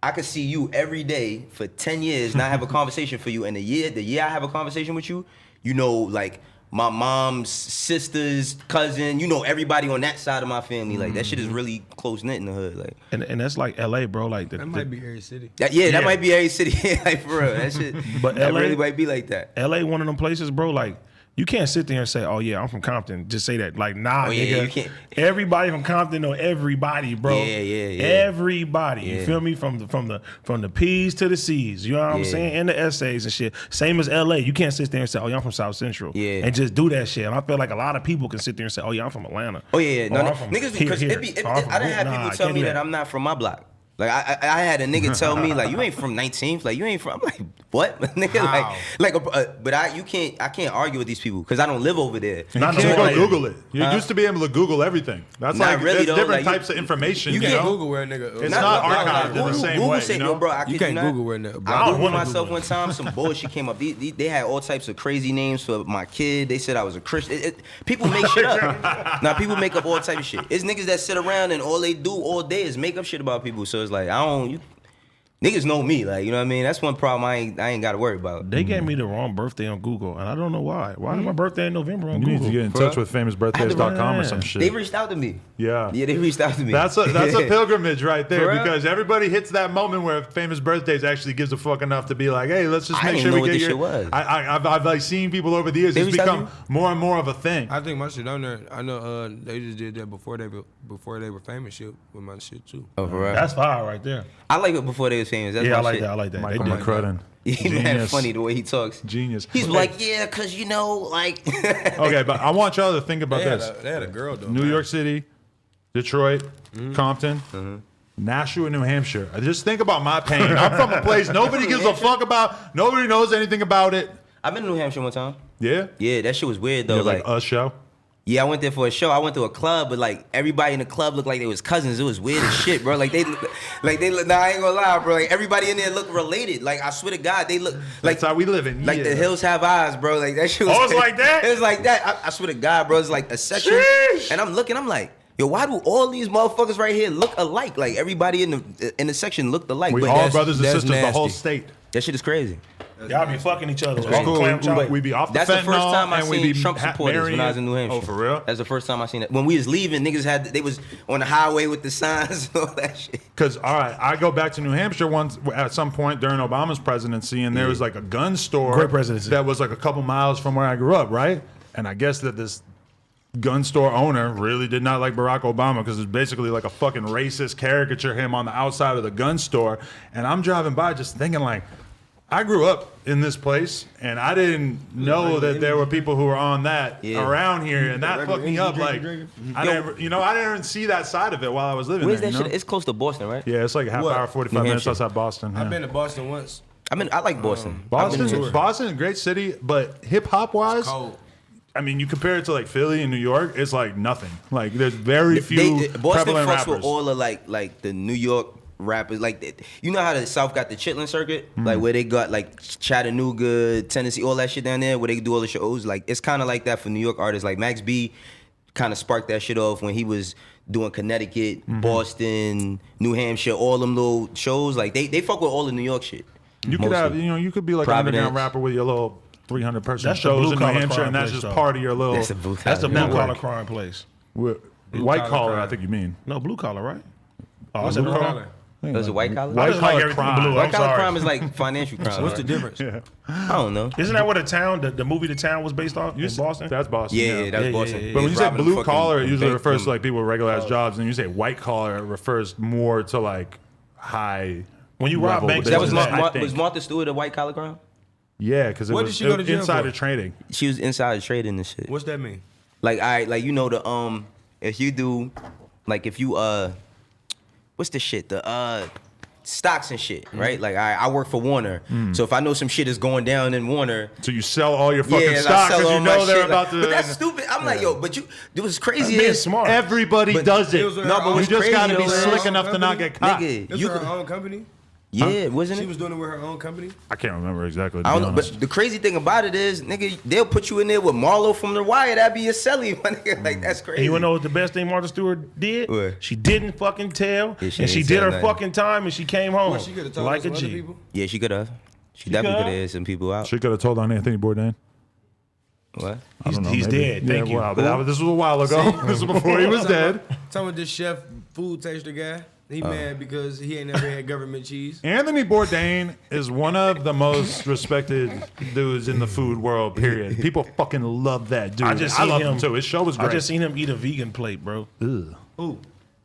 I could see you every day for 10 years, not have a conversation for you, and the year I have a conversation with you, you know, like my mom's sister's cousin, you know everybody on that side of my family. Like that shit is really close knit in the hood. Like, and that's like LA, bro. Like that might be every city. That might be every city. Like for real, that shit. But that LA really might be like that. LA, one of them places, bro. Like you can't sit there and say, "Oh yeah, I'm from Compton." Just say that. Like nah, nigga. You can't. Everybody from Compton know everybody, bro. Yeah. Everybody. You feel me? From the P's to the C's. You know what I'm saying? And the essays and shit. Same as LA. You can't sit there and say, "Oh yeah, I'm from South Central." Yeah. And just do that shit. And I feel like a lot of people can sit there and say, "Oh yeah, I'm from Atlanta." Oh yeah. No, niggas, because I didn't have people tell me that I'm not from my block. Like I had a nigga tell me like, you ain't from 19th, like you ain't from. I'm like, what, nigga? But I can't argue with these people because I don't live over there. You can't go Google it. You used to be able to Google everything. That's not like really, there's different types of information. You can't Google where a nigga. It's not archived in the same way. You know, bro, you can't Google where nigga. I Googled myself one time. Some bullshit came up. They had all types of crazy names for my kid. They said I was a Christian. People make shit up. Now people make up all type of shit. It's niggas that sit around and all they do all day is make up shit about people. So it's like niggas know me, like, you know what I mean? That's one problem I ain't got to worry about. They gave me the wrong birthday on Google, and I don't know why. Why is my birthday in November on Google? You need to get in touch with famousbirthdays.com or some shit. They reached out to me. Yeah, they reached out to me. That's a pilgrimage right there, because everybody hits that moment where Famous Birthdays actually gives a fuck enough to be like, hey, let's just make sure we get your. I've like seen people over the years. It's become more and more of a thing. I think my shit on there. I know they just did that before they were famous shit with my shit too. Oh, for real? That's fire right there. I like it before they was famous. That's I like shit. that. I like that. Michael McCrudden. He man funny the way he talks. Genius. He's like, yeah, cause you know, like. Okay, but I want y'all to think about this. They had a girl though. New York City, Detroit, Compton, Nashua, New Hampshire. Just think about my pain. I'm from a place nobody gives a fuck about. Nobody knows anything about it. I've been to New Hampshire one time. Yeah. Yeah, that shit was weird though. Yeah, like a show. Yeah, I went there for a show. I went to a club, but like everybody in the club looked like they was cousins. It was weird as shit, bro. Like they, nah, I ain't gonna lie, bro. Like everybody in there looked related. Like I swear to God, they look like that's how we living. Like the hills have eyes, bro. Like that shit was. Oh, it's like that. It was like that. I swear to God, bro. It's like a section, and I'm looking. I'm like, yo, why do all these motherfuckers right here look alike? Like everybody in the section looked alike. We all brothers and sisters, the whole state. That shit is crazy. Y'all be fucking each other. It's cool. We be off the That's the first time I and seen Trump supporters when I was in New Hampshire. Oh, for real? That's the first time I seen that. When we was leaving, niggas they was on the highway with the signs and all that shit. Because, all right, I go back to New Hampshire once at some point during Obama's presidency, and there was like a gun store that was like a couple miles from where I grew up, right? And I guess that this gun store owner really did not like Barack Obama because it's basically like a fucking racist caricature of him on the outside of the gun store. And I'm driving by just thinking like, I grew up in this place, and I didn't know that there were people who were on that around here, and that fucked me up. Like, I didn't even see that side of it while I was living Where's there. that shit? It's close to Boston, right? Yeah, it's like a half hour, 45 minutes outside Boston. I've Yeah. been to Boston once. I like Boston. Boston, great city, but hip hop wise, Cold. I mean, you compare it to like Philly and New York, it's like nothing. Like, there's very few Boston prevalent fucks rappers. with all of like the New York rappers. Like, you know how the South got the Chitlin circuit, like where they got like Chattanooga, Tennessee, all that shit down there, where they do all the shows. Like, it's kind of like that for New York artists. Like Max B kind of sparked that shit off when he was doing Connecticut, Boston, New Hampshire, all them little shows. Like they fuck with all the New York shit. You could have, you could be like an underground rapper with your little 300 person That's the shows in New blue-collar Hampshire, crime and that's place, just though. part of your little. That's That's the blue collar crime place. White collar, I think you mean. No, blue collar, right? Oh, I said blue collar. It was a white collar. I just like everything crime. blue. White I'm collar sorry. crime is like financial crime. What's the right? difference? I don't know. Isn't that what the movie The Town was based off in Boston? That's Boston. Yeah, that's Boston. But when you say Robbing blue fucking collar, it usually bank refers to them. like people with regular ass jobs, and you say white collar, it refers more to like high. When you rob level. banks, That was I think. was Martha Stewart a white collar crime? Yeah, because it What did was she go to jail insider for? trading. She was inside trading and shit. What's that mean? Like like you know the if you do like if you what's the shit the stocks and shit, right? Like I work for Warner, so if I know some shit is going down in Warner, So you sell all your fucking I stock sell because all you my know they're shit, about like, to. But that's stupid. I'm like, yo, but it was crazy. being is, smart. Everybody But does it was it. her No, but own- You what's just crazy got to be though is- slick enough to not get caught. Nigga, It's you her could, own company. yeah, wasn't She it? was doing it with her own company. I can't remember exactly. To I be don't know, honest. but the crazy thing about it is, nigga, they'll put you in there with Marlo from The Wire. That'd be your celly, my nigga. Like, that's crazy. And you wanna know what the best thing Martha Stewart did? What? She didn't fucking tell, Yeah, she and she ain't did tell her nothing. fucking time, and she came home Well, she could have told like us a some other G. people. Yeah, she could have. She definitely coulda? could have had some people out. She could have told on Anthony Bourdain. What? I don't know, He's maybe. dead. Thank you. Wow, but this was a while ago. This was before he was dead. Talking about this chef food taster guy. He mad because he ain't never had government cheese. Anthony Bourdain is one of the most respected dudes in the food world, period. People fucking love that dude. I just seen love him him too. His show was I great. just seen him eat a vegan plate, bro. Ugh. Ooh.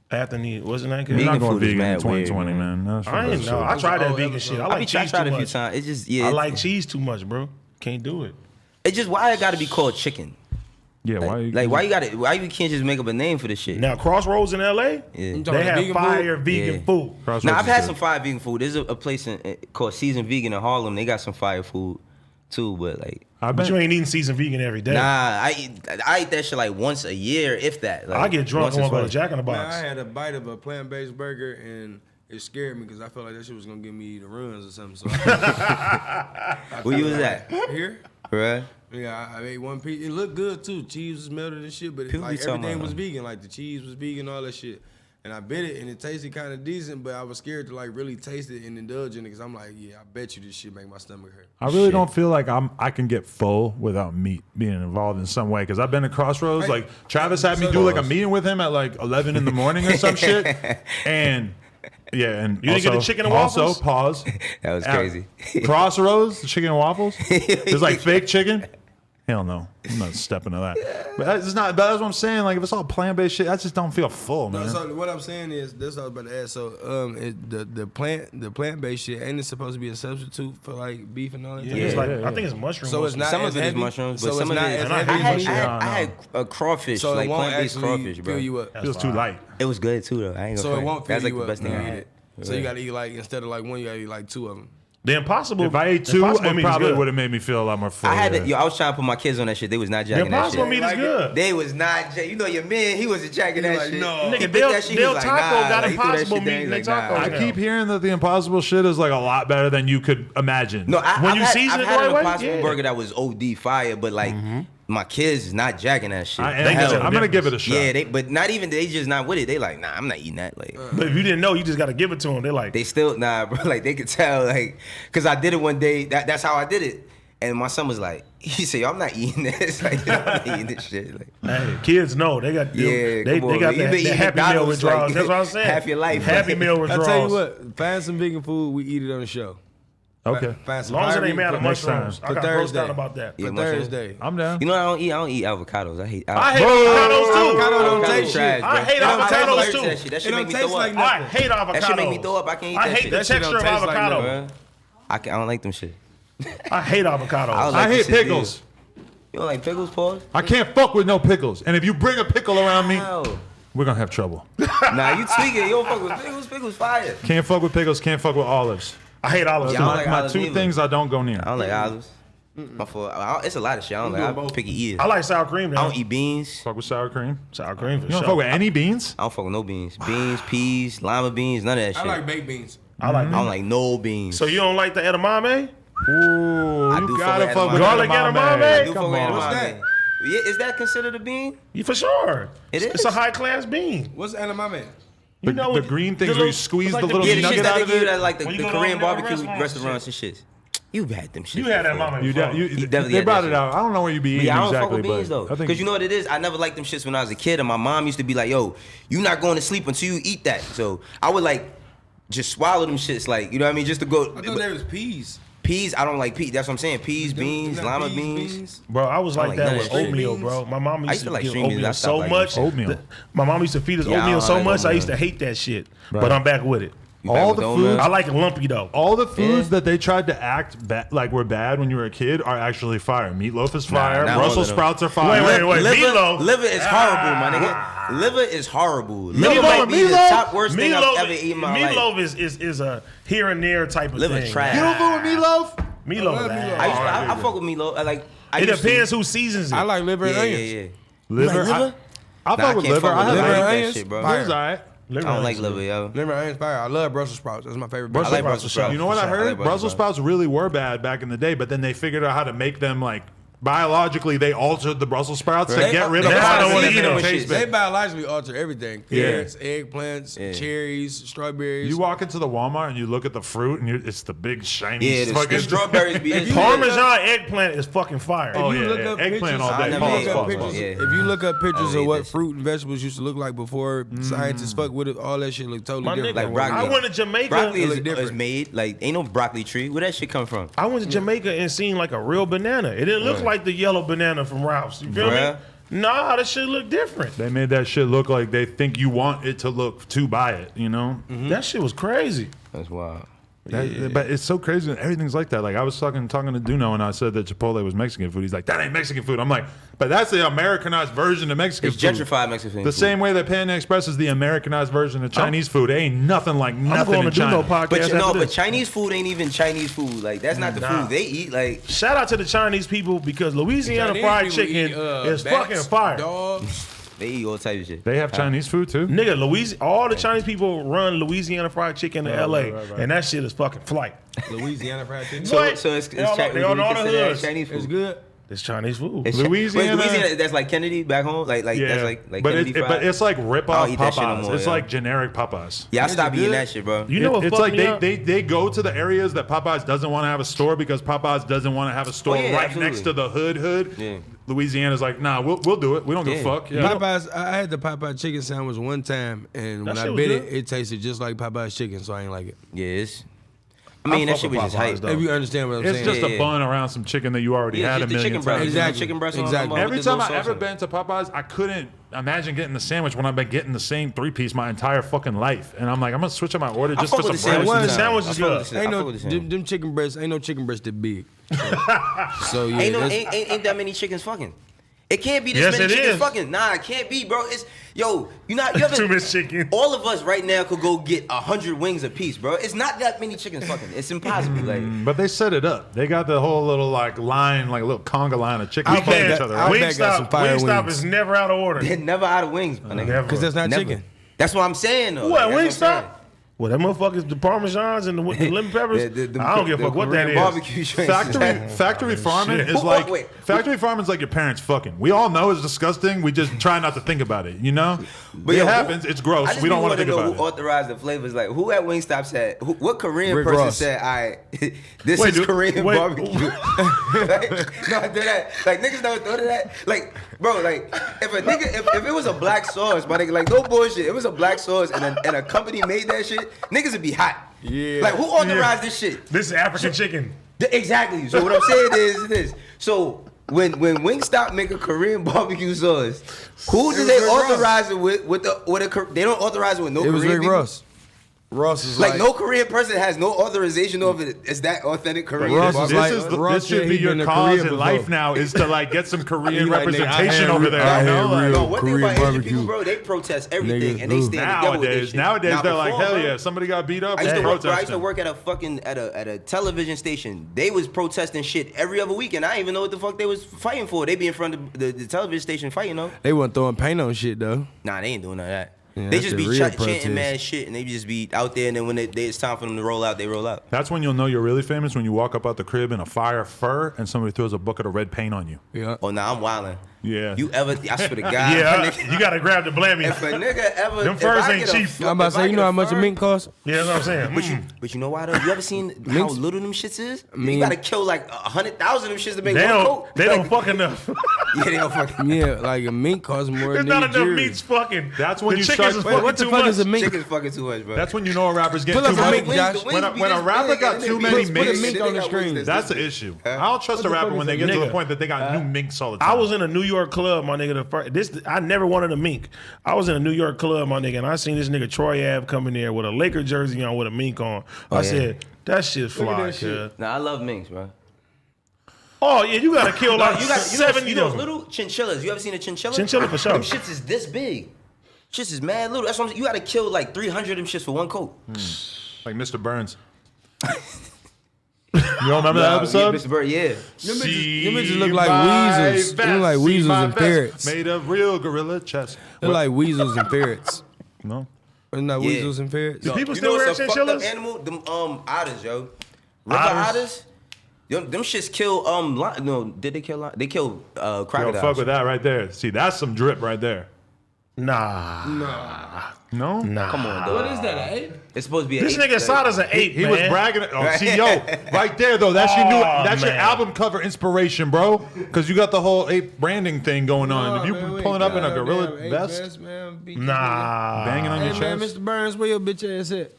Anthony, wasn't that You're good? not Vegan going food is vegan in mad weird, 2020, man. That's I ain't know. I tried that vegan shit. I like cheese tried too it a few much. times. It just I like cheese too much, bro. Can't do it. It's just why it got to be called chicken. Yeah, why? Why you got it? Why you can't just make up a name for this shit? Now, Crossroads in LA, Yeah. You talking they about have vegan fire food? vegan Yeah. food. Crossroads Now I've is had good. some fire vegan food. There's a place called Seasoned Vegan in Harlem. They got some fire food too, but like, I But bet. you ain't eating seasoned vegan every day. nah, I eat that shit like once a year, if that. Like, I get drunk once and or want to go to twice. Jack in the Man, I Box. had a bite of a plant-based burger and it scared me because I felt like that shit was gonna give me the runs or something. So Where you was at? here, Right? yeah, I ate one piece. It looked good too. Cheese was melted and shit, but People like be talking everything about was it. vegan. Like the cheese was vegan, all that shit. And I bit it and it tasted kind of decent, but I was scared to like really taste it and indulge in it because I'm like, yeah, I bet you this shit make my stomach hurt. I really don't feel like I can get full without meat being involved in some way. Because I've been to Crossroads. Hey, Like Travis had me so do like a does. meeting with him at like 11 in the morning or some shit. And yeah, and You didn't get the chicken and waffles? Also, pause. That was At crazy. Crossroads, the chicken and waffles. It's like fake chicken. Hell no, I'm not stepping to that. But that's not. But that's what I'm saying. Like if it's all plant-based shit, I just don't feel full, No, man. so what I'm saying is, this what I was about to ask. So, the plant-based shit ain't it supposed to be a substitute for like beef and all that? Yeah, type of it's shit? like I think it's mushroom. So it's not Some as of it is heavy? mushrooms, So but some it's of not it. as I heavy. hate as mushrooms. meat? I had a crawfish, So it like won't plant-based actually crawfish, bro. fill you up. Feels too light. It was good too, though. I ain't gonna So it front. won't fill That's like you the up best thing I when you eat had. it. So you gotta eat like instead of like one, you gotta eat like two of them. The Impossible. If I ate the two, Impossible it meat is probably good. would have made me feel a lot more full. I had yeah. to, yo, I was trying to put my kids on that shit. They was not The jacking that Impossible shit. meat is Like it. good. They was not. You know your man, he wasn't jacking that like, shit. no. Nigga, He picked Del that shit, he Del was Taco like, nah. got Like, he threw that Impossible shit meat down, in he's their like, tacos. nah. I now. keep hearing that the Impossible shit is like a lot better than you could imagine. No, When I've you had, season I've it had the an right way, Impossible yeah. burger that was OD fire, but like my kids is not jacking that shit. I They am. can tell I'm the gonna give it a difference. shot. Yeah, but not even they just not with it. They like, nah, I'm not eating that. Like But if you didn't know, you just got to give it to them. They're like, they still bro. Like they could tell, like, cause I did it one day. That's how I did it. And my son was like, he said, yo, I'm not eating this. Like, I'm not eating this shit. Like, hey, kids know they got Yeah, they come on, got man. You that been eating Happy Meal McDonald's, withdrawals. like, That's what I'm saying. half your life. Happy Meal I withdrawals. tell you what, find some vegan food. We eat it on the show. Okay. Find As some long as it fire ain't made out of next time. mushrooms. I For got grossed Thursday. out about that. Yeah, For mushrooms. Thursday. I'm down. You know, I don't eat avocados. I hate I hate avocados. avocados too. Avocado don't Avocado taste trash, shit. bro. I hate don't taste avocados like too. That shit It make don't me taste throw like up. nothing. I hate avocados. That shit make me throw up. I can't eat I that hate shit. the That shit texture don't of taste like avocado. nothing. I don't like them shit. I hate avocados. I hate pickles. You don't like pickles, Paul? I can't fuck with no pickles. And if you bring a pickle around me, How? we're gonna have trouble. Nah, you tweaking. You don't fuck with pickles. Pickles fire. Can't fuck with pickles. Can't fuck with olives. I hate olives. Yeah, I don't My, like my olives two neither. things I don't go near. I don't like olives. My fault. It's a lot of shit. I don't like. I picky eaters. I like sour cream. I Though. don't eat beans. Fuck with sour cream. Sour cream for You don't sure. fuck with any beans? I don't fuck with no beans. Beans, peas, lima beans, none of that I shit. like baked beans. I like. I don't like no beans. So you don't like the edamame? Ooh, I you do gotta fuck fuck with with garlic edamame. edamame. I do Come fuck with on. What's edamame. that? Yeah, is that considered a bean? Yeah, for sure. It It's is? a high class bean. What's edamame? You know The what- green the things little- where you squeeze it's like the little Yeah, the nugget shit that out they of give you it. at like the When you go to Korean all them barbecue restaurants restaurants and shit. You've had them shit. You had that before. mama. You before. they definitely had brought that it shit. out. I don't know what you be eating Yeah, I don't exactly, fuck with beans but though. I think Because you know what it is? I never liked them shits when I was a kid, and my mom used to be like, yo, you not going to sleep until you eat that. So I would like just swallow them shits, like, you know what I mean? Just to go. I thought there was peas. Peas, I don't like peas. That's what I'm saying. Peas, beans, Them not lima beans. Bro, I was like like that none of with that shit. oatmeal, bro. My mom I used to like give string beans. oatmeal I stopped so liking much. oatmeal. My mom used to feed us Yeah, I oatmeal don't so like much. I oatmeal. used to hate that shit. Right. But I'm back with it. You back All with the oatmeal? foods- I like it lumpy though. all the foods Yeah. that they tried to act like were bad when you were a kid are actually fire. Meatloaf is fire. not all Brussels of them. sprouts are fire. Wait, wait. Meatloaf. Liver is horrible, my nigga. Liver is horrible. Liver Meatloaf- might be the meatloaf- top worst thing I've ever eaten in my life. Meatloaf is a here and there type of Liver thing. trash. You don't fuck with meatloaf? Meatloaf. I love is meatloaf. ass. I fuck with meatloaf. I It used to. depends who seasons it. I like liver and Yeah, onions. yeah. Liver? You like liver? I Nah, fuck with can't liver. fuck I with have liver liver. and liver. onions. That shit, bro. Fire. Liver's alright. I don't like liver, yo. Liver and onions fire. I love Brussels sprouts. That's my favorite. Brussels I like sprouts Brussels are sprouts. You know what I I like heard? Brussels Brussels sprouts. sprouts really were bad back in the day, but then they figured out how to make them like biologically. They altered the Brussels sprouts to Right. get rid of Now I don't wanna toxins eat and them. taste They bad. biologically alter everything. Yeah. Carrots, eggplants, Yeah. cherries, strawberries. You walk into the Walmart and you look at the fruit and it's the big shiny Yeah, the fucking strawberries be this. Parmesan eggplant is fucking fire. Oh, you yeah, look yeah. up Eggplant pictures, all I day. never Pause, ate pause, pictures. pause. Yeah. If you look up pictures I of ate what that fruit and vegetables used to look like before scientists fuck with it, all that shit look totally My different. nigga, Like broccoli. I went to Jamaica. Broccoli look is different. made like ain't no broccoli tree. Where that shit come from? I went to Jamaica and seen like a real banana. It didn't look like the yellow banana from Ralph's. You feel Bruh. me? Nah, that shit look different. They made that shit look like they think you want it to look to buy it, you know? That shit was crazy. That's wild. But it's so crazy. Everything's like that. Like I was talking to Duno and I said that Chipotle was Mexican food. He's like, that ain't Mexican food. I'm like, but that's the Americanized version of Mexican It's food. gentrified Mexican The food. same way that Panda Express is the Americanized version of Chinese food. It ain't nothing like I'm nothing going in to do China. no podcast But after but this. Chinese food ain't even Chinese food. Like that's not the Nah. food they eat. Like Shout out to the Chinese people because Louisiana Chinese fried people chicken eat, is bats, fucking fire. Dogs. they eat all types of shit. They have Chinese food too? Nigga, all the Chinese people run Louisiana fried chicken in LA, and that shit is fucking flight. Louisiana fried chicken. So What? it's They all- Chi- they all would you know the consider that hoods. Chinese food. It's good. It's Chinese food. It's Louisiana- Wait, Louisiana, that's like Kennedy back home. Like Yeah, that's like but Kennedy but fried. it's like rip I off don't eat that shit no Popeyes. more, It's yeah. like generic Popeyes. Yeah, I Is it stopped eating good? that shit, bro. You know what It's fucked like me up? they go to the areas that Popeyes doesn't want to have a store because Popeyes doesn't want to have a store Oh, yeah, right absolutely. next to the hood. Yeah. Louisiana's like, nah, we'll do it. We don't give a Yeah. fuck. Yeah. Popeyes. I had the Popeye chicken sandwich one time, and when That I shit bit was it, good. it tasted just like Popeye's chicken, so I ain't like it. Yeah, it's. I mean, that fuck shit with was just Popeyes, hype. though. If you understand what I'm It's saying. just Yeah, a yeah. bun around some chicken that you already Yeah, had a just the million chicken breast. times. Exactly. Chicken breast. Exactly. Every with the time little I sauce ever on it. been to Popeyes, I couldn't imagine getting the sandwich when I've been getting the same 3-piece my entire fucking life. And I'm like, I'm gonna switch up my order I just fuck for some with the bread. sandwich. One sometimes. sandwich is I fuck with good. the shit. Ain't I no fuck with the sandwich. them chicken breasts. Ain't no chicken breast that big. So yeah, Ain't no that's- ain't that many chickens fucking. It can't be this Yes, many it chickens is. fucking. Nah, it can't be, bro. It's yo, you ever Too much chicken. All of us right now could go get 100 wings a piece, bro. It's not that many chickens fucking. It's impossible. Like But they set it up. They got the whole little like line, like a little conga line of chickens I fighting bet each other. I Right? bet got some fire Wingstop wings. is never out of order. they're never out of wings, my nigga. Never. Because that's not Never. chicken. That's what I'm saying though. What, Like, that's what I'm Wingstop? Well, that motherfuckers, the Parmesans and the lemon peppers. The- I don't give a fuck what that Korean is. barbecue joints. Factory farming shit. is like Wait. factory farming is like your parents fucking. We all know it's disgusting. We just try not to think about it. You know, But it yo, happens. It's I gross. just We don't want want to to think know about who it. authorized the flavors. Like who at Wingstop said? What Korean Rick person Ross. said? "I this Wait, is dude, Korean wait. barbecue." Like, no, I did that. Like niggas never thought of that. Like, bro, like if a nigga, if it was a black sauce, my nigga, like no bullshit. If it was a black sauce and a company made that shit, niggas would be hot. Yeah. Like who authorized this shit? This is African chicken. Exactly. So what I'm saying is this. So when Wingstop make a Korean barbecue sauce, who do It they was Rick Ross. authorize it with? They don't authorize it with no It was Korean Rick people? Ross. Ross is Like no Korean person has no authorization over it. Is that authentic Korean? Ross is like- This should said be he your been to cause Korea in life before. now is to like get some Korean He like, nigga, I representation had over real- there. I You know? had Like, real- No, one thing Korean about Asian barbecue. people, bro, they protest everything Niggas and they do. stand together with this shit. Nowadays Now, they're like, before, hell bro, yeah, somebody got beat up. I used, they to work, bro, I used to protesting. work at a fucking at a television station. They was protesting shit every other week, and I didn't even know what the fuck they was fighting for. They be in front of the television station fighting though. They wasn't throwing paint on shit though. Nah, they ain't doing none of that. Yeah, They that's just the be real chanting protest. mad shit, and they just be out there. And then when it's time for them to roll out, they roll out. That's when you'll know you're really famous, when you walk up out the crib in a fire fur and somebody throws a bucket of red paint on you. Yeah. Oh, nah, I'm wildin'. Yeah. You ever? I swear to God. Yeah, nigga, you gotta grab the blammy. if a nigga ever, Them if furs I ain't get a cheap. fu- I'm about to if I say, you get know a how much a fur- mink costs? Yeah, that's what I'm saying. But you know why though? You ever seen how Minks? little them shits is? You Mean- gotta kill like 100,000 of them shits to make They one don't, coat. they Like, don't fuck enough. Yeah, they don't fucking. Yeah, like a mink costs more There's than not enough Nigerian. meats fucking. That's when the you chickens start- is Wait, fucking what the too fuck much. is a mink? Chicken's fucking too much, bro. That's when you know a rapper's getting Pull too up a much. mink, Josh. When a rapper got too many Put a minks, mink on the screen. that's the issue. I don't trust a rapper fuck when is they a get to the nigga? point that they got new minks all the time. I was in a New York club, my nigga. I never wanted a mink. I was in a New York club, my nigga, and I seen this nigga Troy Ave come in there with a Laker jersey on with a mink on. I said, that shit's fly, that shit. cuz. Nah, I love minks, bro. Oh yeah, you gotta kill like You got 70 you know of them. little chinchillas. You ever seen a chinchilla? Chinchilla for sure. Them shits is this big. Shits is mad little. That's what I'm saying. You gotta kill like 300 of them shits for one coat. like Mr. Burns. You don't remember that episode? Yeah, Mr. Bird, yeah. Them bitches look like weasels. They look like weasels and ferrets. Made of real gorilla chest. They're like weasels and ferrets. No. Isn't that Yeah. weasels and ferrets? Do people You still know wear what's a fucked up chinchillas? animal? Them otters, yo. River Otters? otters. Them shits kill no, did they kill they kill You don't crocodiles? fuck with that right there. See, that's some drip right there. Nah. No? Come on, dog. What is that, an ape? It's supposed to be This an ape, nigga Sada's an ape, He man. was bragging. Oh, see, yo, right there though. That's your new. Oh, That's your man. album cover inspiration, bro. Because you got the whole ape branding thing going on. If you pulling up in a gorilla vest, Nah. banging on Hey your man, chest. Mr. Burns, where your bitch ass at?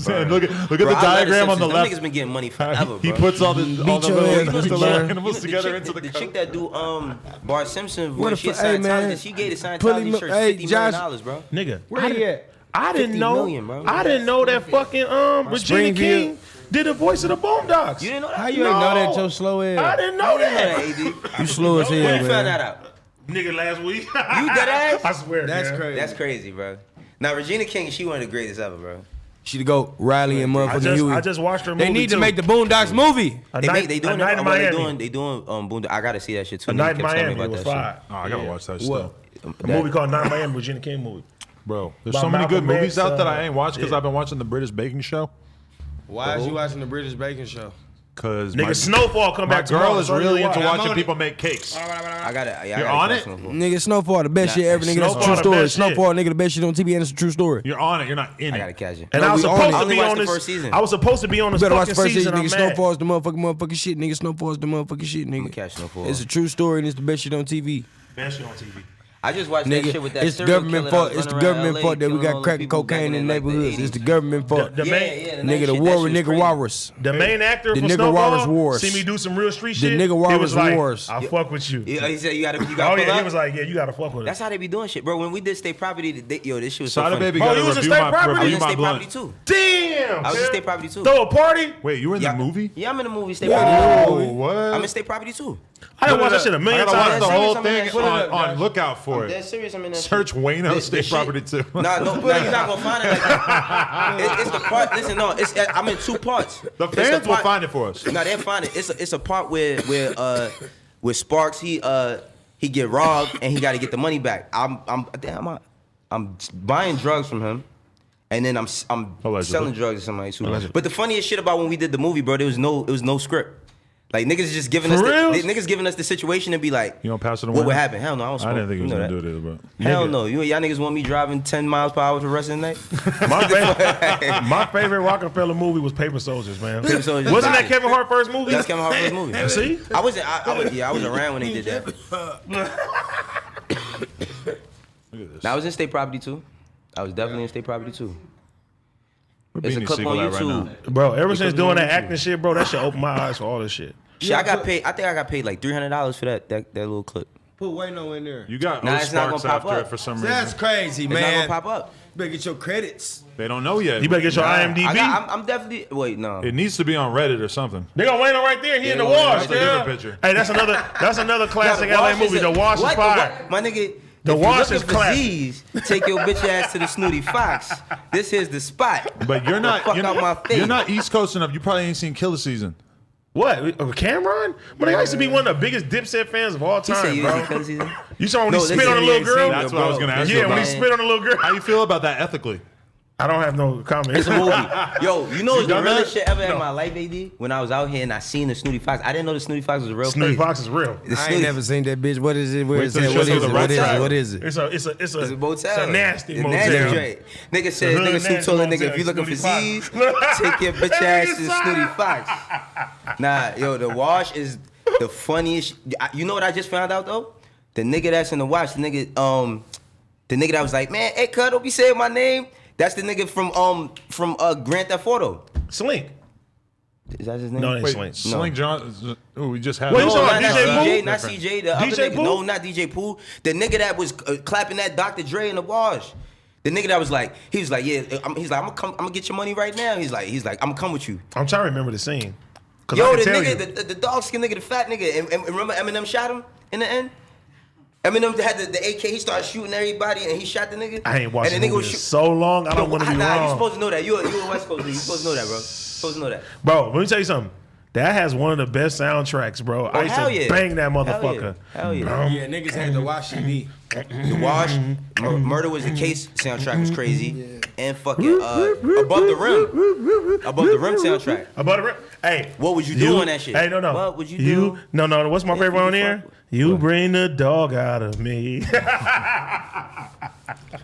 Man, look at Bro, the I love diagram on the Simpsons. Them left. niggas been getting money forever, He bro. puts all the your little, ass, the Mr. little Burns. animals together into the the chick that do Bart Simpson What voice, the she fu- hey, man. Scientologist. She gave the Put him Scientology up- church hey, $50 Josh. million, bro. Nigga. Where he at? I didn't 50 know. million, bro. I didn't know that fucking Regina Springfield. King did the voice of the Boondocks. You didn't know that? How you ain't know that, your slow ass? I didn't know How you didn't that. know that, AD? You slow as hell, When you found man. that out? Nigga, last week. You dead ass? I swear. That's man. crazy. That's crazy, bro. Now Regina King, she one of the greatest ever, bro. She to go Riley and motherfucking Huey. I just watched her movie. They need to too. make the Boondocks movie. A They night, they a doing night it. in Well, Miami. they doing Boondock. I gotta see that shit too. A Nigga night in kept telling me Miami about was that fire. Oh, I gotta watch that still. What? A movie called Night in Miami, Regina King movie. Bro, there's By so many good Malcolm movies X, out that I ain't watched because yeah. I've been watching the British Baking Show. Why is you watching the British Baking Show? Because Nigga, Snowfall come my back girl tomorrow. is so really you into watch. watching on people make cakes. I gotta. Yeah, You're I on gotta it? catch Snowfall. Nigga, Snowfall, the best shit ever. Nigga, that's a Snowfall, true the story. best shit. Snowfall, nigga, the best shit on TV, and it's a true story. You're on it. You're not in I gotta it. catch it. And No, I was we on supposed it. to Only be watched on the this. first season. I was supposed to be on this You better watch fucking the first season, season. nigga. I'm mad. Snowfall's the motherfucking shit, nigga. Snowfall's the motherfucking shit, nigga. catch Snowfall. It's a true story, and it's the best shit on TV. Best shit on TV. I just watched that Nigga, shit with that it's the serial government killer fault. that It's was the running around government LA, fault that we killing got all the crack people cocaine back in the like, neighborhoods. It's the 80s. government fault. The Yeah, main- yeah. Nigga, the war with nigga Walrus. The main actor The from nigga Snowfall Walrus Wars. see me do some real street The shit. nigga he Walrus was like, Wars. I fuck with you. Yeah, he said you gotta Oh pull yeah, he up. was like, yeah, you gotta fuck with That's us. how they be doing shit, bro. When we did State Property, yo, this shit was so Sada funny. Baby Bro, got you to was in review State my Property? I was review in my State Property blunt. too. Damn. I was in kid. State Property too. Throw a party? Wait, you were in Yeah. the movie? Yeah, I'm in the movie State Yeah. Property. Oh, what? I'm in State Property too. I done watched that shit a million I gotta watch times. the Serious, whole I'm in thing that shit. on lookout for I'm dead it. serious. I'm in that Search shit. Wayno The State shit- Property too. Nah, no, you're not gonna find it like that. It's the part. Listen, no, I'm in two parts. The It's fans will part- find it for us. No, they'll find it. It's a part where Sparks he get robbed and he got to get the money back. I'm buying drugs from him, and then I'm Allegedly. selling drugs to somebody too. But the funniest shit about when we did the movie, bro, there was no script. Like niggas just giving us real? niggas giving us the situation and be like, You don't pass it to what would Wayno? happen? Hell no, I don't smoke. I didn't think he was You know gonna that. do it either, but Hell Nigga. no, y'all niggas want me driving 10 miles per hour for the rest of the night? My favorite Rockefeller movie was Paper Soldiers, man. Paper Soldiers. Wasn't that Kevin Hart first movie? That's Kevin Hart's movie. See? I was around when they did that. look at this. Now I was in State Property too. I was definitely in State Property too. Where There's a Beanie clip Siegel on at right YouTube. now? Bro, ever since doing that on YouTube. acting shit, bro, that shit opened my eyes for all this shit. Shit, I got paid. I think I got paid like $300 for that little clip. Put Wayno in there. You got Nah, it's not Sparks gonna pop after up. it for some reason. That's crazy, It's man. not gonna pop up. Better get your credits. They don't know yet. You better get your IMDb. I'm definitely. Wait, no. It needs to be on Reddit or something. They got Wayno right there. He in the Yeah, wash. that's a different picture. Hey, that's another classic The LA Wash movie. is The Wash is what? fire. My nigga. The if Wash you is looking for classic. Z's, take your bitch ass to the Snooty Fox. This here's the spot. But you're not. Fuck You're, out my face. you're not East Coast enough. You probably ain't seen Killer Season. What? Cameron? But I used to be one of the biggest Dipset fans of all He time, said you bro. didn't see Killer Season. You saw when No, he spit listen, on a he little ain't girl? seen That's what I was gonna ask you Yeah, when he about. spit on a little girl. How you feel about that ethically? I don't have no comment. It's a movie. Yo, you know what's the done realest that? shit ever in my life, AD? When I was out here and I seen the Snooty Fox. I didn't know the Snooty Fox was a real Snooty place. Fox is real. The I Snooty- ain't never seen that bitch. What is it? Where Wait is till it? it What shows is you it? the What is motel. it? What is it? It's a It's a motel. It's a nasty It's motel. nasty joint. Nigga said, It's a nigga hood Snoop nasty told a nigga, motel, if you looking for Snooty Z's, Fox. take your bitch ass to the Snooty Fox. Nah, yo, the Wash is the funniest. You know what I just found out though? The nigga that's in the Wash, the nigga that was like, man, hey, cuz, don't be saying my name. That's the nigga from Grand Theft Auto. Slink. Is that his name? No, it ain't Wait, Slink. Slink John. Oh, we just had. Wait, it. you No, talking not, about DJ not CJ, Pooh? not CJ. The other DJ nigga. Pooh? No, not DJ Pooh. The nigga that was clapping that Dr. Dre in the Wash. The nigga that was like, he was like, yeah. He's like, I'm gonna get your money right now. He's like, I'm gonna come with you. I'm trying to remember the scene. Cause Yo, I the can tell you. nigga, the dog skin nigga, the fat nigga. And remember Eminem shot him in the end? Eminem had the AK, he started shooting everybody and he shot the nigga. I ain't watched and the the nigga movie was in so long. I don't want to be Nah, you wrong. supposed to know that. You a West Coast nigga. You supposed to know that, bro. Supposed to know that. Bro, let me tell you something. That has one of the best soundtracks, bro. I used hell to yeah. bang that Hell motherfucker. yeah. Hell yeah. Yeah, niggas had to watch CD. The Wash, Murder Was the Case soundtrack was crazy. And fucking Above the Rim soundtrack. About it. Hey, What would you do on that shit? Hey, no. What would you do? No. What's my If favorite you on here? fuck You bring the dog out of me. But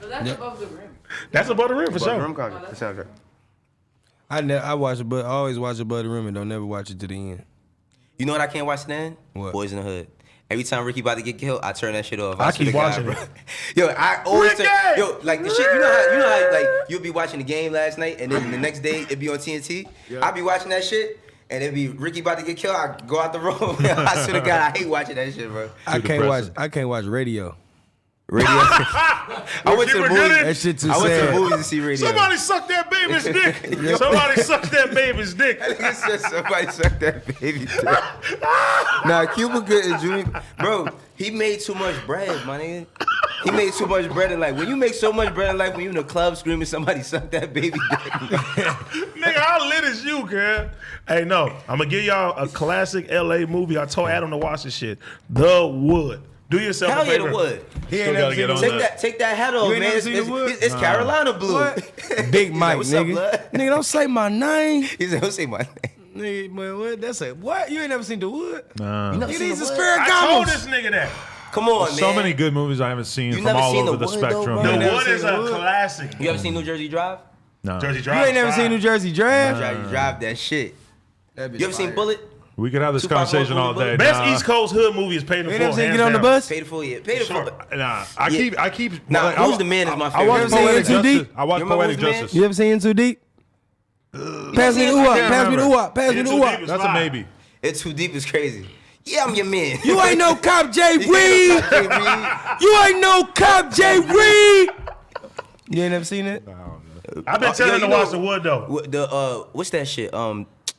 that's above the rim. That's Above the Rim for Above the sure. Rim soundtrack. I watch it, but I always watch Above the Rim and don't never watch it to the end. You know what I can't watch then? What? Boys in the Hood. Every time Ricky about to get killed, I turn that shit off. I swear keep to God, watching bro. it. Yo, I always Ricky! yo, like the shit. You know how like you'll be watching the game last night and then the next day it'd be on TNT. I be watching that shit and it'd be Ricky about to get killed. I go out the room. I swear to God, I hate watching that shit, bro. I can't watch radio. Radio. I went to the Keep it movies. good. That shit too I went to the sad. movies to see radio. Somebody suck that baby's dick. Somebody suck that baby's dick. Nigga said somebody suck that baby dick. Nah, Cuba Good and Junior, bro, he made too much bread, my nigga. He made too much bread in life. When you make so much bread in life, when you in the club screaming somebody suck that baby dick. Nigga, how lit is you, kid? Hey, no. I'm going to give y'all a classic LA movie. I told Adam to watch this shit. The Wood. Do yourself Hell a yeah, favor. the wood. He Still ain't gotta never get seen on the Take that hat off, You ain't man. never It's, seen the wood? it's Carolina blue. What? Big Mike, what's up, nigga. blood? Nigga, don't say my name. He said, don't say my name. Nigga, man, what? That's a what? You ain't never seen the wood? Nah. You never You seen need the some Wood? spirit I told goggles. this nigga that. Come on, man. So many good movies I haven't seen You from never all seen over The the Wood, though, spectrum. bro? The You never Wood seen is The a Wood? classic. You ever seen New Jersey Drive? No. Jersey You Drive. ain't never seen New Jersey Drive? You drive that shit. That bitch You ever seen fire. Bullet? We could have this Tupac conversation all Bullet. day. Best Nah. East Coast hood movie is Paid in You ain't Full. never seen hands Get on the down. Bus? Pay the full, yeah. Pay the full. Nah, Yeah. I keep. Nah, like, Who's the Man is my I favorite. watch You ever seen Poetic It Too Justice. Deep? I watch You remember Poetic Who's the Man? Justice. You ever seen In Too Deep? Pass me the ooh pass me the ooh pass me It the Too ooh Deep is That's a live. maybe. It's Too Deep is crazy. Yeah, I'm your man. You ain't no cop J. Reed. Hey, Reed. You ain't no cop J. Reed. You ain't never seen it? I've been telling him to watch The Wood, though. What's that shit?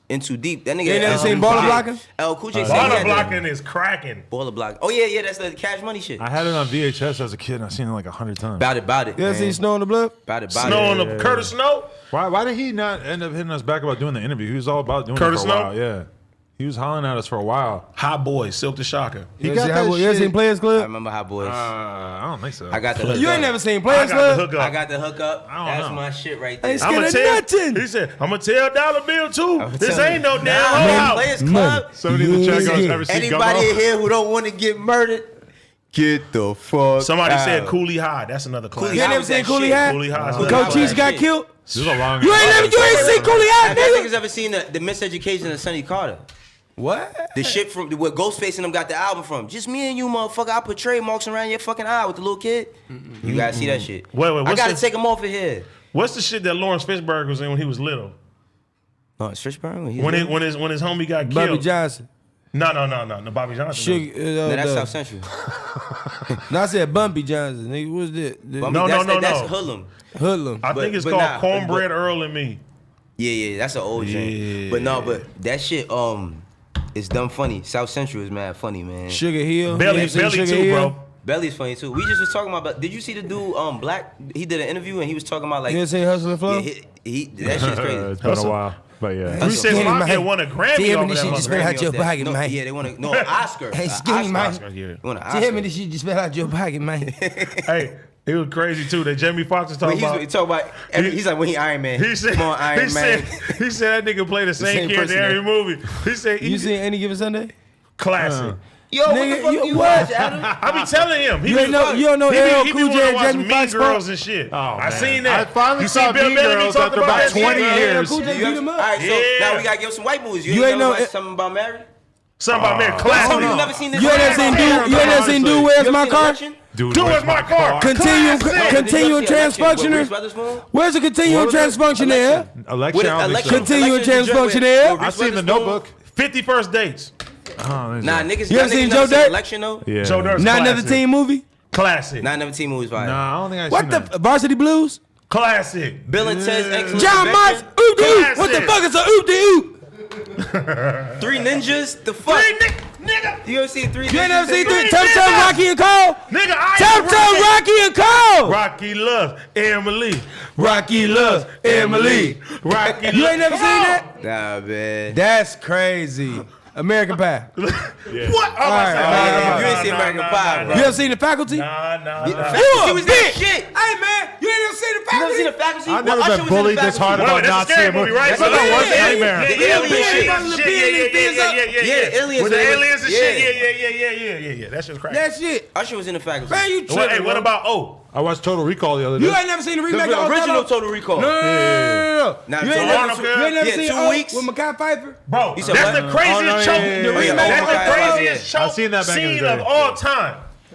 In Too Deep. That nigga. You ain't never seen Baller Baller Blocking? Cool J said he Baller had blocking is cracking. Baller Block. Oh yeah, that's the Cash Money shit. I had it on VHS as a kid and I've seen it like 100 times. About it. You ever seen Snow on the Bluff? About it. Snow on the Curtis Snow. Why did he not end up hitting us back about doing the interview? He was all about doing Curtis it for a Snow? while. Yeah. He was hollering at us for a while. Hot Boy, Silk the Shocker. He You got that ever shit. seen Players I Club? remember Hot Boys. I don't think so. I got the hook You up. ain't never seen I Players got the Club? hook I up. got the hook up. I don't That's know. my shit right Ain't there. scared of nothing. He said, I'm going to tell Dollar Bill, too. This telling ain't no you. damn Nah, hoe man, house. Players Club. Somebody in the chat goes, Yeah. ever seen Anybody Gummo? in here who don't want to get murdered, get the fuck Somebody out. said Coolie High. That's another classic. Cooley You ain't High never was seen that Coolie shit. High? Coolie High. When is Coach another Cheese got shit. killed? This is a long You ain't seen Coolie High, Have you nigga? niggas ever seen the Miseducation of Sonny Carter? What? The shit from where Ghostface and them got the album from. Just me and you, motherfucker. I put trademarks around your fucking eye with the little kid. You gotta see that shit. Wait, I what's gotta the- take him off of here. What's the shit that Lawrence Fishburne was in when he was little? No, it's Fishburne. When his homie got Bobby killed. Johnson. No, Bobby Johnson. Sugar, No, that's South Central. No, I said Bumpy Johnson, nigga. What's that? No. That's Hoodlum. Hoodlum. I think it's called Cornbread Earl and Me. Yeah, that's an old joint. But that shit, it's dumb funny. South Central is mad funny, man. Sugar Hill. Belly too, bro. Belly's funny too. We just was talking about. Did you see the dude, Black? He did an interview and he was talking about like. You didn't say Hustle and Flow? Yeah, that shit's crazy. It's been a while, but yeah. You said Mafia won a Grammy over this shit just that. fell out your pocket, No, man. yeah, they want to. No, Oscar. Hey, skinny, man. Oscar, yeah. Want an Tell me Oscar. this shit just fell out your pocket, man. Hey, it was crazy too. That Jamie Foxx was talking about. He talk about. He's like when he Iron Man. He said, Come on, Iron Man. he said that nigga play the same character person, every movie. He said, You seen Any Given Sunday? classic. Yo, Nigga, what the fuck you you what? watch, Adam? I be telling him. You don't know LL Cool J and Jamie Foxx? Girls and shit. I seen that. I finally you saw see Bill Mean Bellamy Girls talk after about about that 20 shit? years. LL Cool J beat him up. All right, so Yeah. now we gotta give some white movies. You ain't know watch something about Mary? Something about me, Oh, classic. you never seen this? You ain't never seen Dude, Where's My Car? Dude, Where's My Car? Continuum With transfunctioner. Reese Witherspoon? Where's the continuum transfunctioner? Election. Continuum transfunctioner. I've seen The Notebook. 50 First Dates. Nah, niggas. You ever seen Joe Dirt? Election though? Yeah. Joe Dirt's Not another classic. teen movie? Classic. Not another teen movies fire. Nah, I don't think I've What seen the that. Varsity Blues? Classic. Bill and Ted's Excellent John Marks, Adventure. oop de oop. Classic. What the fuck is a oop de oop? Three Ninjas. The fuck? Nigga. You ever seen Three Ninjas? You ain't never seen Three Tum Tum, niggas. Rocky and Cole? Nigga, I Tum Tum, Rocky and Cole. Rocky loves Emily. Rocky loves Emily. Rocky You ain't never seen that? Nah, man. That's crazy. American Pie. You What? All right. You ain't seen American Pie, bro. ever seen The Faculty? Nah. Faculty was that shit. Hey man, you ain't never seen The You never Faculty? seen The Faculty? I've never Usher been was in bullied The this hard Faculty. about That's a not scary seeing movie, right? That's the worst Yeah. nightmare. The alien shit. Yeah, aliens. With the man. aliens and Yeah. shit. Yeah. That shit's crazy. That shit. Usher was in The Faculty. Man, you Hey, tripping. what about I watched Total Recall the other day. You ain't never seen the remake The of original Othello? Total Recall. No. Nah, You ain't Toronto, never yeah, seen 2 O weeks. with Mekhi Phifer? Bro, You said that's what? the craziest Oh, no, choke. yeah. The remake That's of the Othello? craziest choke I've seen that back in the scene day. of all time.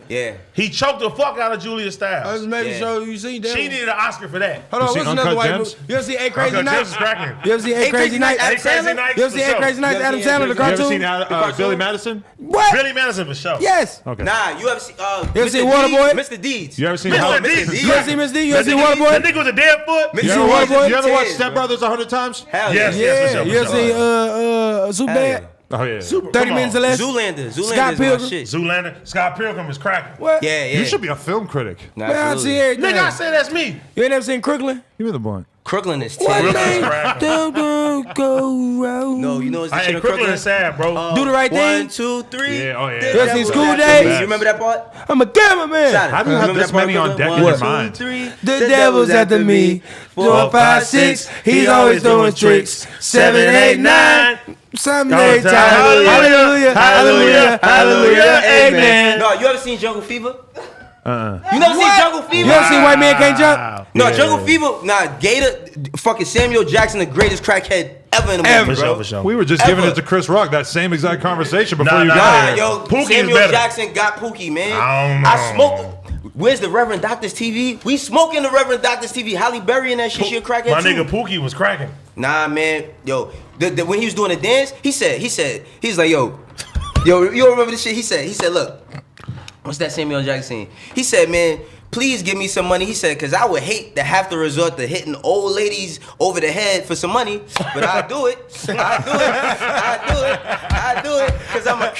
Yeah. He choked the fuck out of Julia I was Stiles. making Yeah. sure you seen that. She needed an Oscar for that. Hold on, You what's seen another Uncut white Gems? movie? You ever seen Eight Crazy Uncut Gems Nights? is cracking. You ever seen Eight Crazy Nights? Eight Crazy Nights. You ever seen for Eight sure. Crazy Nights? You ever Adam seen Sandler, the Eight You ever cartoon? seen Billy Madison? What? Billy Madison for sure. Yes. Okay. Nah, you ever seen You ever Mr. seen Waterboy? Deeds? Mr. Deeds. You ever seen Mr. How- Deeds. You ever seen Miss D? You ever That seen nigga Waterboy? was a dead foot. Mr. You You seen ever watch, Waterboy? you ever watch Ted, Step bro. Brothers 100 times? Hell Yes, yeah. yes, for Yeah. sure. You ever seen Superbad? Oh, yeah. 30 Minutes or Less? Zoolander. Scott Zoolander is my Pilgrim. shit. Zoolander. Scott Pilgrim is cracking. What? Yeah, yeah. You should be a film critic. Nah, Man, I see absolutely. everything. Nigga, I say that's me. You ain't never seen Crooklyn? Give me the blunt. Crooklyn is What terrible. Crooklyn is man? cracking. Don't go round. No, you know what's the I shit ain't of Crooklyn Crooklyn? is sad, bro. Do the right thing. 1, 2, 3. Yeah, oh, yeah. The You ever seen devil's School got the Days? best. You remember that part? I'm a cameraman. Sada, How do you have remember this that part many of on Crooklyn? deck in 1, your 2, mind? 3. The devil's after me. 4, 5, 6. He's always doing tricks. 7, 8, 9. 7, 8 times. Hallelujah. Hallelujah. Hallelujah. Amen. No, you ever seen Jungle Fever? You never seen Jungle Fever? You ever seen White Man Can't Jump? No, Jungle Fever. Nah, Gator. Fucking Samuel Jackson, the greatest crackhead ever in the movie, For bro. sure, for sure. We were just Ever. giving it to Chris Rock, that same exact conversation before Nah, you nah, got nah, here. Yo, Pookie is Samuel better. Jackson got Pookie, man. I don't know. I smoke. Where's the Reverend Doctor's TV? We smoking the Reverend Doctor's TV. Halle Berry and that shit. She a crackhead My too. nigga Pookie was cracking. Nah, man. Yo, when he was doing the dance, he's like, yo, you don't remember this shit? He said, look, what's that Samuel Jackson? He said, man, please give me some money. He said, because I would hate to have to resort to hitting old ladies over the head for some money, but I do it. I do it, because I'm a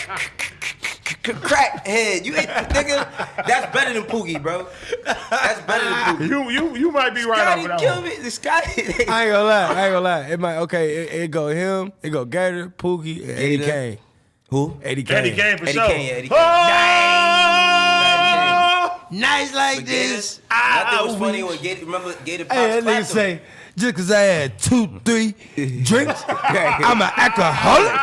crackhead. You ain't, nigga, that's better than Pookie, bro. That's better than Pookie. You might be right Scotty over that kill one. me. The Scotty. I ain't gonna lie. It might, it go him, it go Gator, Pookie, and Eddie Gator. Kane. Who? Eddie Kane. Eddie Kane for Eddie sure. Kane, yeah, Eddie Kane. Oh! Nice like But Gators, I think it was funny when Gator, remember Gator Pops Hey, that clapped nigga him. say, just cause I had 2, 3 drinks, I'm an alcoholic.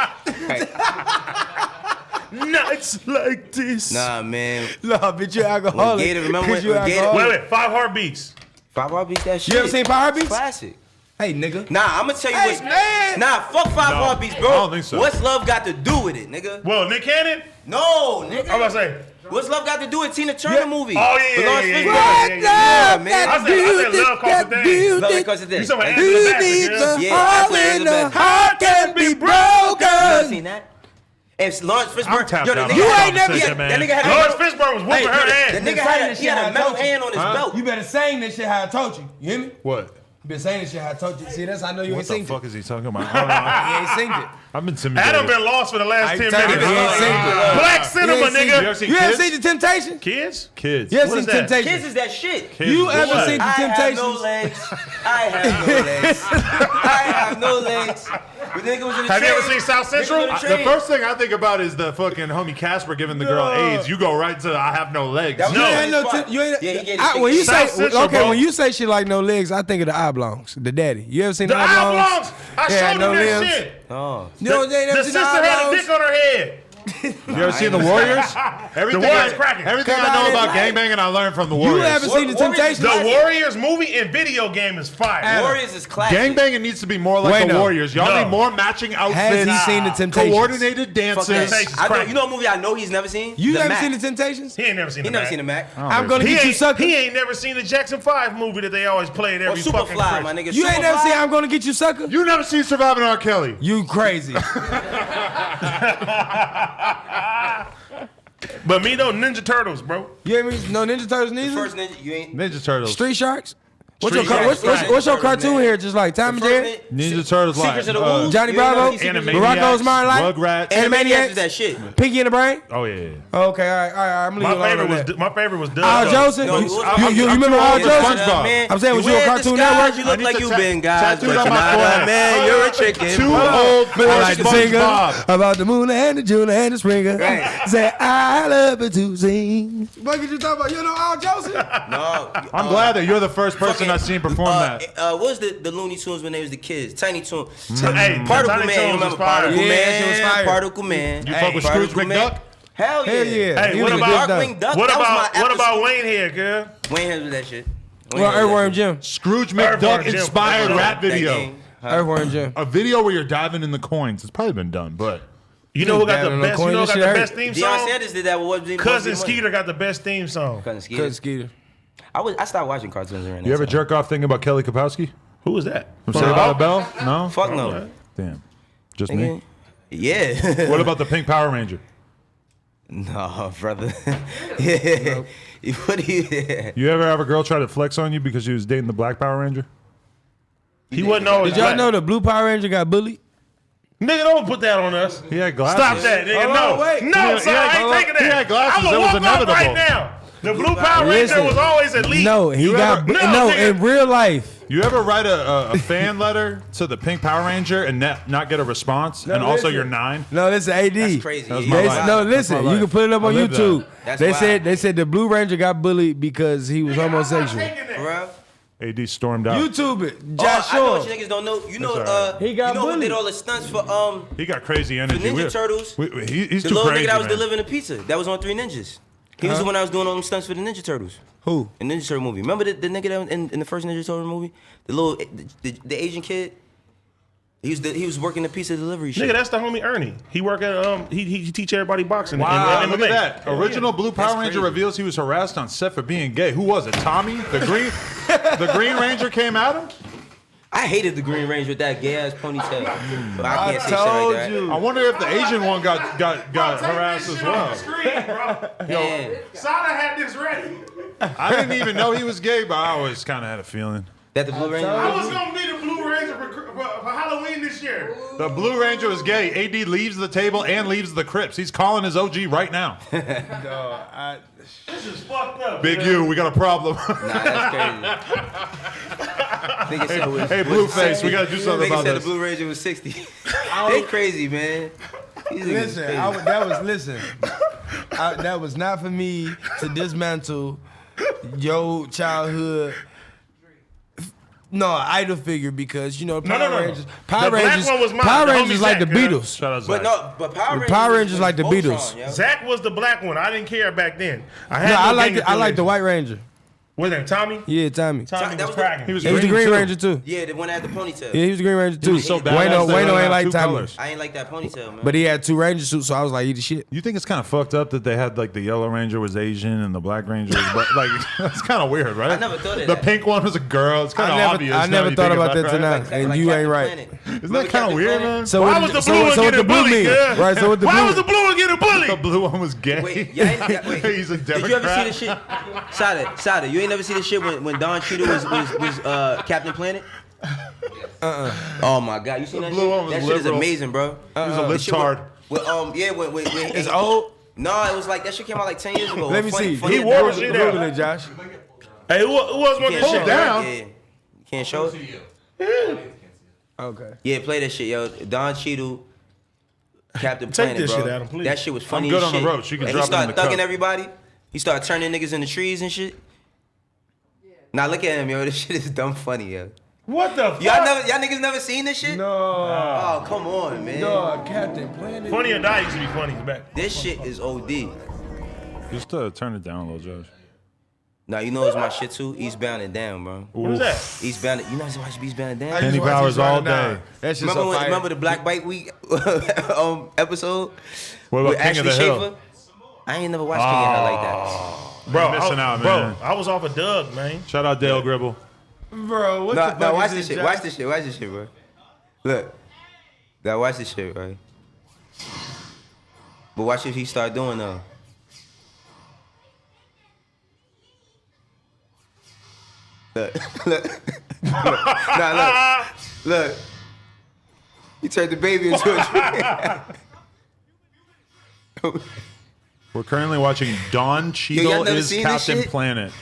Nights like this. Nah, man. No, bitch, you alcoholic. Gator, remember 'cause when you Gator- alcoholic. Wait, 5 heartbeats. 5 Heartbeats, that shit. You ever seen 5 Heartbeats? Classic. Hey, nigga. Nah, I'm gonna tell you Hey, what's. man. Nah, fuck 5 Heartbeats, bro. I don't think so. What's love got to do with it, nigga? Well, Nick Cannon? No, nigga. I'm about to say. What's love got to do with Tina Turner movie? Oh, yeah, With yeah, Lawrence yeah, Fishburne? yeah, yeah, Yeah, man. I said love costs a thing. Love because of You this. talking about Angela Bassett, needs yeah? a Yeah, heart absolutely when the the best. heart can be You never broken. seen that? And Lawrence I'm Fishburne, tapped yo, the out. nigga, You ain't never- that nigga had Lawrence Fishburne was whooping her ass. The nigga had a metal hand on his belt. You better sing this shit how I told you. You hear me? What? You been saying this shit how I told you. See, that's how I know you What ain't the seen it. fuck is he talking about? I don't know. He ain't seen it. I've been intimidated. Adam been lost for the last I 10 tell you, minutes. he ain't seen it. Black cinema, He ain't seen nigga. You ever seen You ever Kids? seen The Temptation? Kids? Kids. You ever What seen is that? Temptation? Kids is that shit. Kids You is ever what? seen The I have Temptations? no legs. I have no legs. I have no legs. The nigga was in the Have you train. ever seen South Central? Nigga was in The train. first thing I think about is the fucking homie Casper giving the girl AIDS. You go right to I have no legs. That was You his ain't no spot. you ain't, Yeah, he gave when you his say South Central, okay, bro. when you say shit like no legs, I think of the oblongs, the daddy. You ever seen The the oblongs? oblongs. I Yeah, showed no him that limbs. shit. Oh. You know, they ain't The never sister seen the had a oblongs? dick on her head. You ever seen the Warriors? Everything Warriors cracking. Everything Come I know on, about man. gangbanging, I learned from the You Warriors. haven't seen the Warriors- Temptations? The Classic. Warriors movie and video game is fire. Warriors is classic. Gangbanging needs to be more like the Wayno. Warriors. Y'all No. need more matching outfits. Has he seen the Temptations? Coordinated Fuck dances. that. Temptations I know, cracking. you know a movie I know he's never seen? You The haven't Mac. seen the Temptations? He ain't never seen He the never Mac. seen the Mac. I'm gonna He get you ain't, sucker. he ain't never seen the Jackson 5 movie that they always play at Or every fucking Superfly, my Christmas. nigga. You ain't never Superfly? seen I'm gonna get you sucker? You never seen Surviving R. Kelly. You crazy. But me though, Ninja Turtles, bro. You ain't no Ninja Turtles neither? First Ninja, you ain't. Ninja Turtles. Street Sharks? What's Street your, Sharks, what's your right. cartoon Man. here? Just like Tom and First Jerry? Ninja Turtles Secrets like of the Woo. Johnny You ain't Bravo? never seen Secrets of the Animaniacs, Woo? Morocco's Modern Life? Rugrats. Animaniacs? is that shit. Pinky and the Brain? Oh yeah. Okay, all right. I'm leaving My you alone favorite on was that. my favorite was Doug. Al though. Joseph? No, You remember Al Yeah, Joseph? SpongeBob. I'm saying, was You you on wear Cartoon disguise, Network? You I look need like to you ta- been guys, tattooed but on you're my not forehead. a man. You're a chicken. Too old for I like to sing SpongeBob. about the moon and the June and the springer. Right. Say, I love it to sing. What could you talk about? You know Al Joseph? No. I'm glad that you're the first person I've seen perform that. What was the Looney Tunes when they was the kids? Tiny Toon. Hey, Particle Tiny Man. You Toons remember was fire. Particle Yeah, Man? that shit was fire. Particle Man. You fuck with Scrooge Particle Man. McDuck? Hell yeah. Hell yeah. Hey, He what was a about- good Darkwing Duck? What That was about my what about after- Wayne here, girl? Wayne has that shit. Wayne Well, has that Earthworm shit. Jim. Scrooge Earthworm McDuck Jim. inspired rap That video. game. Earthworm Jim. A video where you're diving in the coins. It's probably been done, but You know who got Dabbing the on best? coin, You know who that got shit the hurt. best theme Deion song? Sanders did that with what? Cousin Skeeter got the best theme song. Cousin Skeeter. Cut Skeeter. I stopped watching cartoons around that you ever time. jerk off thinking about Kelly Kapowski? Who was that? From Saved by the Bell? No? Fuck no. Damn. Just me? Yeah. What about the Pink Power Ranger? No, brother. Yeah. What do you? You ever have a girl try to flex on you because she was dating the Black Power Ranger? He wasn't always Did y'all black. know the Blue Power Ranger got bullied? Nigga, don't put that on us. He had glasses. Stop that, nigga. Hold No, on, wait. no, He son, had- I ain't taking that. he had glasses. I'm It gonna was walk off inevitable. right now. The Blue Power Ranger Listen. was always elite. No, he got No, no nigga. in real life. You ever write a fan letter to the Pink Power Ranger and not get a response? And also listen. you're 9? No, this is AD. That's crazy. That was Yeah, my They, life. no, That's listen, my you can life. put it up I on lived YouTube. that. That's They wild. said the Blue Ranger got bullied because he was homosexual. Bro. AD stormed out. YouTube it, Oh, Josh I know Shore. what you niggas don't know. You know, That's all right. He got you know who bullied. did all the stunts for He got crazy energy. Ninja We- Turtles? he's the too little crazy, nigga that was man. delivering the pizza? That was on Three Ninjas. He was the one that was doing all them stunts for the Ninja Turtles. Who? In Ninja Turtle movie. Remember the nigga that was in the first Ninja Turtle movie? The little the Asian kid. He was working the pizza delivery shit. Nigga, that's the homie Ernie. He work at he teach everybody boxing. Wow, and look MMA. at that. Original Blue Power That's Ranger crazy. reveals he was harassed on set for being gay. Who was it? Tommy? The Green Ranger came at him? I hated the Green Ranger with that gay ass ponytail. But I can't say shit told like that. you. I wonder if the Asian one got harassed as well. Damn. Sada had this ready. I didn't even know he was gay, but I always kind of had a feeling. That the Blue Ranger? I was gonna be the Blue Ranger for Halloween this year. The Blue Ranger was gay. AD leaves the table and leaves the Crips. He's calling his OG right now. This is fucked up. Big man. U, we got a problem. Nah, that's crazy. Nigga said was- Hey, Blueface, we gotta do something Nigga about said this. the Blue Ranger was 60. They crazy, man. These niggas Listen, crazy. that was not for me to dismantle your childhood. No, idol figure because you know Power No. Rangers. The black one was mine, Power the Rangers homie like the Zach, girl. Beatles. Shout out But Zach. no, but Power Rangers. Power Rangers was like the Voltron, Beatles. yo. Zach was the black one. I didn't care back then. No, I like the White Ranger. What's his name? Tommy? Yeah, Tommy. Tommy That was was cracking. He was He was the Green too. Ranger too. Yeah, the one that had the ponytail. Yeah, he was the Green Ranger too. was so badass Wayno they let him ain't have like two Tommy. colors. I ain't like that ponytail, man. But he had 2 Ranger suits, so I was like, he the shit. You think it's kind of fucked up that they had like the Yellow Ranger was Asian and the Black Ranger was black? Like that's kind of weird, right? I never thought of the that. pink one was a girl. It's kind of obvious. I now never you thought think about that right? tonight, and you ain't Captain right. Planet. Isn't that kind of weird, man? So Why what was the blue one so what getting the blue bullied? mean? Yeah. Right, so what the Why blue was the blue one getting bullied? The blue one was gay. Wait, wait. He's a Did you ever see this Democrat. shit? Sada, you ain't never see this shit when Don Cheadle was Captain Planet? Oh my God, you seen that blue one shit? was That shit is liberal. amazing, bro. He was a The shit libtard. when It's old. No, it was like that shit came out like 10 years ago. Let me see. Funny He wore enough. the shit Google out. it, Josh. Hey, who was one Can't this show shit? it. down. Yeah. You can't show it? Okay. Yeah, play that shit, yo. Don Cheadle, Captain Take Planet, this bro. shit, Adam, please. That shit was funny good as on the shit. ropes. You can And drop he it in started the cup. thugging everybody. He started turning niggas in the trees and shit. Now look at him, yo. This shit is dumb funny, yo. What the fuck? Y'all niggas never seen this shit? No. Oh, come on, man. No, Captain Planet. Funny or Die used to be funny back. This shit is OD. Just turn it down a little, Josh. Now you know it's my shit too. Eastbound and Down, bro. What is that? Eastbound. You know how to watch Eastbound and Down? Penny Powers all day. That's just Remember the Black Bike Week episode? What about with King of the Ashley Hill? Schaefer? I ain't never watched King of the Hill like that. Bro, missing out, man. Bro, I was off of Doug, man. Shout out Dale Gribble. Bro, what No, the fuck no, is watch this this shit. Josh? Watch this shit. Watch this shit, bro. Look. Now watch this shit, right? But watch what he start doing though. Look. Look. He turned the baby into a tree. We're currently watching Don y'all Cheadle never is seen this Captain shit? Planet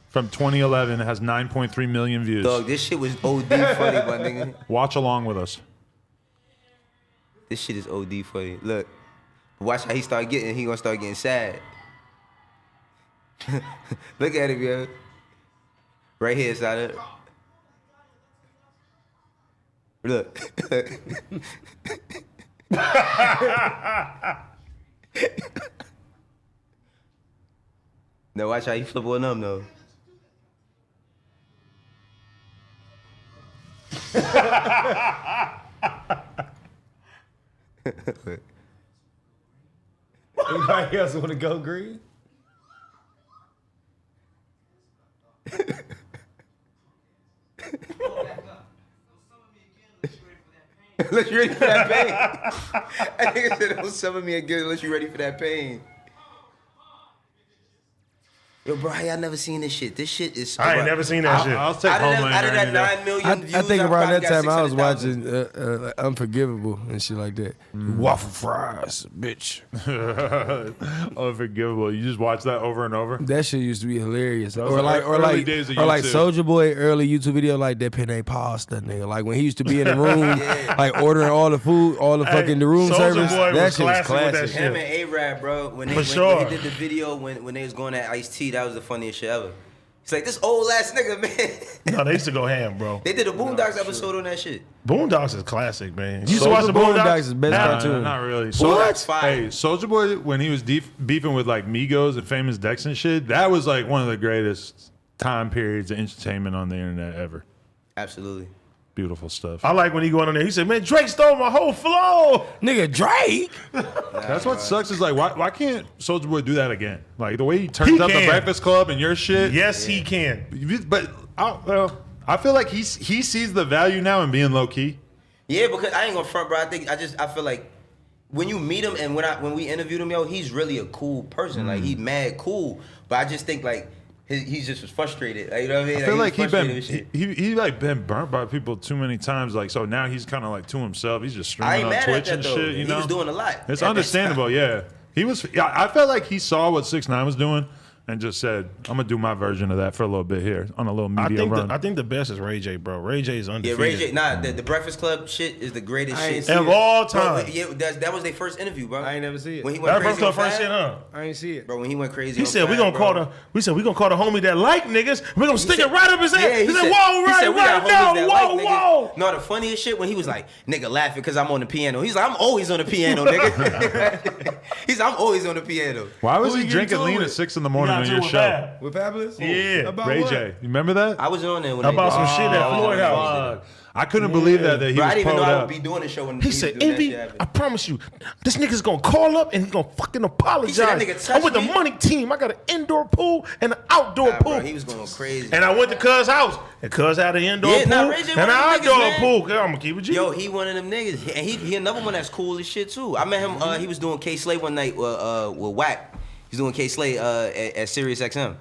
from 2011. It has 9.3 million views. Dog, this shit was OD funny, my nigga. Watch along with us. This shit is OD funny. Look. Watch how he gonna start getting sad. Look at him, yo. Right here, Sada. Look. Now watch how he flip on them though. Anybody else want to go green? Unless you ready for that pain. I think I said, don't summon me again unless you ready for that pain. Yo, bro, I never seen this shit. This shit is. I ain't never seen that shit. I'll take Out of Homelander that any day. 9 million views, I think around probably that got time I was 600,000. watching Unforgivable and shit like that. Waffle fries, bitch. Unforgivable. You just watch that over and over. That shit used to be hilarious. was Or the like, early days of YouTube. Soulja Boy early YouTube video like that penne pasta nigga. Like when he used to be in the room, like ordering all the food, all the fucking the room Soulja service. Boy That was shit was classic with that classic. shit. Him and A-Rap, bro, when For when sure. he did the video when they was going at Ice-T, that was the funniest shit ever. He's like, this old ass nigga, man. No, they used to go ham, bro. They did a Boondocks episode on that shit. Boondocks is classic, man. You used Soulja to watch the Boondocks is Boondocks? best Nah, cartoon. not really. What? Hey, Soulja Boy, when he was beefing with like Migos and Famous Dex and shit, that was like one of the greatest time periods of entertainment on the internet ever. Absolutely. Beautiful stuff. I like when he going on there. He said, "Man, Drake stole my whole flow." Nigga, Drake. That's what sucks is like, why can't Soulja Boy do that again? Like the way he turns up the can. Breakfast Club and your shit. Yes, he can. But I feel like he sees the value now in being low key. Yeah, because I ain't gonna front, bro. I feel like when you meet him and when we interviewed him, yo, he's really a cool person. Like he mad cool. But I just think like he's just was frustrated. Like, you know what I mean? I feel like he like been burnt by people too many times. Like so now he's kind of like to himself. He's just I streaming ain't on mad Twitch at and that though. shit. You know, He was doing a lot. It's at that understandable. time. Yeah, he was. Yeah, I felt like he saw what 6ix9ine was doing and just said, "I'm gonna do my version of that for a little bit here on a little media run." I think the best is Ray J, bro. Ray J is Yeah, undefeated. Ray J. Nah, the Breakfast Club shit is the greatest I ain't shit see of it. all Bro, time. yeah, that was their first interview, bro. I ain't never see it. When he went That crazy first on first Fab, shit, huh? I ain't see it. bro. When he went crazy, He on said we Fab, gonna bro. call the homie that like niggas. We gonna stick said- it right up his ass. Yeah, he said, "Whoa, he right, said, we got right homies now, that whoa, like whoa." niggas. No, the funniest shit when he was like, nigga laughing because I'm on the piano. He's like, I'm always on the piano, nigga. He's like, I'm always on the piano. Why was Who he you drinking getting lean to at it? 6 in the He morning on your show. With Fabulous? Yeah. About Ray what? J. You remember that? I was on there when About some shit at I was Floyd on House. there. I couldn't believe that he Bro, I was didn't even know pulled I would up. be doing the show when He was said, doing that Envy, shit happen. I promise you, this nigga's gonna call up and he's gonna fucking apologize. He said that nigga touched I'm with the me? money team. I got an indoor pool and an outdoor Nah, pool. bro, he was going crazy. And I went to Cuz house. And Cuz had an indoor Yeah, pool nah, Ray J and one an of them outdoor niggas, man. pool. I'm gonna keep it G. Yo, he one of them niggas. And he another one that's cool as shit too. I met him, he was doing K-Slay one night with Wack. He's doing K-Slay at Sirius XM.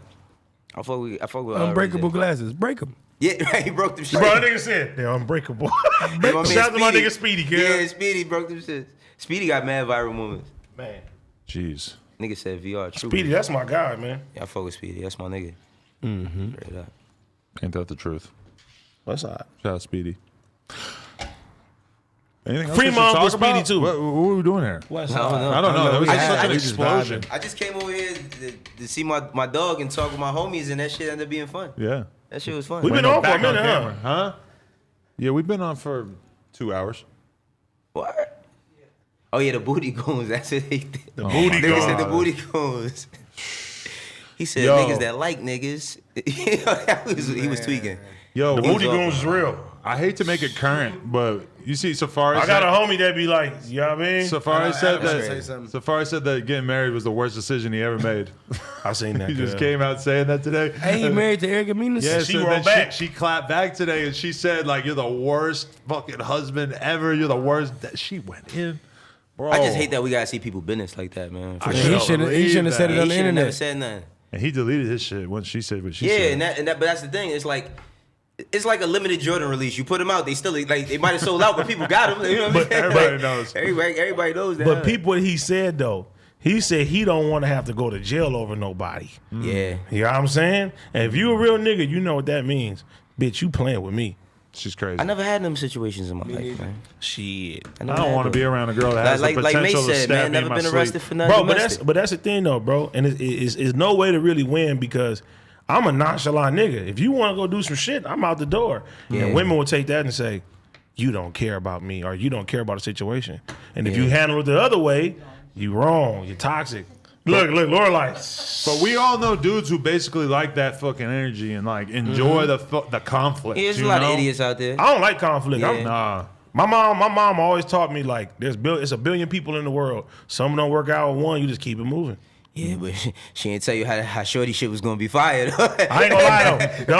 I fuck with Unbreakable glasses. Break them. Yeah, right, he broke them shit. Bro, that nigga said they're unbreakable. Yeah, my man Shout out to my nigga Speedy, kid. Yeah, Speedy broke them shit. Speedy got mad viral moments. Man. Jeez. Nigga said VR true. Speedy, that's my guy, man. Yeah, I fuck with Speedy. That's my nigga. Straight up. Ain't that the truth? What's up? Shout out Speedy. Anything else Free we should mom talk with Speedy, about? too. What were we doing here? What's I don't know. I don't know. That was we such had- an we just explosion. I just came over here to see my dog and talk with my homies, and that shit ended up being fun. Yeah. That shit was fun. We been Wayno on for a back minute, huh? camera, huh? Yeah, we've been on for 2 hours. What? Oh yeah, the booty goons. That's what they did. The booty Nigga goons. said the booty goons. He said Yo. niggas that like niggas. He was tweaking. Yo, The was booty up. goons is real. I hate to make it current, but you see, Safari. I got said- a homie that be like, you know what I mean? Safari said Adam should say that. something. Safari said that getting married was the worst decision he ever made. I seen that. He just girl. came out saying that today. Hey, he married to Erica Minas? Yeah, She so wrote then back. She clapped back today, and she said, "Like you're the worst fucking husband ever. You're the worst." That she went in, bro. I just hate that we gotta see people business like that, man. For I real. He shouldn't have said it He on the should've never internet. said nothing. And he deleted his shit once she said what she Yeah, said. and that, but that's the thing. It's like a limited Jordan release. You put them out, they still like they might have sold out, but people got them. You know what But I'm saying? everybody Like, knows. Everybody knows that. But people, what he said though, he said he don't want to have to go to jail over nobody. Yeah. You know what I'm saying? And if you a real nigga, you know what that means. Bitch, you playing with me. She's crazy. I never had them situations in my life, man. Shit. I don't want to be around a girl that has like the May potential to said, stab man. me in Never my been sleep. arrested for nothing. Bro, but that's the thing though, bro. And it's no way to really win because I'm a nonchalant nigga. If you want to go do some shit, I'm out the door. Yeah. And women will take that and say, you don't care about me or you don't care about the situation. And if you handle it the other way, you wrong. You're toxic. Look, Lorelai. But we all know dudes who basically like that fucking energy and like enjoy the conflict. Yeah, there's a you lot know? of idiots out there. I don't like conflict. Yeah. Nah. My mom always taught me like it's a billion people in the world. Some don't work out with one, you just keep it moving. Yeah, but she didn't tell you how shorty shit was gonna be fired. I ain't gonna lie though.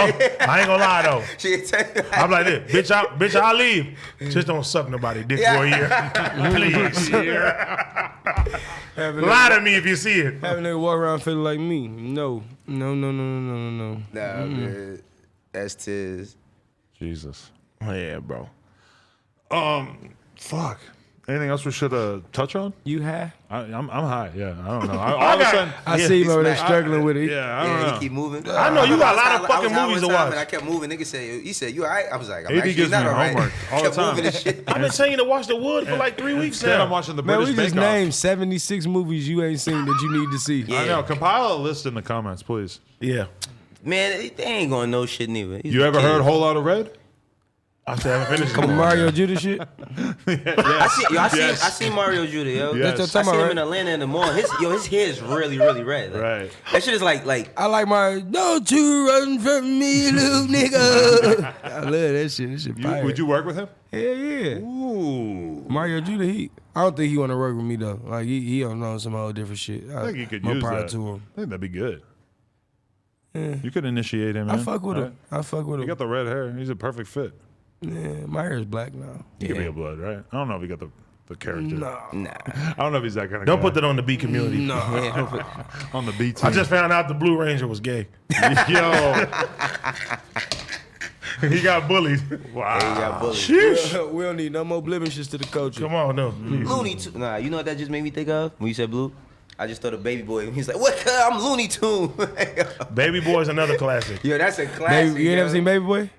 I ain't gonna lie though. She didn't tell you. I'm like this, bitch, I'll leave. Just don't suck nobody dick for a year. Please. Lie to me if you see it. Have a nigga walk around feeling like me. No. Nah, man. That's Tiz. Jesus. Yeah, bro. Fuck. Anything else we should touch on? You high? I'm high. Yeah, I don't know. All of a sudden, I see him over there smacked. struggling with it. yeah, I don't Yeah, know. he keep moving. I know you got a lot of I was fucking out movies to one time watch. And I kept moving. Nigga said, he said, you all right? I was like, I'm AD actually gives me not all right. homework all the Kept time. moving and shit. I've been telling you to watch The Wood for like 3 weeks Instead, now. I'm watching the Man, British we just Bake Off. named 76 movies you ain't seen that you need to see. Yeah. I know. Compile a list in the comments, please. Yeah. Man, they ain't gonna know shit neither. He's You a ever kid. heard Whole Lotta Red? I still haven't finished Come it. Mario Judah shit. I seen Mario Judah, yo. Yes. That's what I I'm seen talking him about, in right? Atlanta in the mall. His hair is really, really red. Like, Right. That shit is like I like my don't you run from me, little nigga. I love that shit. That shit fire. Would you work with him? Hell yeah. Ooh. Mario Judah, I don't think he want to work with me though. Like he don't know some whole different shit. I think you could more use power that. to him. I think that'd be good. You could initiate him. I Man. fuck with Right? him. I fuck with He him. got the red hair. He's a perfect fit. Yeah, my hair is black now. He could be a blood, right? I don't know if he got the character. Nah. I don't know if he's that kind of Don't guy. put that on the B community. No. on the B team. I just found out the Blue Ranger was gay. Yo. He got bullied. Wow. he got bullied. Sheesh. We don't need no more blemishes to the culture. Come on, no. Please. Looney Tune. Nah, you know what that just made me think of when you said blue? I just thought of Baby Boy. He's like, what? I'm Looney Tune. Baby Boy's another classic. Yo, that's a classic. Baby, you ain't yo. never seen Baby Boy?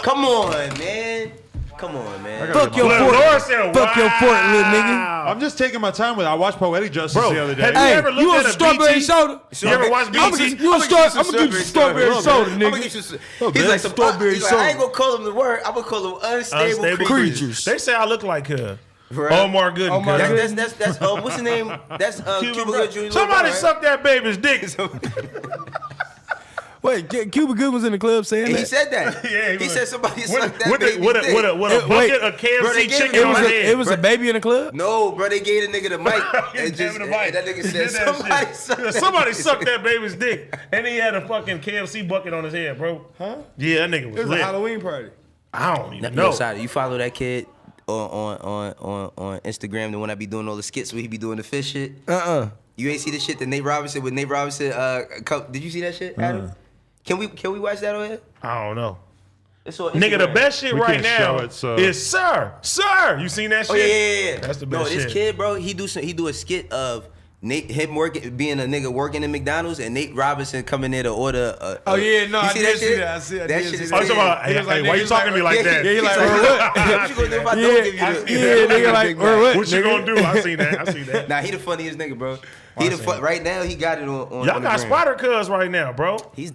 Come on, man. Come on, man. Fuck your Look, fort. Laura said, Fuck your fort, little nigga. I'm just taking my time with it. I watched Poetic Justice Bro, the other day. have you Hey, ever looked you at want a some strawberry BT? soda? You ever watch I'm BT? gonna give you strawberry soda, nigga. He's like, some, strawberry he's like, I ain't soda. gonna call them the word. I'm gonna call them unstable, Unstable creatures. creatures. They say I look like her. Omar Gooden. Omar cuz. Gooden. That's what's his name? That's Cuba Gooding Jr. Somebody right? suck that baby's dick. Wait, Cuba Gooding was in the club saying He that? said that. Yeah, he said somebody sucked that with baby's a dick. bucket Wait, of bro, they KFC gave chicken him on a- his head. It was a baby in the club? No, bro, they gave the nigga the mic. He and gave him the mic. and that nigga He said did that somebody shit. sucked that Somebody baby's sucked dick. that baby's dick, and he had a fucking KFC bucket on his head, bro. Huh? Yeah, that nigga It was was a lit. Halloween party. I don't even No, know. Sada, you follow that kid on Instagram, the one I be doing all the skits where he be doing the fish shit? You ain't see the shit that Nate Robinson with Nate Robinson did you see that shit, Adam? Can we watch that on here? I don't know. It's on Nigga, the Instagram. best shit We right can't now show it, so- is Sir. You seen that shit? Oh yeah. That's the No, best this shit. kid, bro, he do a skit of him being a nigga working in McDonald's and Nate Robinson coming there to order. Oh, yeah, no, you I see did that see shit? that. I see- I that did shit see is that. Oh, you talking about, He hey, was like, why you nigga, talking to me like that? Yeah, he like, He's or what? What you gonna do if I Yeah, don't give you the? yeah, nigga, like, or what? What you nigga? gonna do? I seen that. Nah, he the funniest nigga, bro. He the right now. He got it on. Y'all on the got gram. Spider Cuz right now, bro. He's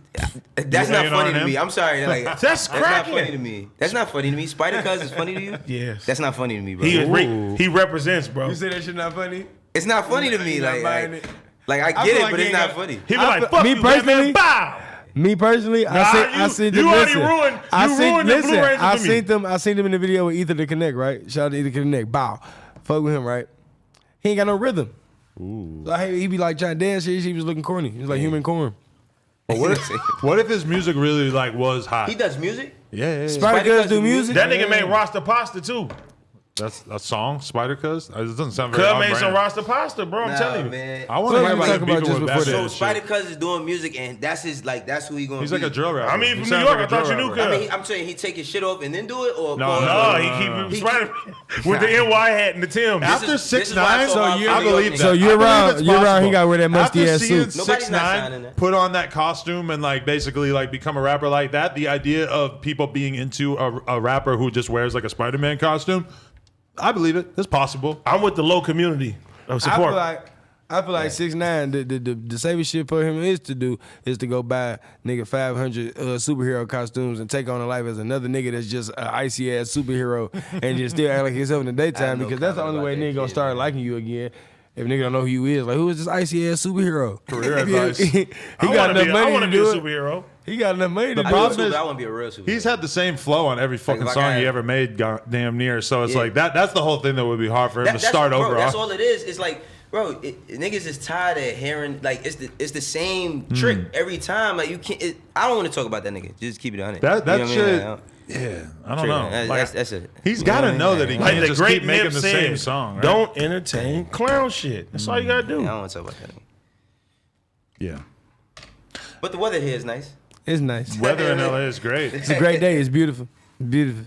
that's You not hating funny on to him? me. I'm sorry. Like, That's not cracking. funny to me. That's not funny to me. Spider Cuz is funny to you? Yes. That's not funny to me, bro. He represents, bro. You say that shit not funny? It's not funny to me. You not buying Like, it? like I I get feel it, like but he it's ain't not got- funny. He be like, fuck me you, Batman, personally- bow. Me personally, Nah, I seen them. you already listen, ruined- I you seen, ruined the Blue listen, Ranger I for me. seen them in the video with Ether the Connect, right? Shout out to Ether the Connect. Bow. Fuck with him, right? He ain't got no rhythm. So he be like trying to dance. He was looking corny. He was like human corn. But what if his music really like was hot? He does music. Yeah. Spider Cuz do music. That nigga made Rasta Pasta too. That's a song, Spider Cuz. It doesn't sound very Cuz on made some brand. Rasta Pasta, bro. I'm telling you. man. I want What to we hear talking him about beefing just with before Batman that? So and Spider shit. Cuz is doing music, and that's who he gonna. He's be. like a drill rapper. I mean, He from sounds New York, like a I thought drill you knew rapper. Cuz. I'm saying he take his shit off and then do it, or No, No, He he keep Spider with the NY hat and the Tim's. After This is why 6ix9ine, I saw I my video believe nigga. that. So I year believe round, it's year round, he possible. got to wear that musty After ass seeing suit. Nobody's not signing 6ix9ine that. put on that costume and like basically like become a rapper like that, the idea of people being into a rapper who just wears like a Spider-Man costume, I believe it. It's possible. I'm with the low community of I support. feel like 6ix9ine. The safest shit for him is to go buy nigga 500 superhero costumes and take on a life as another nigga that's just an icy ass superhero and just still act like himself in the daytime no because that's the comment only way about that nigga gonna kid, start man. liking you again. If nigga don't know who you is, like who is this icy ass superhero? Career advice. he I got enough I money want to to be a do it. superhero. He got enough money to The do problem it. is- I want to be a real superhero. He's had the same flow on every fucking Like I song he had- ever made, damn near. So it's Yeah. like that's the whole thing that would be hard for him to That's- start bro, over. That's on. all it is. It's like, bro, niggas is tired of hearing like it's the same trick every time. Like you can't. I don't want to talk about that nigga. Just keep it on it. That You know what I mean? shit. Like, Yeah, I don't True, know. man. Like, That's it. he's got to know that he Like can't the just great keep making Nip the said, same song. Right? don't entertain clown shit. That's all you gotta do. I don't want to talk about that nigga. Yeah. But the weather here is nice. It's nice. Weather in LA is great. It's a great day. It's beautiful. Beautiful.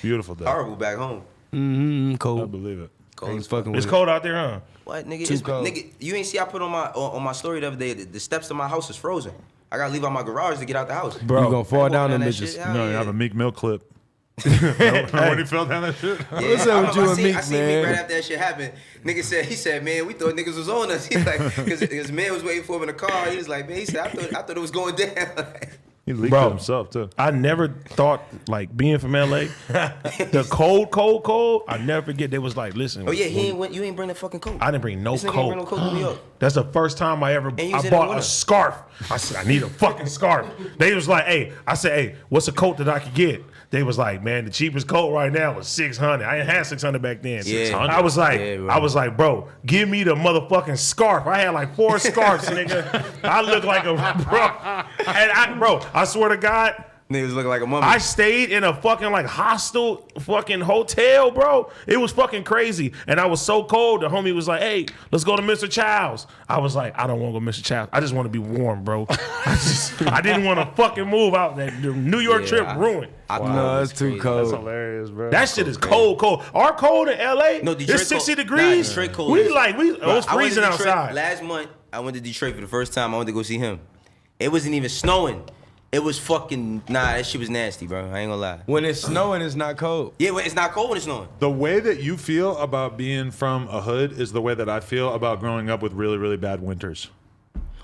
Beautiful day. Horrible back home. Mm-hmm. I Cold. believe it. Cold Ain't as fuck. fucking with It's it. cold out there, huh? What nigga? Too It's, cold. nigga, you ain't see I put on my story the other day. The steps to my house is frozen. I gotta leave out my garage to get out the house. Bro, you gonna fall Walking down them that bitches. shit, hell No, you yeah. have a Meek Mill clip. When he fell down that shit. Yeah, What's up with you I and seen, Meek, I seen man? Meek right after that shit happened. He said, man, we thought niggas was on us. He's like, because his man was waiting for him in the car. He was like, man, he said, I thought it was going down. He leaked Bro. it himself too. I never thought, like, being from LA, the cold, I never forget. They was like, listen. Oh yeah, you ain't bring the fucking coat. I didn't bring no This nigga ain't bring no coat. coat to New York. That's the first time I you was I in the bought winter. a scarf. I said, I need a fucking scarf. They was like, hey, I said, hey, what's a coat that I could get? They was like, man, the cheapest coat right now was $600. I didn't have $600 back then. Yeah. I was like, Yeah, bro. I was like, bro, give me the motherfucking scarf. I had like 4 scarves, nigga. I look like a bro. And I swear to God, Niggas looking like a mummy. I stayed in a fucking like hostel fucking hotel, bro. It was fucking crazy. And I was so cold. The homie was like, hey, let's go to Mr. Child's. I was like, I don't want to go to Mr. Child's. I just want to be warm, bro. I didn't want to fucking move out. The New York Yeah, trip ruined. I thought No, it was it's too crazy. cold. That's hilarious, bro. That shit is cold. Our cold in LA, No, Detroit it's 60 cold. Nah, degrees. Detroit cold We is- like, it was I went to freezing Detroit outside. Last month, I went to Detroit for the first time. I went to go see him. It wasn't even snowing. It was fucking, that shit was nasty, bro. I ain't gonna lie. When it's snowing, it's not cold. Yeah, well, it's not cold when it's snowing. The way that you feel about being from a hood is the way that I feel about growing up with really, really bad winters.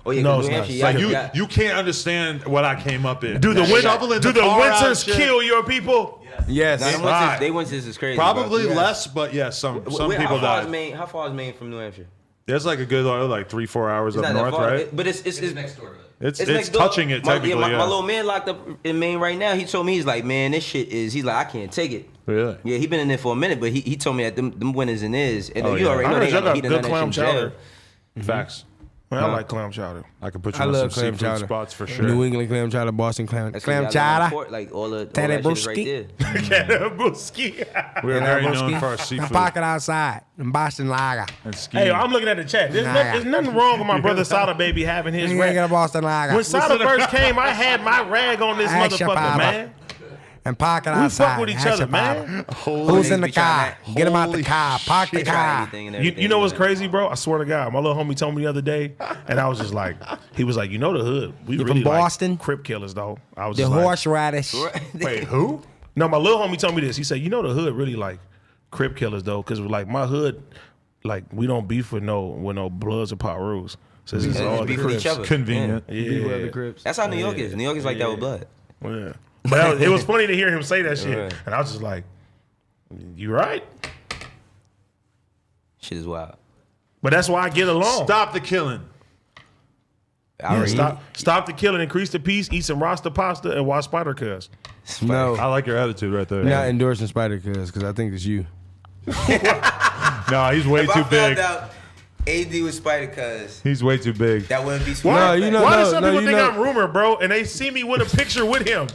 Oh yeah, No, New it's not. Hampshire. Like, Yeah, You can't understand what I came up in. Do the Shoveling the car out winters shit. kill your people? Yes. Nah, them winters, they winters is crazy. Probably bro. less, but yeah, some people died. How far is Maine from New Hampshire? There's like a good like 3-4 hours up Not that north, far, right? but it's next door. It's next door. touching it technically. My little man locked up in Maine right now. He told me, he's like, man, this shit is. He's like, I can't take it. Really? Yeah, he been in there for a minute, but he told me that them winters and is. And you yeah. already I know heard they y'all got got heat good and clam chowder. Facts. Man, I like clam chowder. I could put you I on some love clam seafood chowder. spots for sure. New England clam chowder, Boston clam That's clam 'cause y'all live on chowder. port, like all that Teddy shit is right there. Booski. We're very known for our seafood Pocket outside in Boston Lager. and skiing. Hey, I'm looking at the chat. There's nothing wrong with my brother Sada baby having his You ain't got a rag. Boston Lager. When Sada first came, I had my rag on this Ask your motherfucker, father. man. And pocket We outside. fuck with each Ask other, your father. man. Who's in the Be trying car? that. Get him out the Holy car. Park the They try car. anything and You everything, know what's man. crazy, bro? I swear to God, my little homie told me the other day, and I was just like, he was like, you know the hood. We You really from like Boston? Crip killers, though. I was The just like, horseradish. Wait, who? no, my little homie told me this. He said, you know the hood really like Crip killers, though, because like my hood, like we don't beef with no Bloods or Pirus. Says it's They all just the beef with Crips. each other. Convenient. Yeah. That's how New York is. New York is like that with blood. Yeah. But it was funny to hear him say that shit. Right. And I was just like, you right. Shit is wild. But that's why I get along. Stop the killing. Yeah, stop the killing, increase the peace, eat some Rasta pasta, and watch Spider Cuz. No, I like your attitude right there. not endorsing Spider Cuz because I think it's you. No, he's way If I too found big. out AD was Spider Cuz, He's way too big. that wouldn't be Why? smart. You know- Why no, do some no, people you think know- I'm Rumor, bro? And they see me with a picture with him.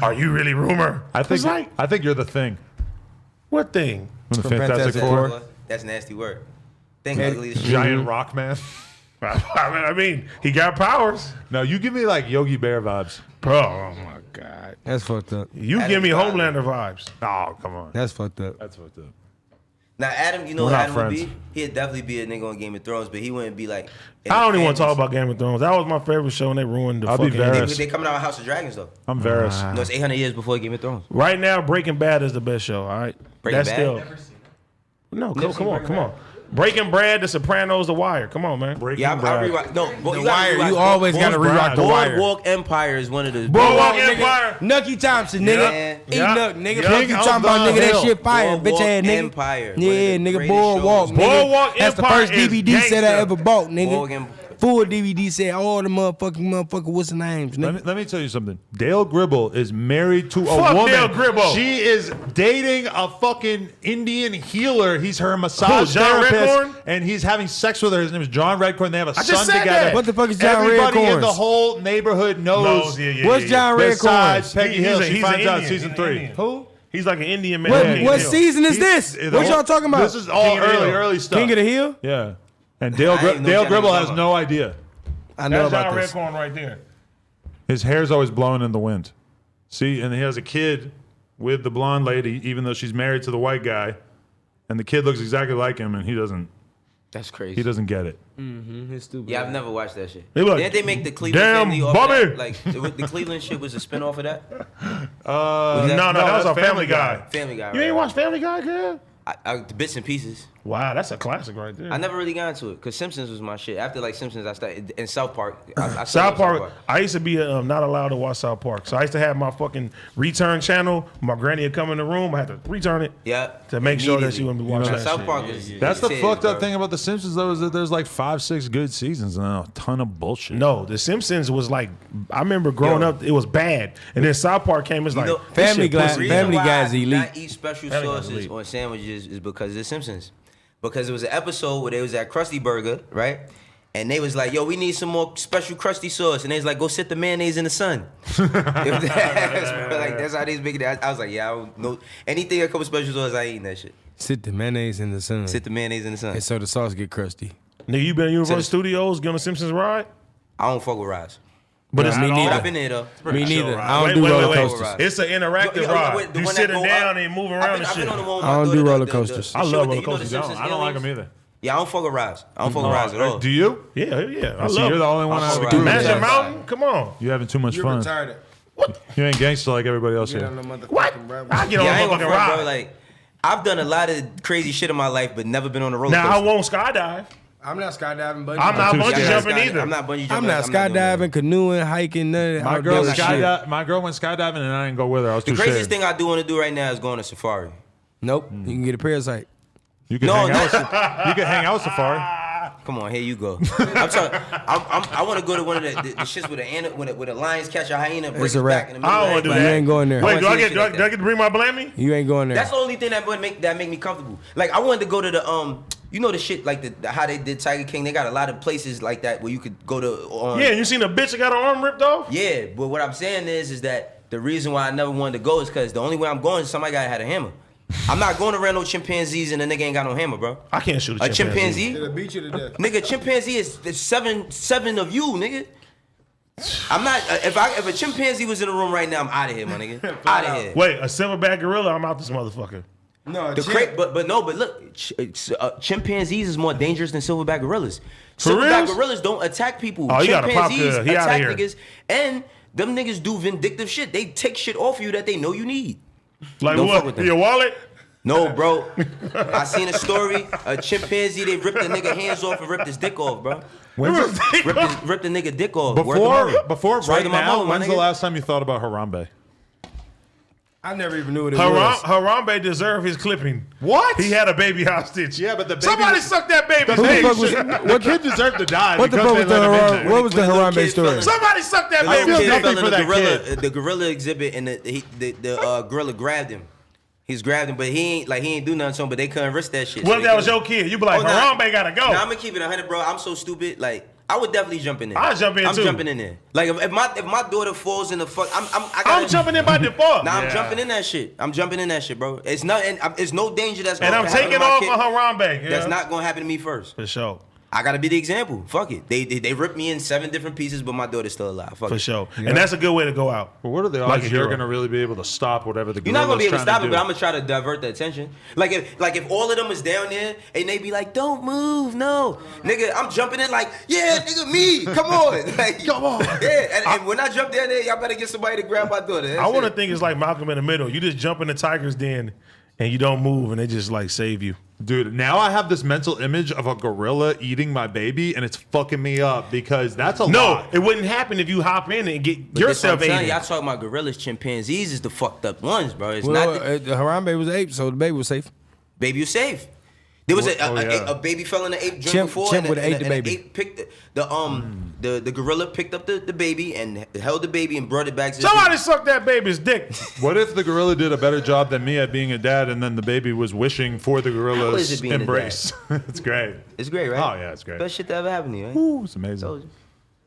Are you really Rumor? I think It's like, I think you're the thing. what thing? From the From Fantastic Fantastic Four. Four. That's nasty work. Think ugly as shit. Giant rock man. I mean, he got powers. No, you give me like Yogi Bear vibes. Bro, oh my God. That's fucked up. You That give is me wild. Homelander vibes. Oh, come on. That's fucked up. That's fucked up. Now Adam, you know We're what not Adam would friends. be? He'd definitely be a nigga on Game of Thrones, but he wouldn't be like. in I the don't even want to talk families. about Game of Thrones. That was my favorite show, and they ruined the I'll be fucking very- ending. They coming out of House of Dragons though. I'm Varys. No, it's 800 years before Game of Thrones. Right now, Breaking Bad is the best show. All right, Breaking that's Bad? still no. Come on. Breaking Bad, The Sopranos, The Wire. Come on, man. Breaking Yeah, I Bad. rewatch. No, but The you gotta Wire. rewatch You always got to Brad. rewatch The Wire. Boardwalk Empire is one of the. Boardwalk nigga. Empire. Nucky Thompson, nigga. Yeah. Eat Yeah. Nuck, nigga. Yeah. Fuck you King talking of about, the nigga? That Hill. shit fire, bitch Boardwalk ass nigga. Empire. One Yeah, of the nigga. greatest Boardwalk, shows. nigga. Boardwalk That's the Empire first DVD is set I gangsta. ever bought, Boardwalk nigga. Em- Full DVD set, all the motherfucking what's the names, nigga? Let me tell you something. Dale Gribble is married to a Fuck woman. Dale Gribble. She is dating a fucking Indian healer. He's her massage John therapist, Redcorn? and he's having sex with her. His name is John Redcorn. They have a just son said together. that. What the fuck is John Everybody in Redcorn's? the whole neighborhood knows. What's John Besides Redcorn's? Peggy Hill, she he's finds an out Indian. season He's an 3. Indian. Who? He's like an Indian man. What season is this? What y'all talking about? This is all King of the early, Hill. early stuff. King of the Hill? Yeah. And Dale, I didn't know Dale what Gribble y'all has was no idea. I know That's about John this. Redcorn right there. His hair's always blowing in the wind. See, and he has a kid with the blonde lady, even though she's married to the white guy, and the kid looks exactly like him, and he doesn't That's he doesn't get it. He's stupid. Yeah, I've never watched that shit. They be like, Didn't they make the Cleveland "Damn, family off Bobby!" of that? Like the Cleveland shit was a spinoff of that. No, that was that's a Family Guy. Family Guy. You ain't watched Family Guy, girl? the bits and pieces. Wow, that's a classic right there. I never really got into it because Simpsons was my shit. After like Simpsons, I started in South Park. I South started Park. I used to be not allowed to watch South Park, so I used to have my fucking return channel. My granny would come in the room. I had to return it. Yeah. To make sure that she wouldn't be watching that South shit. Park was. That's the it, fucked up bro. thing about The Simpsons, though, is that there's like 5-6 good seasons and a ton of bullshit. No, The Simpsons was like, I remember growing Yo. up, it was bad, and then South Park came. It's like know, this Family shit Guy- pussy. Reason Family why Guy's I elite. not eat special Family Guy's sauces elite. on sandwiches is because of The Simpsons. Because it was an episode where they was at Krusty Burger, right? And they was like, yo, we need some more special Krusty sauce. And they was like, go sit the mayonnaise in the sun. That's how they make it. I was like, yeah, I don't know. Anything that comes with special sauce, I ain't eating that shit. Sit the mayonnaise in the sun. Sit the mayonnaise in the sun. And so the sauce get crusty. Nigga, you been in Universal So the- Studios, get on the Simpsons ride? I don't fuck with rides. But it's me not neither. But I've been there though. Me neither. ride. I don't Wait, do wait, roller wait, wait. coasters. It's an interactive Yo, ride. wait, the You one sitting that go down up- and moving I've around been- and I've shit. been on the one I don't with do the- roller the- coasters. I shit love with roller the- coasters. I Simpsons don't like them aliens? either. Yeah, I don't fuck with rides. I don't fuck with rides at all. Do you? Yeah. I So love you're it. the only one I'll out of the ride. group. Magic Yeah. Mountain? Come on. You're having too much fun. retarded. You ain't gangster like everybody else here. What? I get on Yeah, I a ain't fucking gonna front, bro. ride. Like, I've done a lot of crazy shit in my life, but never been on a roller Now I coaster. won't skydive. I'm not skydiving, bungee. I'm not too bungee scared. jumping either. I'm not bungee jumping. I'm not doing that. skydiving, canoeing, hiking, none of that. My girl went skydiving and I didn't go with her. I was The too craziest scared. thing I do want to do right now is go on a safari. Nope. You can get a parasite. You can No, hang not out. You can hang out safari. Come on, here you go. I'm sorry. I want to go to one of the shits with the lions catch a hyena, break It's his a wrap. back in the middle. I don't of want to do everybody. that. You ain't going there. Wait, do I wanna see get shit like do I get to bring my blammy? You ain't going there. That's the only thing that would make me comfortable. Like I wanted to go to the you know the shit like the how they did Tiger King. They got a lot of places like that where you could go to. Yeah, you seen a bitch that got her arm ripped off? Yeah, but what I'm saying is that the reason why I never wanted to go is because the only way I'm going is somebody got had a hammer. I'm not going around no chimpanzees and the nigga ain't got no hammer, bro. I can't shoot A chimpanzee? It'll beat you to death. Nigga, chimpanzee is seven of you, nigga. I'm not. If a chimpanzee was in the room right now, I'm out of here, my nigga. Out of here. Wait, a silverback gorilla? I'm out this motherfucker. No, But look, chimpanzees is more dangerous than silverback gorillas. For Silverback reals? gorillas don't attack people. Oh, you gotta pop Chimpanzees good. He outta attack here. niggas, and them niggas do vindictive shit. They take shit off you that they know you need. Like Don't fuck what? with them. Your wallet? No, bro. I seen a story. A chimpanzee, they ripped the nigga hands off and ripped his dick off, bro. When's the, Ripped the nigga dick off. Word to mother. before Swear right to my now, mama, my when's the nigga. last time you thought about Harambe? I never even knew what it was. Harambe deserved his clipping. What? He had a baby hostage. Yeah, but the baby Somebody was- sucked that baby's Who the dick. fuck was The kid deserved to die. What the because fuck they was the let him in Harambe? there. What was the When a little Harambe kid story? fell in- Somebody sucked that The little baby's kid dick. nothing fell in for that kid. the gorilla exhibit, and the gorilla grabbed him. He's grabbed him, but he ain't do nothing to him. But they couldn't risk that shit. What so if they that was killed your him. kid? You be like, Oh, nah. Harambe gotta go. Nah, I'm gonna keep it 100, bro. I'm so stupid. Like I would definitely jump in there. I'll jump in, I'm too. jumping in there. Like if my daughter falls in the fuck, I'm jumping in by default. Nah, I'm jumping in that shit. I'm jumping in that shit, bro. It's not. It's no danger that's. And gonna I'm happen taking to my off kid. a Harambe. Yeah. That's not gonna happen to me first. For sure. I gotta be the example. Fuck it. They ripped me in 7 different pieces, but my daughter's still alive. Fuck For it. sure. And that's a good way to go out. But what are the Like odds a you're hero. going to really be able to stop whatever the You're not gonna be able to gorilla's stop trying it, but I'm do? gonna try to divert the attention. Like if all of them is down there and they be like, "Don't move, no, nigga." I'm jumping in like, "Yeah, nigga, me, come on, like, Come on. yeah." And when I jump down there, y'all better get somebody to grab my daughter. That's I want to it. think it's like Malcolm in the Middle. You just jump in the tiger's den and you don't move and they just like save you. Dude, now I have this mental image of a gorilla eating my baby, and it's fucking me up because that's a No, lot. it wouldn't happen if you hop in and get But that's what yourself I'm telling eaten. y'all talking about gorillas, chimpanzees is the fucked up ones, bro. It's Well, not the, the Harambe was ape, so the baby was safe. baby was safe. There was yeah. a baby fell in the ape drink Chimp- before, chimp and would've ate the and baby. ape picked the gorilla picked up the baby and held the baby and brought it back to the Somebody sucked that baby's dick. What if the gorilla did a better job than me at being a dad, and then the baby was wishing for the How is gorilla's it being a embrace? It's great. It's great, right? Oh, yeah, it's great. Best shit that ever happened to you, right? Ooh, it's amazing. Told you.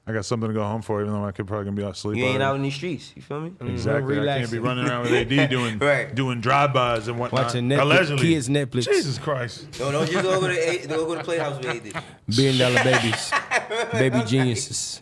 I got something to go home for, even though I could probably gonna be asleep. You ain't already. out in these streets. You feel me? Exactly. I can't be Relaxing. running around with AD doing Right. doing drive-bys and whatnot. Watching Netflix, Allegedly. kids Netflix, Jesus Christ. No, don't just go to the Playhouse with AD. $1 billion babies, baby geniuses.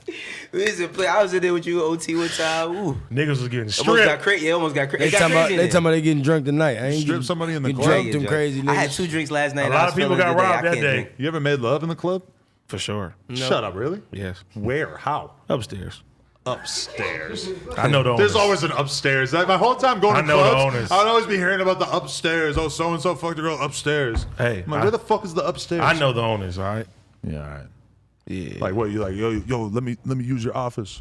We used to play. I was in there with you, OT, one time. Ooh, Niggas was getting almost got stripped. crazy. Yeah, almost got crazy. They It got talking about crazy in they there. talking about they getting drunk tonight. I ain't Strip getting, somebody in the getting club. drunk, them Yeah, crazy niggas. I had 2 drinks last night. A and lot I of was people feeling got today. I robbed that can't day. drink. You ever made love in the club? For sure. Shut up, really? Yes. Where? How? Upstairs. Upstairs. I know the owners. There's always an upstairs. Like, my whole time going I to know the clubs, owners. I would always be hearing about the upstairs. Oh, so and so fucked a girl upstairs. Hey, I'm like, where the fuck is the upstairs? I know the owners, all right? Yeah, all right. Yeah. Like what? You like? Yo, let me use your office.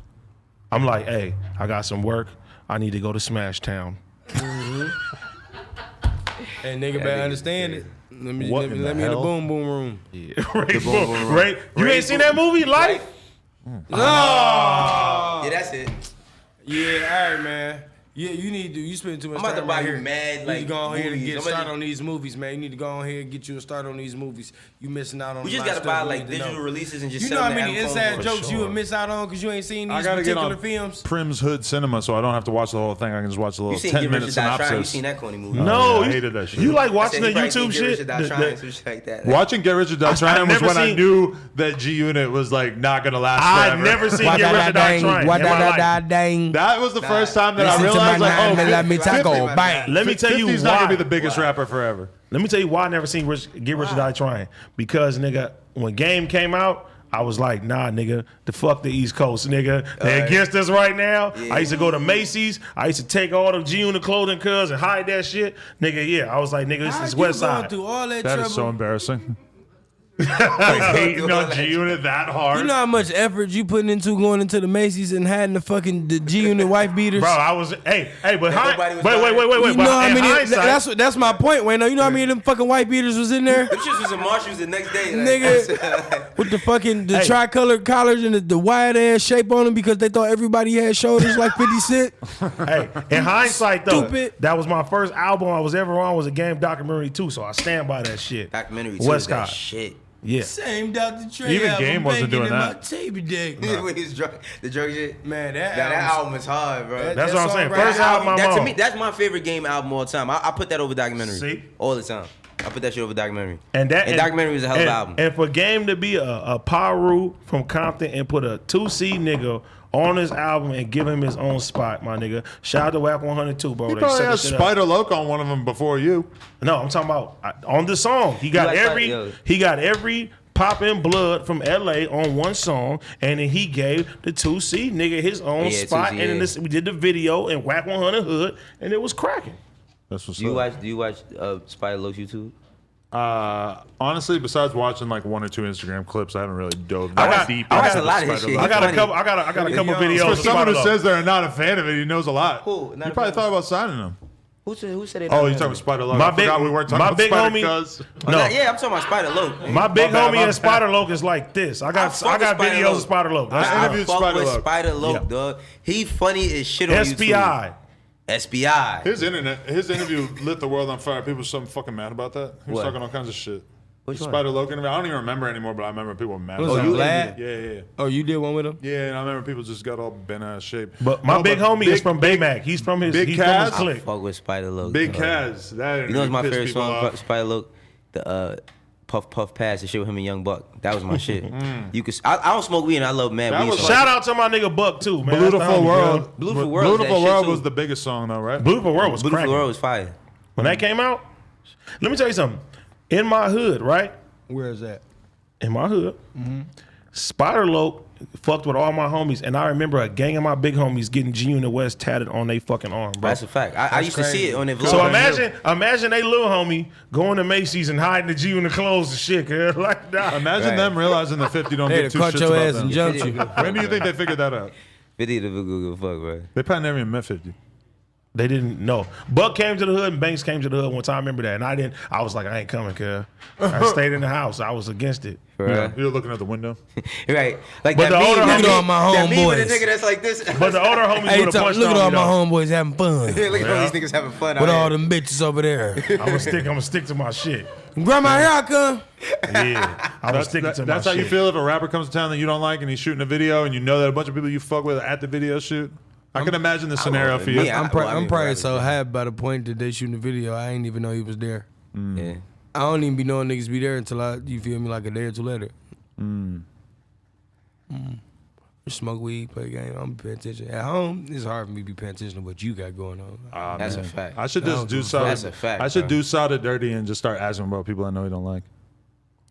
I'm like, hey, I got some work. I need to go to Smash Town. And nigga better understand it. Let me What let me, in the let me in the hell? boom boom room. Yeah. Ray, you ain't seen that movie, Life? Yeah, that's it. Yeah, all right, man. Yeah, you need to. You spend too much I'm about time to buy right you here. mad, You like, need to go ahead and movies. get I'm started gonna- on these movies, man. You need to go on here and get you a start on these movies. You missing out on. We a just lot gotta of buy stuff you like need to digital know. releases and just You sell know how them to many Amazon inside for jokes you sure. would miss out on because you ain't seen I these gotta get particular on films. Prim's Hood Cinema, so I don't have to watch the whole thing. I can just watch the You little seen Get 10-minute Rich or Die Trying? You synopsis. seen that corny movie? No, yeah, I you- hated that shit. You like I watching said the he probably seen YouTube Get Rich shit? or Die Trying, some shit like that. Watching Get Rich or Die Trying was never when I seen- knew that G Unit was like not gonna last I've forever. never seen Why Get Rich or Die dang? Trying. Why in my life. dang? That was the first time that I Listen to realized, my like, oh, 9mm 50 taco, bang. Let me tell you 50's not gonna why. be the biggest rapper forever. Let me tell you why I never seen Get Rich or Die Trying. Because, nigga, when Game came out, I was like, nah, nigga, the fuck the East Coast, nigga. They against us right now. Yeah. I used to go to Macy's. I used to take all the G-Unit clothing cuz and hide that shit. Nigga, yeah. I was like, nigga, this How is you West going Side. through all that That trouble? is so embarrassing. Hating on G-Unit that hard. You know how much effort you putting into going into the Macy's and hiding the G-Unit wife beaters? Bro, I was, but Nobody was wait. You know how many? Hindsight, That's my point, Wayno. You know how many of them fucking white beaters was in there? Them shits was in Marshalls the next day. Nigga, with the fucking tricolored collars and the wide ass shape on them because they thought everybody had shoulders like 50 Cent. Hey, in hindsight though, Stupid. that was my first album I was ever on was a Game documentary too, so I stand by that shit. Documentary too. West That Coast. shit. Yeah. Same Dr. Trey. Even album, Game wasn't banging doing in that. My tape deck. When he's drunk, the drug shit. Man, that album is hard, bro. That's what I'm saying. songwriting First album I'm That to on. me, that's my favorite Game album all the time. I put that over documentary. See? All the time. I put that shit over documentary. And documentary was a hell of an album. And for Game to be a Paru from Compton and put a 2C nigga on his album and give him his own spot, my nigga. Shout out to Whack 102, bro. He They probably set had the shit up. Spider Loc on one of them before you. No, I'm talking about on the song. He got every Poppin' Blood from LA on one song, and then he gave the 2C nigga his own spot. 2C, and then we did the video in Whack 100 Hood, and it was cracking. That's what's Do you up. watch Spider Loc's YouTube? Honestly, besides watching like one or two Instagram clips, I haven't really dove I that got- deep. I into got a lot of Spider his shit. Loc. I got a funny. couple. I got a couple Yo, videos. For of someone who Spider-Loc. says they're not a fan of it, he knows a lot. Who? Not You a probably fan? thought about signing him. Who said it? Oh, you talking about Spider Loc? My I forgot big- we weren't talking my about big Spider homie- Cuz. No. Yeah, I'm talking about Spider Loc. My big My bad, homie my and Spider Loc is like this. I got fuck with videos Spider-Loc. of Spider Loc. I interviewed fuck with Spider-Loc. Spider Loc, Yeah. dog. He funny as shit on SPI. YouTube. SBI. His interview lit the world on fire. People were so fucking mad about that. He was What? talking all kinds of shit. Which one? Spider Loc interview. I don't even remember anymore, but I remember people were mad. Was about it it. Vlad? Yeah. Oh, you did one with him? Yeah, and I remember people just got all bent ass shape. But my big homie is from Baymack. He's from his Big he's from his Kaz? clique. Fuck with Spider Loc. Big dog. Kaz. That You know what's my pissed favorite people song? off. Spider Loc, the Puff Puff Pass, the shit with him and Young Buck. That was my shit. You could. I don't smoke weed and I love mad That weed. was songs. Shout out to my nigga Buck too, man. That's the Beautiful homie, World. girl. Beautiful World is that Beautiful shit, World too. was the biggest song though, right? Beautiful World was Beautiful cracking. World was fire. When that came out, let me tell you something. In my hood, right? Where is that? In my hood, Spider Loc fucked with all my homies, and I remember a gang of my big homies getting G Unit West tatted on their fucking arm, bro. That's a fact. I used to see it on their vlog. So imagine they little homie going to Macy's and hiding the G Unit clothes and shit, girl. Like that. Imagine them realizing the 50 don't They'd give have two caught shits your about ass them. and jumped you. When do you think they figured that out? 50 to go fuck, bro. They probably never even met 50. They didn't know. Buck came to the hood and Banks came to the hood one time. I remember that, and I was like, I ain't coming, cuz. I stayed in the house. I was against it. Right. You're looking at the window. Right. Like But that the meme, older that homie- meme, all my that meme with homeboys. the nigga that's like this. But the older homies Hey, would have punched look at on all me, my though. homeboys having fun Look at all these niggas having fun with out all here. them bitches over there. I'm gonna stick to my shit. Grandma, here I come. Yeah, I'm gonna stick to my That's how shit. you feel if a rapper comes to town that you don't like and he's shooting a video and you know that a bunch of people you fuck with are at the video shoot. I can imagine the scenario for you. Yeah. I'm well, I mean, probably rappers, so yeah. hyped by the point that they shooting the video. I ain't even know he was there. Yeah. I don't even be knowing niggas be there until you feel me, like a day or two later. Smoke weed, play a game. I'm paying attention. At home, it's hard for me to be paying attention to what you got going on. That's a fact. I should I just don't do give a Sada. That's a fact, I should bro. do Sada dirty and just start asking about people I know he don't like.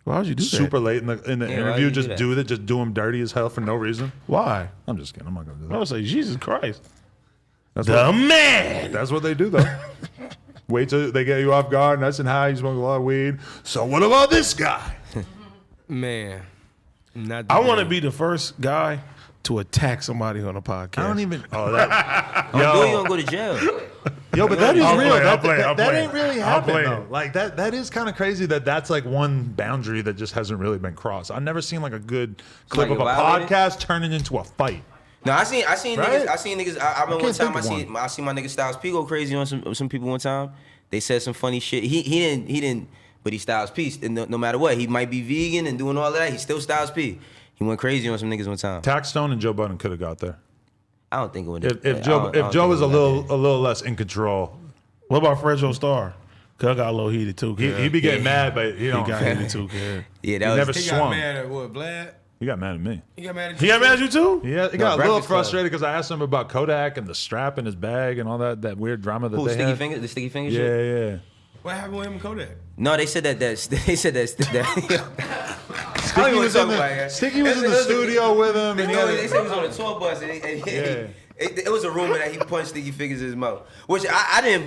Why would you do Super late in the why interview, you just do do that? that, just do him dirty as hell for no reason. that? Why? I'm just kidding. I'm not gonna do I that. would say, Jesus Christ. That's The what, man. that's what they do though. Wait till they get you off guard, nice and high. You smoke a lot of weed. So what about this guy? Man, not. I want to be the first guy to attack somebody on a podcast. I don't even. Oh, that. Yo, you gonna go to jail? Yo, but that is I'll real. play, I'll That, play, that, I'll that play. ain't really I'll happened play though. it. Like that is kind of crazy that that's like one boundary that just hasn't really been crossed. I've never seen like a good clip Somebody of a get violated? podcast turning into a fight. No, I seen Right? niggas. I remember one can't time think of I seen my nigga Styles P go crazy on some people one time. They said some funny shit. He didn't. But he Styles P. And no matter what, he might be vegan and doing all that. He's still Styles P. He went crazy on some niggas one time. Tax Stone and Joe Budden could have got there. I don't think it would. If Joe was a little less in control, What about Fredro Starr? Cause I got a little heated too. he'd be getting mad, but He got heated too. Kid. Yeah, that He was. never He swung. got mad at what, Vlad? He got mad at me. He got mad at He got mad at you too? Yeah, he No, got a little Breakfast Club. frustrated because I asked him about Kodak and the strap in his bag and all that weird drama that Who, they Sticky had. Finger? The Sticky Finger Yeah, shit? yeah. What happened with him and Kodak? No, they said that. Sticky was in the studio with him, and They he said had he was on a tour bus, and Yeah. It was a rumor that he punched Sticky Fingers in his mouth, which I didn't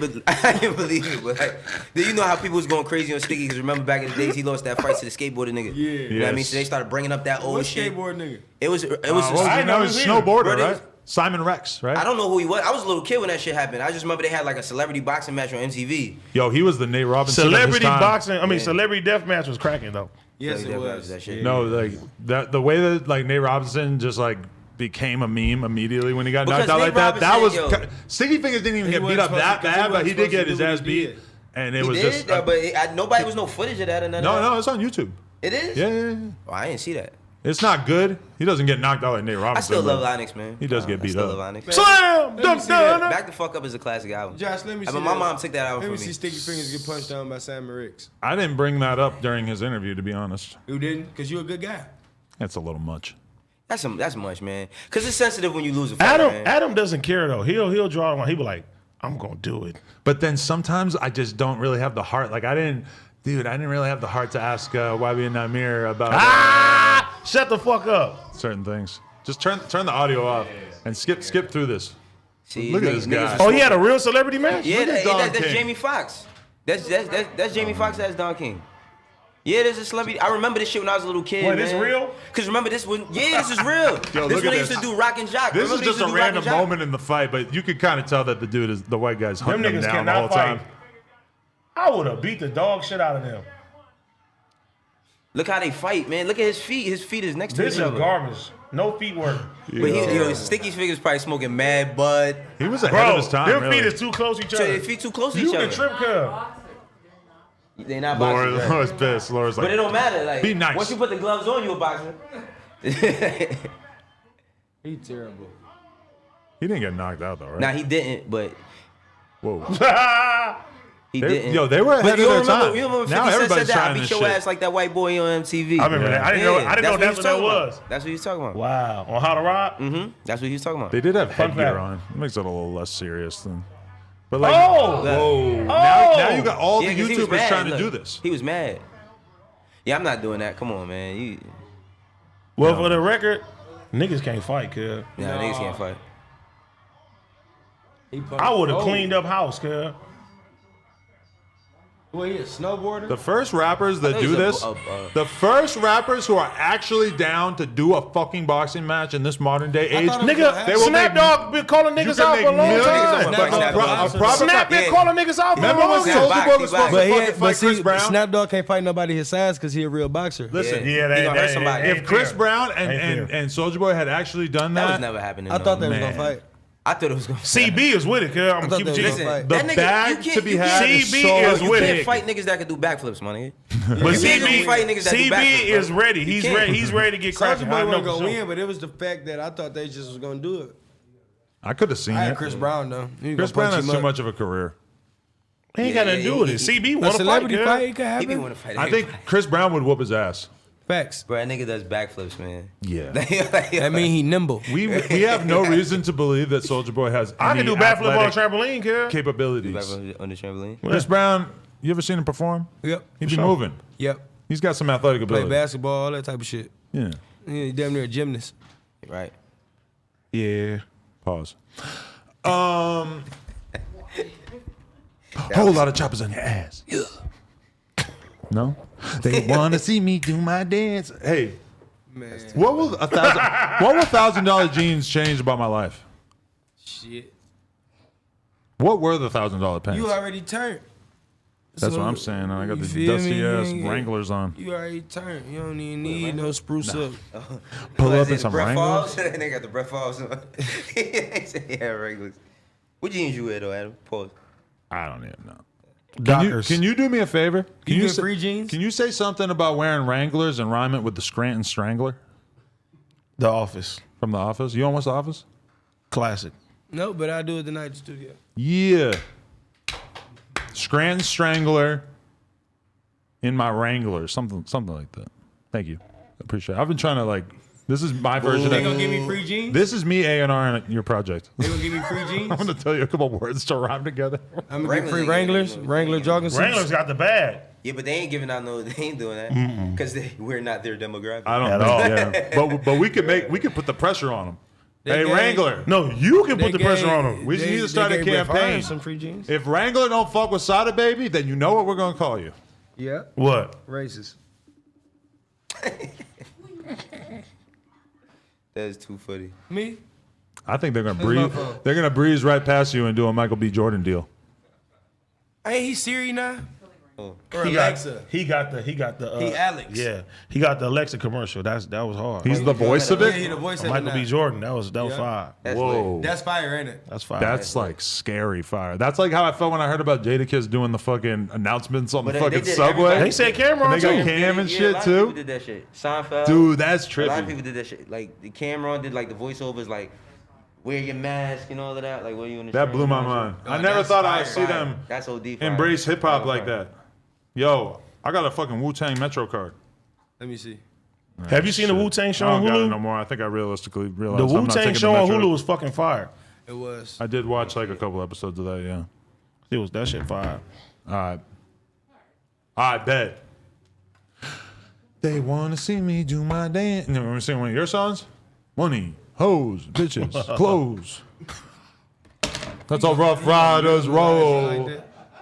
believe it. But like, do you know how people was going crazy on Sticky? Because remember back in the days he lost that fight to the skateboarder nigga. Yeah. You know what I mean? So they started bringing up that old What shit. skateboard nigga? It was. I know he's snowboarder, Bro, right? Simon Rex, right? I don't know who he was. I was a little kid when that shit happened. I just remember they had like a celebrity boxing match on MTV. Yo, he was the Nate Robinson. Celebrity of his time. boxing. Celebrity death match was cracking though. Yes, Yeah, it was. that shit. No, like that. The way that like Nate Robinson just like became a meme immediately when he got Because knocked out Nate like that. That was Robinson, Sticky Fingers didn't even He get beat up wasn't that supposed to- 'cause he bad, but he wasn't did get supposed his to do ass what he beat, did. and it He was did, just but nobody was no footage of that or nothing. no. It's on YouTube. It is. Yeah. Oh, I didn't see that. It's not good. He doesn't get knocked out like Nate Robinson. I still love but Onyx, man. He does get beat I still up. love Onyx. Slam! Let me see that. Back the Fuck Up is a classic album. Josh, let me see. But my that. mom took that album Let from me me. see Sticky Fingers get punched down by Sam Ricks. I didn't bring that up during his interview, to be honest. You didn't? Because you're a good guy. That's a little much. That's much, man. Because it's sensitive when you lose a fight, man. Adam doesn't care though. He'll draw one. He'll be like, I'm gonna do it. But then sometimes I just don't really have the heart. Like I didn't really have the heart to ask Wabi and Namir about Shut the fuck up. certain things. Just turn the audio off and skip through this. See, Look at this guy. Oh, he had a real celebrity match? Yeah, Look at Don that's King. Jamie Foxx. That's Jamie Foxx. That's Don King. Yeah, there's a celebrity. I remember this shit when I was a little kid. Wait, this real? Because remember this when? Yeah, this is real. Yo, this look when at they used this. to do Rock and Jock. This Remember is they just used a to do Rock and random Jock? moment in the fight, but you could kind of tell that the white guy's hunting Them him niggas down the whole cannot fight. time. I would have beat the dog shit out of them. Look how they fight, man. Look at his feet. His feet is next to This each is other. garbage. No feet work. But Sticky Fingers probably smoking mad bud. He was ahead Bro, of his time. their really. feet is too close to each So other. their feet too close to You each can other. trip cub. They not boxers. right? Laura's pissed. Laura's like, But it don't matter. Like, Be nice. Once you put the gloves on, you a boxer. He terrible. he didn't get knocked out though, right? Nah, he didn't. But Whoa. he They- didn't. yo, they were ahead But of their time. You remember 50 Now Cent said everybody's that? I trying beat this your shit. ass like that white boy on MTV. I remember that. I didn't know that's what that talking was. about. That's what he was talking about. Wow. On How to Rock? Mm-hmm. That's what he was talking about. They did have Fun headgear fact. on. It makes it a little less serious than. But like, Oh! whoa! Oh! Now you got all Yeah, the 'cause he was YouTubers mad. trying to Look, do this. He was mad. Yeah, I'm not doing that. Come on, man. You, Well, for the record, niggas can't fight, cuz. niggas can't fight. He punched- I would have Oh. cleaned up house, cuz. Well, he a snowboarder? The first rappers that thought do he was this, a- the first rappers who are actually down to do a fucking boxing match in this modern day age, thought it was Nigga, They will Snap make- Dogg been calling you niggas can out make for a long millions. time. But Snap a proper Snap been Yeah. calling niggas out for a Remember long when time. Soulja Box, Boy he was box. supposed But to fucking fight Chris see, Brown? Snap Dogg can't fight nobody his size because he a real boxer. Listen, Yeah. Yeah, He gonna hurt somebody. if Chris fair. Brown Ain't fair. and Soulja Boy had actually done That was that, never happening. I thought they was man. gonna fight. I thought it was gonna. CB is with it, cuz. I'm thought gonna keep they it was G. gonna Listen, fight. the that nigga, bag you can't, to be you had can't, is CB so is you with can't it. fight niggas that can do backflips, my nigga. But You can't CB, just fight niggas that do CB backflips, bro. is ready. You He's can't. ready. He's ready to get Soulja cracking. Boy I know wasn't for gonna sure. win, but it was the fact that I thought they just was gonna do it. I could have seen I had it. Chris Brown though. He Chris gonna Brown punch has him too up. much of a career. He ain't got nothing to do with it. CB A want to fight, celebrity cuz. fight, it could He be happen. wanting to fight. I think Chris Brown would whoop his ass. Facts. bro, that nigga does backflips, man. Yeah. That mean he nimble. We have no reason to believe that Soulja Boy has I any can do backflip on a athletic trampoline, cuz. capabilities. Back on the trampoline. Chris Brown, you ever seen him perform? Yep. He be sure. moving. Yep. He's got some athletic Play ability. basketball, all that type of shit. Yeah. He damn near a gymnast. Right. Yeah. Pause. Whole lot of choppers on your ass. Yeah. No? They want to see me do my dance. Hey, Man. what will $1,000 jeans change about my life? Shit. What were the $1,000 pants? You already turned. That's So, what I'm saying. I got you the feel dusty me? ass You ain't- Wranglers on. You already turned. You don't even need no spruce up. Pull up in Breath some Wranglers. Falls? They got the breath falls. Yeah, Wranglers. What jeans you wear though, Adam? Pause. I don't even know. Dockers. Can you do me a favor? Can You get say, free jeans? Can you say something about wearing Wranglers and rhyme it with the Scranton Strangler The Office. from The Office? You don't watch The Office? Classic. No, but I do it tonight at the studio. Yeah. Scranton Strangler in my Wrangler, something like that. Thank you. Appreciate it. I've been trying to like. This is my version. They gonna of give me free jeans? This is me A&R on your project. They gonna give me free jeans? I'm gonna tell you a couple words to rhyme together. I'm gonna get free Wranglers. Wranglers, Wrangler jogging suits. Wranglers got the bag. Yeah, but they ain't giving out no. They ain't doing that because we're not their demographic. I don't At think, all. yeah. But we could put the pressure on them. Hey, Wrangler. No, you can put the pressure on him. We need to start a campaign. Some free jeans. If Wrangler don't fuck with Sada Baby, then you know what we're gonna call you. Yeah. What? Racist. That is too funny. Me? I think they're gonna That's breeze. my fault. They're gonna breeze right past you and do a Michael B. Jordan deal. Ain't he Siri now? Oh. Or He Alexa? He got the. He Alex. Yeah, he got the Alexa commercial. That was hard. He's the voice of Yeah, he it. the voice of it Michael now. B. Jordan. That was Yeah. fire. That's Whoa, lit. That's fire, ain't it? That's fire. that's like scary fire. That's like how I felt when I heard about Jadakiss doing the fucking announcements on the But they fucking did subway. everybody- They said camera And on they got too. cam and Yeah, a shit lot of people too. did that shit. Seinfeld. Dude, that's A lot of trippy. people did that shit. Like the Cameron did like the voiceovers, like wear your mask and all of that. Like, what are you in the That train blew my and all that mind. Oh, I never that's thought fire. I'd see them That's OD fire. embrace hip hop Fire, like fire. that. Yo, I got a fucking Wu-Tang Metro card. Let me see. Have you seen the Shit. Wu-Tang show I on don't got it Hulu? no more. I think I realistically realized The I'm not Wu-Tang taking show the on Metro. Hulu was fucking fire. It was. I did watch like a couple episodes of that. Yeah. It was that shit fire. All right. I bet. They want to see me do my dance. You want me to sing one of your songs? Money, hoes, bitches, clothes. That's how Rough Riders roll.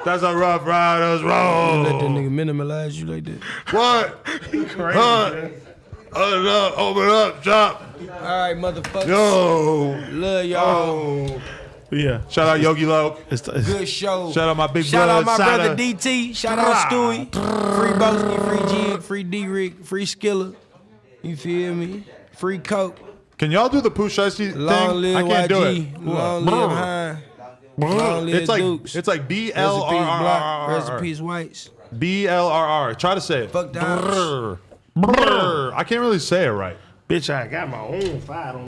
That's how Rough Riders Let that roll. nigga minimalize you like that. What? Huh? Open up, shop. All right, motherfuckers. Yo. Love y'all. Oh. Yeah. Shout out Yogi Loke. Good show. Shout out my big Shout brother, out my Sada. brother DT. Shout out Stewie. Free Boski, free Jig, free D-Rick, free Skiller. You feel me? Free Coke. Can y'all do the Pooh Shiesty thing? Long live I can't do YG. it. Long live Hine. Long live It's like Dukes. it's like Rest in peace, Block. Rest in BLRR. peace, Whites. BLRR. Try to say it. Fuck Dimes. Brr. Brr. I can't really say it right. Bitch, I got my own fight on